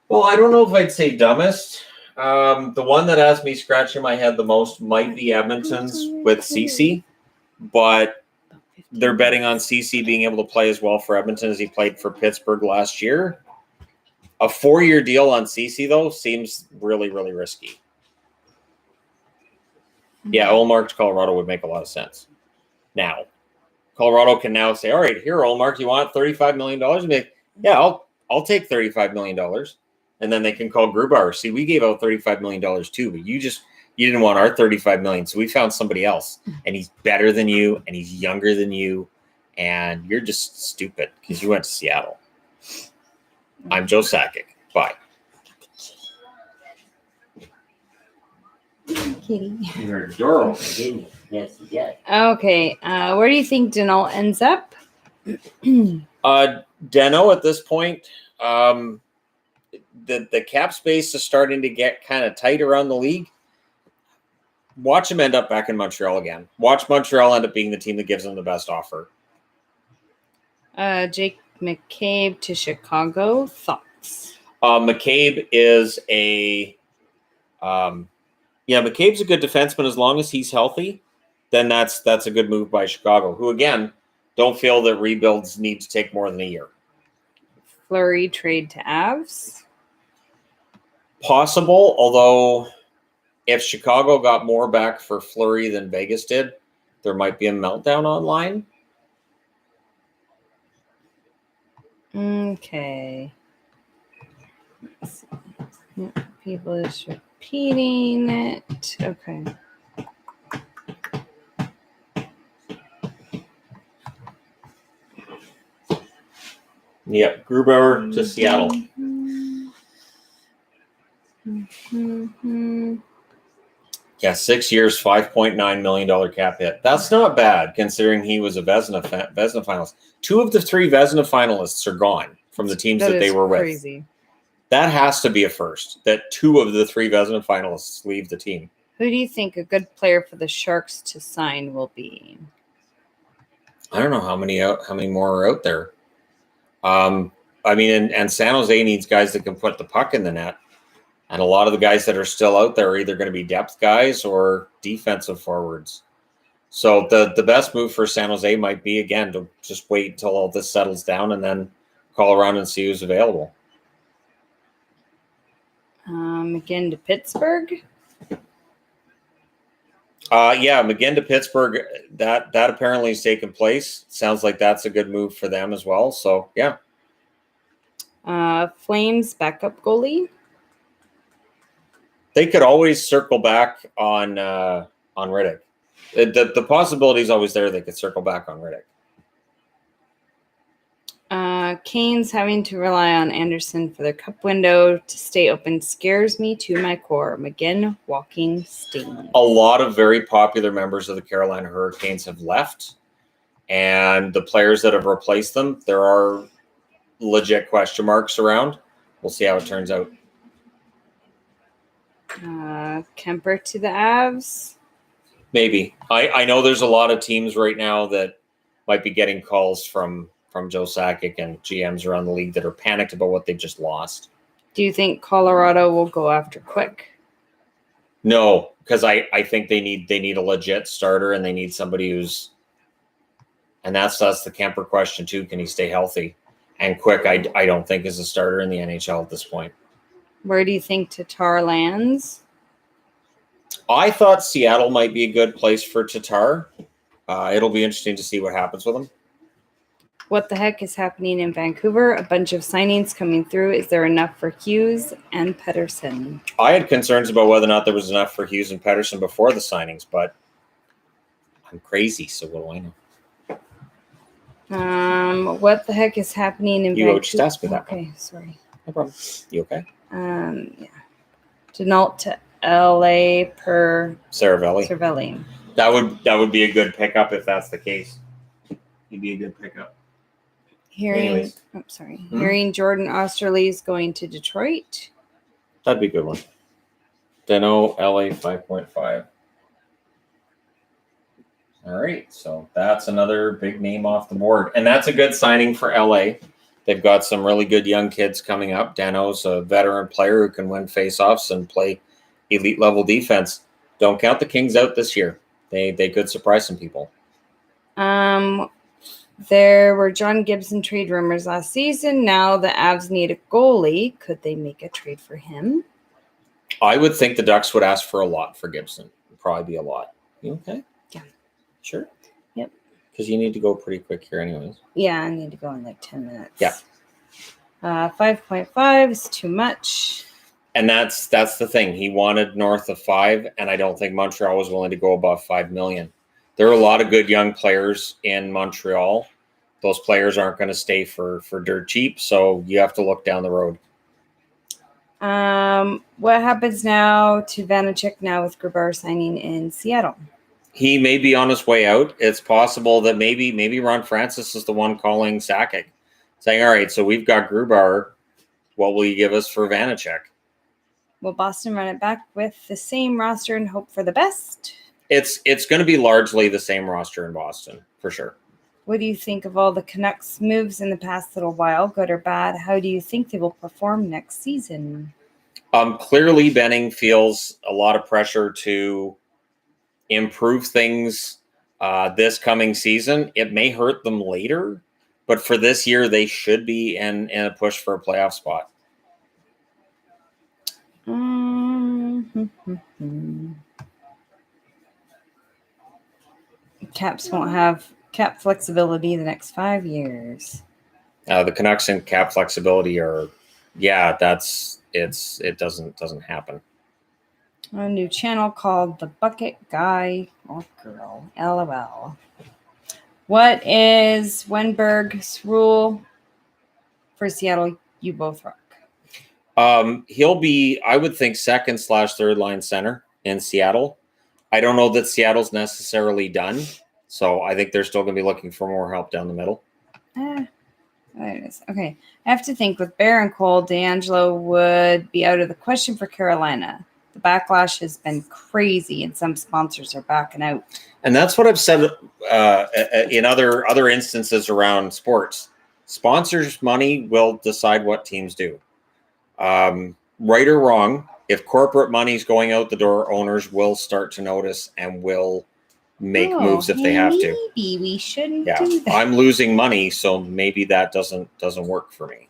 Well, I don't know if I'd say dumbest. The one that has me scratching my head the most might be Edmonton's with Ceci, but they're betting on Ceci being able to play as well for Edmonton as he played for Pittsburgh last year. A 4-year deal on Ceci, though, seems really, really risky. Yeah, Ullmark to Colorado would make a lot of sense. Now, Colorado can now say, all right, here, Ullmark, you want $35 million? And be like, yeah, I'll take $35 million. And then they can call Grubauer. See, we gave out $35 million too, but you didn't want our $35 million. So we found somebody else, and he's better than you, and he's younger than you, and you're just stupid because you went to Seattle. I'm Joe Sakic. Bye. Kitty. You're adorable. Yes, yes. Okay, where do you think Danault ends up? Deno at this point, the cap space is starting to get kind of tight around the league. Watch him end up back in Montreal again. Watch Montreal end up being the team that gives him the best offer. Jake McCabe to Chicago. Thoughts? McCabe is McCabe's a good defenseman as long as he's healthy. Then that's a good move by Chicago, who again don't feel that rebuilds need to take more than a year. Fleury trade to Avs. Possible, although if Chicago got more back for Fleury than Vegas did, there might be a meltdown online. Okay. People is repeating it. Okay. Yep, Grubauer to Seattle. Yeah, 6 years, $5.9 million cap hit. That's not bad considering he was a Vezina finalist. 2 of the 3 Vezina finalists are gone from the teams that they is were with. crazy. That has to be a first, that 2 of the 3 Vezina finalists leave the team. Who do you think a good player for the Sharks to sign will be? I don't know how many more are out there. I mean, and San Jose needs guys that can put the puck in the net. And a lot of the guys that are still out there are either going to be depth guys or defensive forwards. So the best move for San Jose might be, again, to just wait until all this settles down and then call around and see who's available. Again to Pittsburgh. McGinn to Pittsburgh, that apparently has taken place. Sounds like that's a good move for them as well. So, yeah. Flames backup goalie. They could always circle back on Riddick. The possibility is always there. They could circle back on Riddick. Canes having to rely on Anderson for their cup window to stay open scares me to my core. McGinn walking stain. A lot of very popular members of the Carolina Hurricanes have left, and the players that have replaced them, there are legit question marks around. We'll see how it turns out. Kemper to the Avs. Maybe. I know there's a lot of teams right now that might be getting calls from Joe Sakic and GMs around the league that are panicked about what they've just lost. Do you think Colorado will go after Quick? No, because I think they need a legit starter, and they need somebody who's, and that's the Kemper question too. Can he stay healthy? And Quick, I don't think is a starter in the NHL at this point. Where do you think Tatar lands? I thought Seattle might be a good place for Tatar. It'll be interesting to see what happens with him. What the heck is happening in Vancouver? A bunch of signings coming through. Is there enough for Hughes and Pettersson? I had concerns about whether or not there was enough for Hughes and Pettersson before the signings, but I'm crazy, so what do I know? What the heck is happening in You Vancouver? just asked me that. Okay, sorry. No problem. You okay? Yeah. Denault to LA per Cervelli. That would be a good pickup if that's the case. He'd be a good pickup. Hearing Jordan Osterley is going to Detroit. That'd be a good one. Deno, LA 5.5. All right, so that's another big name off the board. And that's a good signing for LA. They've got some really good young kids coming up. Dano's a veteran player who can win faceoffs and play elite level defense. Don't count the Kings out this year. They could surprise some people. There were John Gibson trade rumors last season. Now the Avs need a goalie. Could they make a trade for him? I would think the Ducks would ask for a lot for Gibson. It'd probably be a lot. You okay? Yeah. Sure? Yep. Because you need to go pretty quick here anyways. Yeah, I need to go in like 10 minutes. Yeah. 5.5 is too much. And that's the thing. He wanted north of 5, and I don't think Montreal was willing to go above $5 million. There are a lot of good young players in Montreal. Those players aren't going to stay for dirt cheap, so you have to look down the road. What happens now to Vanacek now with Grubauer signing in Seattle? He may be on his way out. It's possible that maybe Ron Francis is the one calling Sakic, saying, all right, so we've got Grubauer. What will you give us for Vanacek? Will Boston run it back with the same roster and hope for the best? It's going to be largely the same roster in Boston, for sure. What do you think of all the Canucks moves in the past little while, good or bad? How do you think they will perform next season? Clearly, Benning feels a lot of pressure to improve things this coming season. It may hurt them later, but for this year, they should be in a push for a playoff spot. Caps won't have cap flexibility the next 5 years. The Canucks and cap flexibility are, it doesn't happen. A new channel called The Bucket Guy or Girl. LOL. What is Wenberg's rule for Seattle? You both rock. He'll be, I would think, second/third line center in Seattle. I don't know that Seattle's necessarily done. So I think they're still going to be looking for more help down the middle. There it is. Okay. I have to think with Bear and Cole, D'Angelo would be out of the question for Carolina. The backlash has been crazy, and some sponsors are backing out. And that's what I've said in other instances around sports. Sponsors' money will decide what teams do. Right or wrong, if corporate money is going out the door, owners will start to notice and will make moves if they have to. Maybe we shouldn't Yeah, do that. I'm losing money, so maybe that doesn't work for me.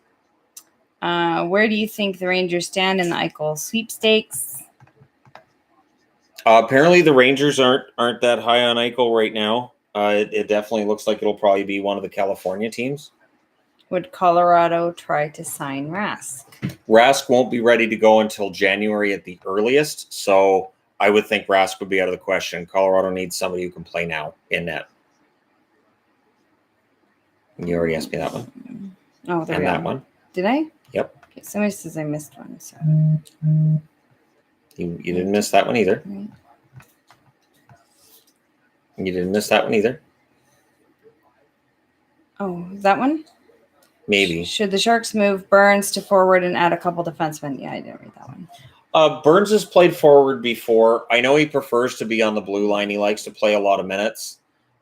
Where do you think the Rangers stand in the Eichel sweepstakes? Apparently, the Rangers aren't that high on Eichel right now. It definitely looks like it'll probably be one of the California teams. Would Colorado try to sign Rask? Rask won't be ready to go until January at the earliest, so I would think Rask would be out of the question. Colorado needs somebody who can play now in net. You already asked me that one. Oh, there And we that go. one. Did I? Yep. Okay, somebody says I missed one. So. You didn't miss that one either. Right. You didn't miss that one either. Oh, that one? Maybe. Should the Sharks move Burns to forward and add a couple defensemen? Yeah, I didn't read that one. Burns has played forward before. I know he prefers to be on the blue line. He likes to play a lot of minutes.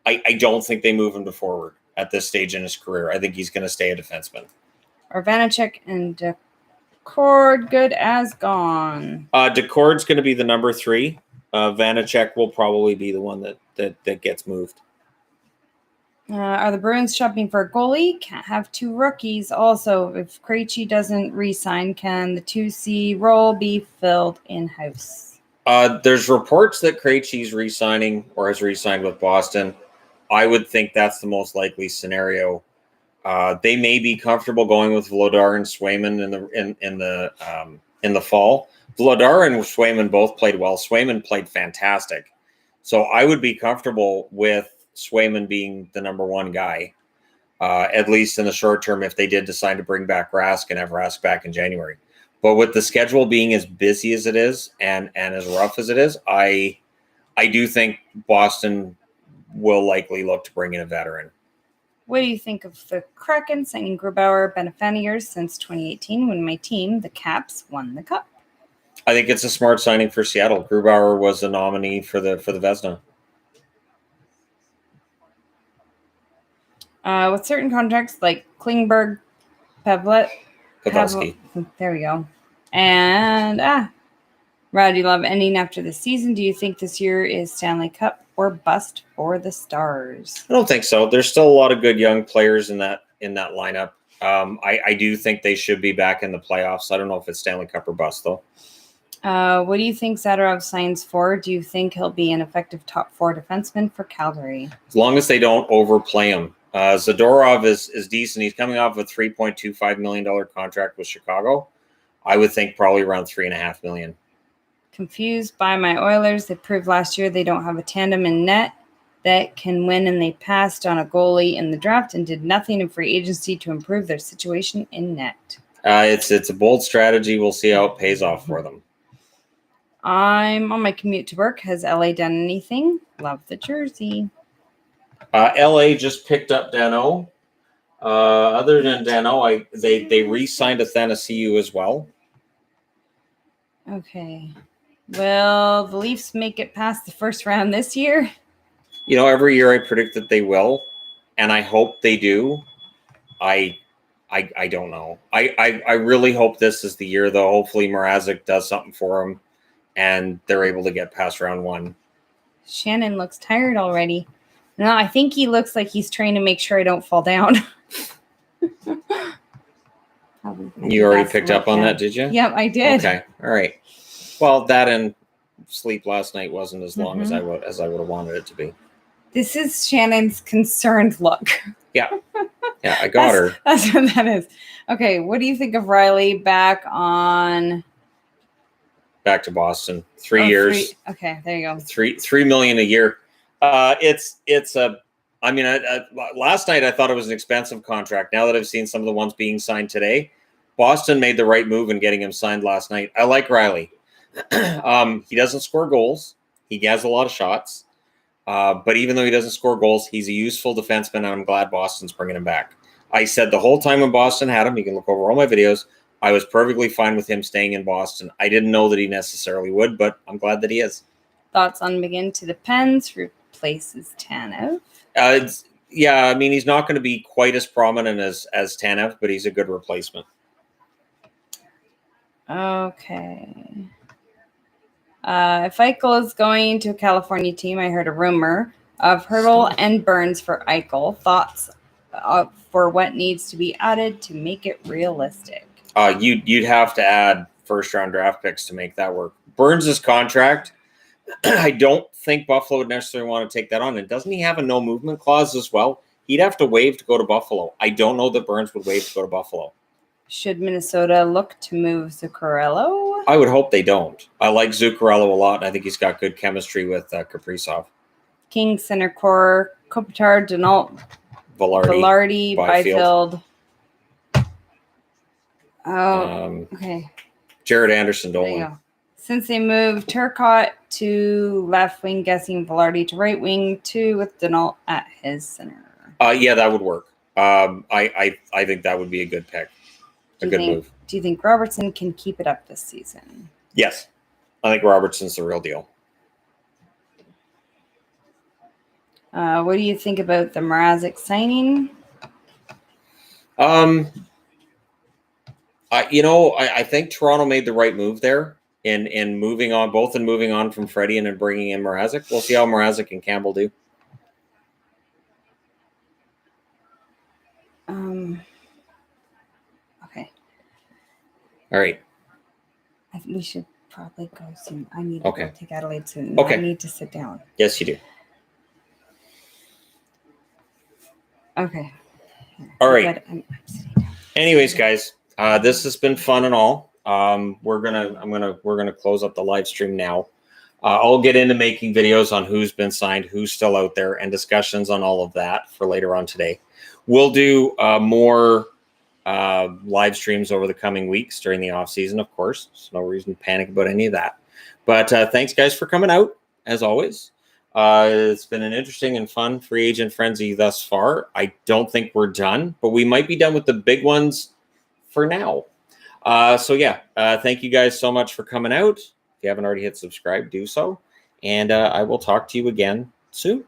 I don't think they move him to forward at this stage in his career. I think he's going to stay a defenseman. Are Vanacek and Decord good as gone? Decord's going to be the number 3. Vanacek will probably be the one that gets moved. Are the Bruins shopping for a goalie? Can't have 2 rookies. Also, if Krejci doesn't re-sign, can the 2C role be filled in-house? There's reports that Krejci's re-signing or has re-signed with Boston. I would think that's the most likely scenario. They may be comfortable going with Vladar and Swayman in the fall. Vladar and Swayman both played well. Swayman played fantastic, so I would be comfortable with Swayman being the number 1 guy, at least in the short term. If they did decide to bring back Rask and have Rask back in January, but with the schedule being as busy as it is and as rough as it is, I do think Boston will likely look to bring in a veteran. What do you think of the Kraken signing Grubauer, been a fan of yours since 2018 when my team, the Caps, won the Cup? I think it's a smart signing for Seattle. Grubauer was a nominee for the Vezina. With certain contracts like Klingberg, Pavelski. There we go. And Rod, you love ending after the season. Do you think this year is Stanley Cup or bust for the Stars? I don't think so. There's still a lot of good young players in that lineup. I do think they should be back in the playoffs. I don't know if it's Stanley Cup or bust, though. What do you think Zadorov signs for? Do you think he'll be an effective top 4 defenseman for Calgary? As long as they don't overplay him. Zadorov is decent. He's coming off a $3.25 million contract with Chicago. I would think probably around $3.5 million. Confused by my Oilers. They proved last year they don't have a tandem in net that can win, and they passed on a goalie in the draft and did nothing in free agency to improve their situation in net. It's a bold strategy. We'll see how it pays off for them. I'm on my commute to work. Has LA done anything? Love the jersey. LA just picked up Dano. Other than Dano, they re-signed Athanasiou as well. Okay. Will the Leafs make it past the first round this year? You know, every year I predict that they will, and I hope they do. I don't know. I really hope this is the year, though. Hopefully Mrazek does something for them, and they're able to get past round 1. Shannon looks tired already. No, I think he looks like he's trying to make sure I don't fall down. You already picked up on that, did you? Yep, I did. Okay, all right. Well, that and sleep last night wasn't as long as I would have wanted it to be. This is Shannon's concerned look. Yeah, I got her. That's what that is. Okay, what do you think of Riley back to Boston? 3 years. Okay, there you go. $3 million a year. Last night I thought it was an expensive contract. Now that I've seen some of the ones being signed today, Boston made the right move in getting him signed last night. I like Riley. He doesn't score goals. He has a lot of shots. But even though he doesn't score goals, he's a useful defenseman, and I'm glad Boston's bringing him back. I said the whole time when Boston had him, you can look over all my videos, I was perfectly fine with him staying in Boston. I didn't know that he necessarily would, but I'm glad that he is. Thoughts on McGinn to the Pens replaces Tanev? Yeah, I mean, he's not going to be quite as prominent as Tanev, but he's a good replacement. Okay. If Eichel is going to a California team, I heard a rumor of Hurdle and Burns for Eichel. Thoughts for what needs to be added to make it realistic? You'd have to add first-round draft picks to make that work. Burns' contract, I don't think Buffalo would necessarily want to take that on. And doesn't he have a no-movement clause as well? He'd have to waive to go to Buffalo. I don't know that Burns would waive to go to Buffalo. Should Minnesota look to move Zuccarello? I would hope they don't. I like Zuccarello a lot, and I think he's got good chemistry with Kaprizov. Kings center core, Kopitar, Denault, Velarde, Byfield. Oh, okay. Jared Anderson, There you Dolan. go. Since they moved Turcotte to left wing, guessing Velarde to right wing, too, with Denault at his center. Yeah, that would work. I think that would be a good pick. A good move. Do you think Robertson can keep it up this season? Yes. I think Robertson's the real deal. What do you think about the Mrazek signing? I think Toronto made the right move there in moving on from Freddie and bringing in Mrazek. We'll see how Mrazek and Campbell do. Okay. All right. I think we should probably go soon. I need Okay. to go take Adelaide soon. Okay. I need to sit down. Yes, you do. Okay. All right. I'm sitting down. Anyways, guys, this has been fun and all. We're gonna close up the live stream now. I'll get into making videos on who's been signed, who's still out there, and discussions on all of that for later on today. We'll do more live streams over the coming weeks during the off season, of course. There's no reason to panic about any of that. But thanks, guys, for coming out as always. It's been an interesting and fun free agent frenzy thus far. I don't think we're done, but we might be done with the big ones for now. Thank you guys so much for coming out. If you haven't already hit subscribe, do so. And I will talk to you again soon.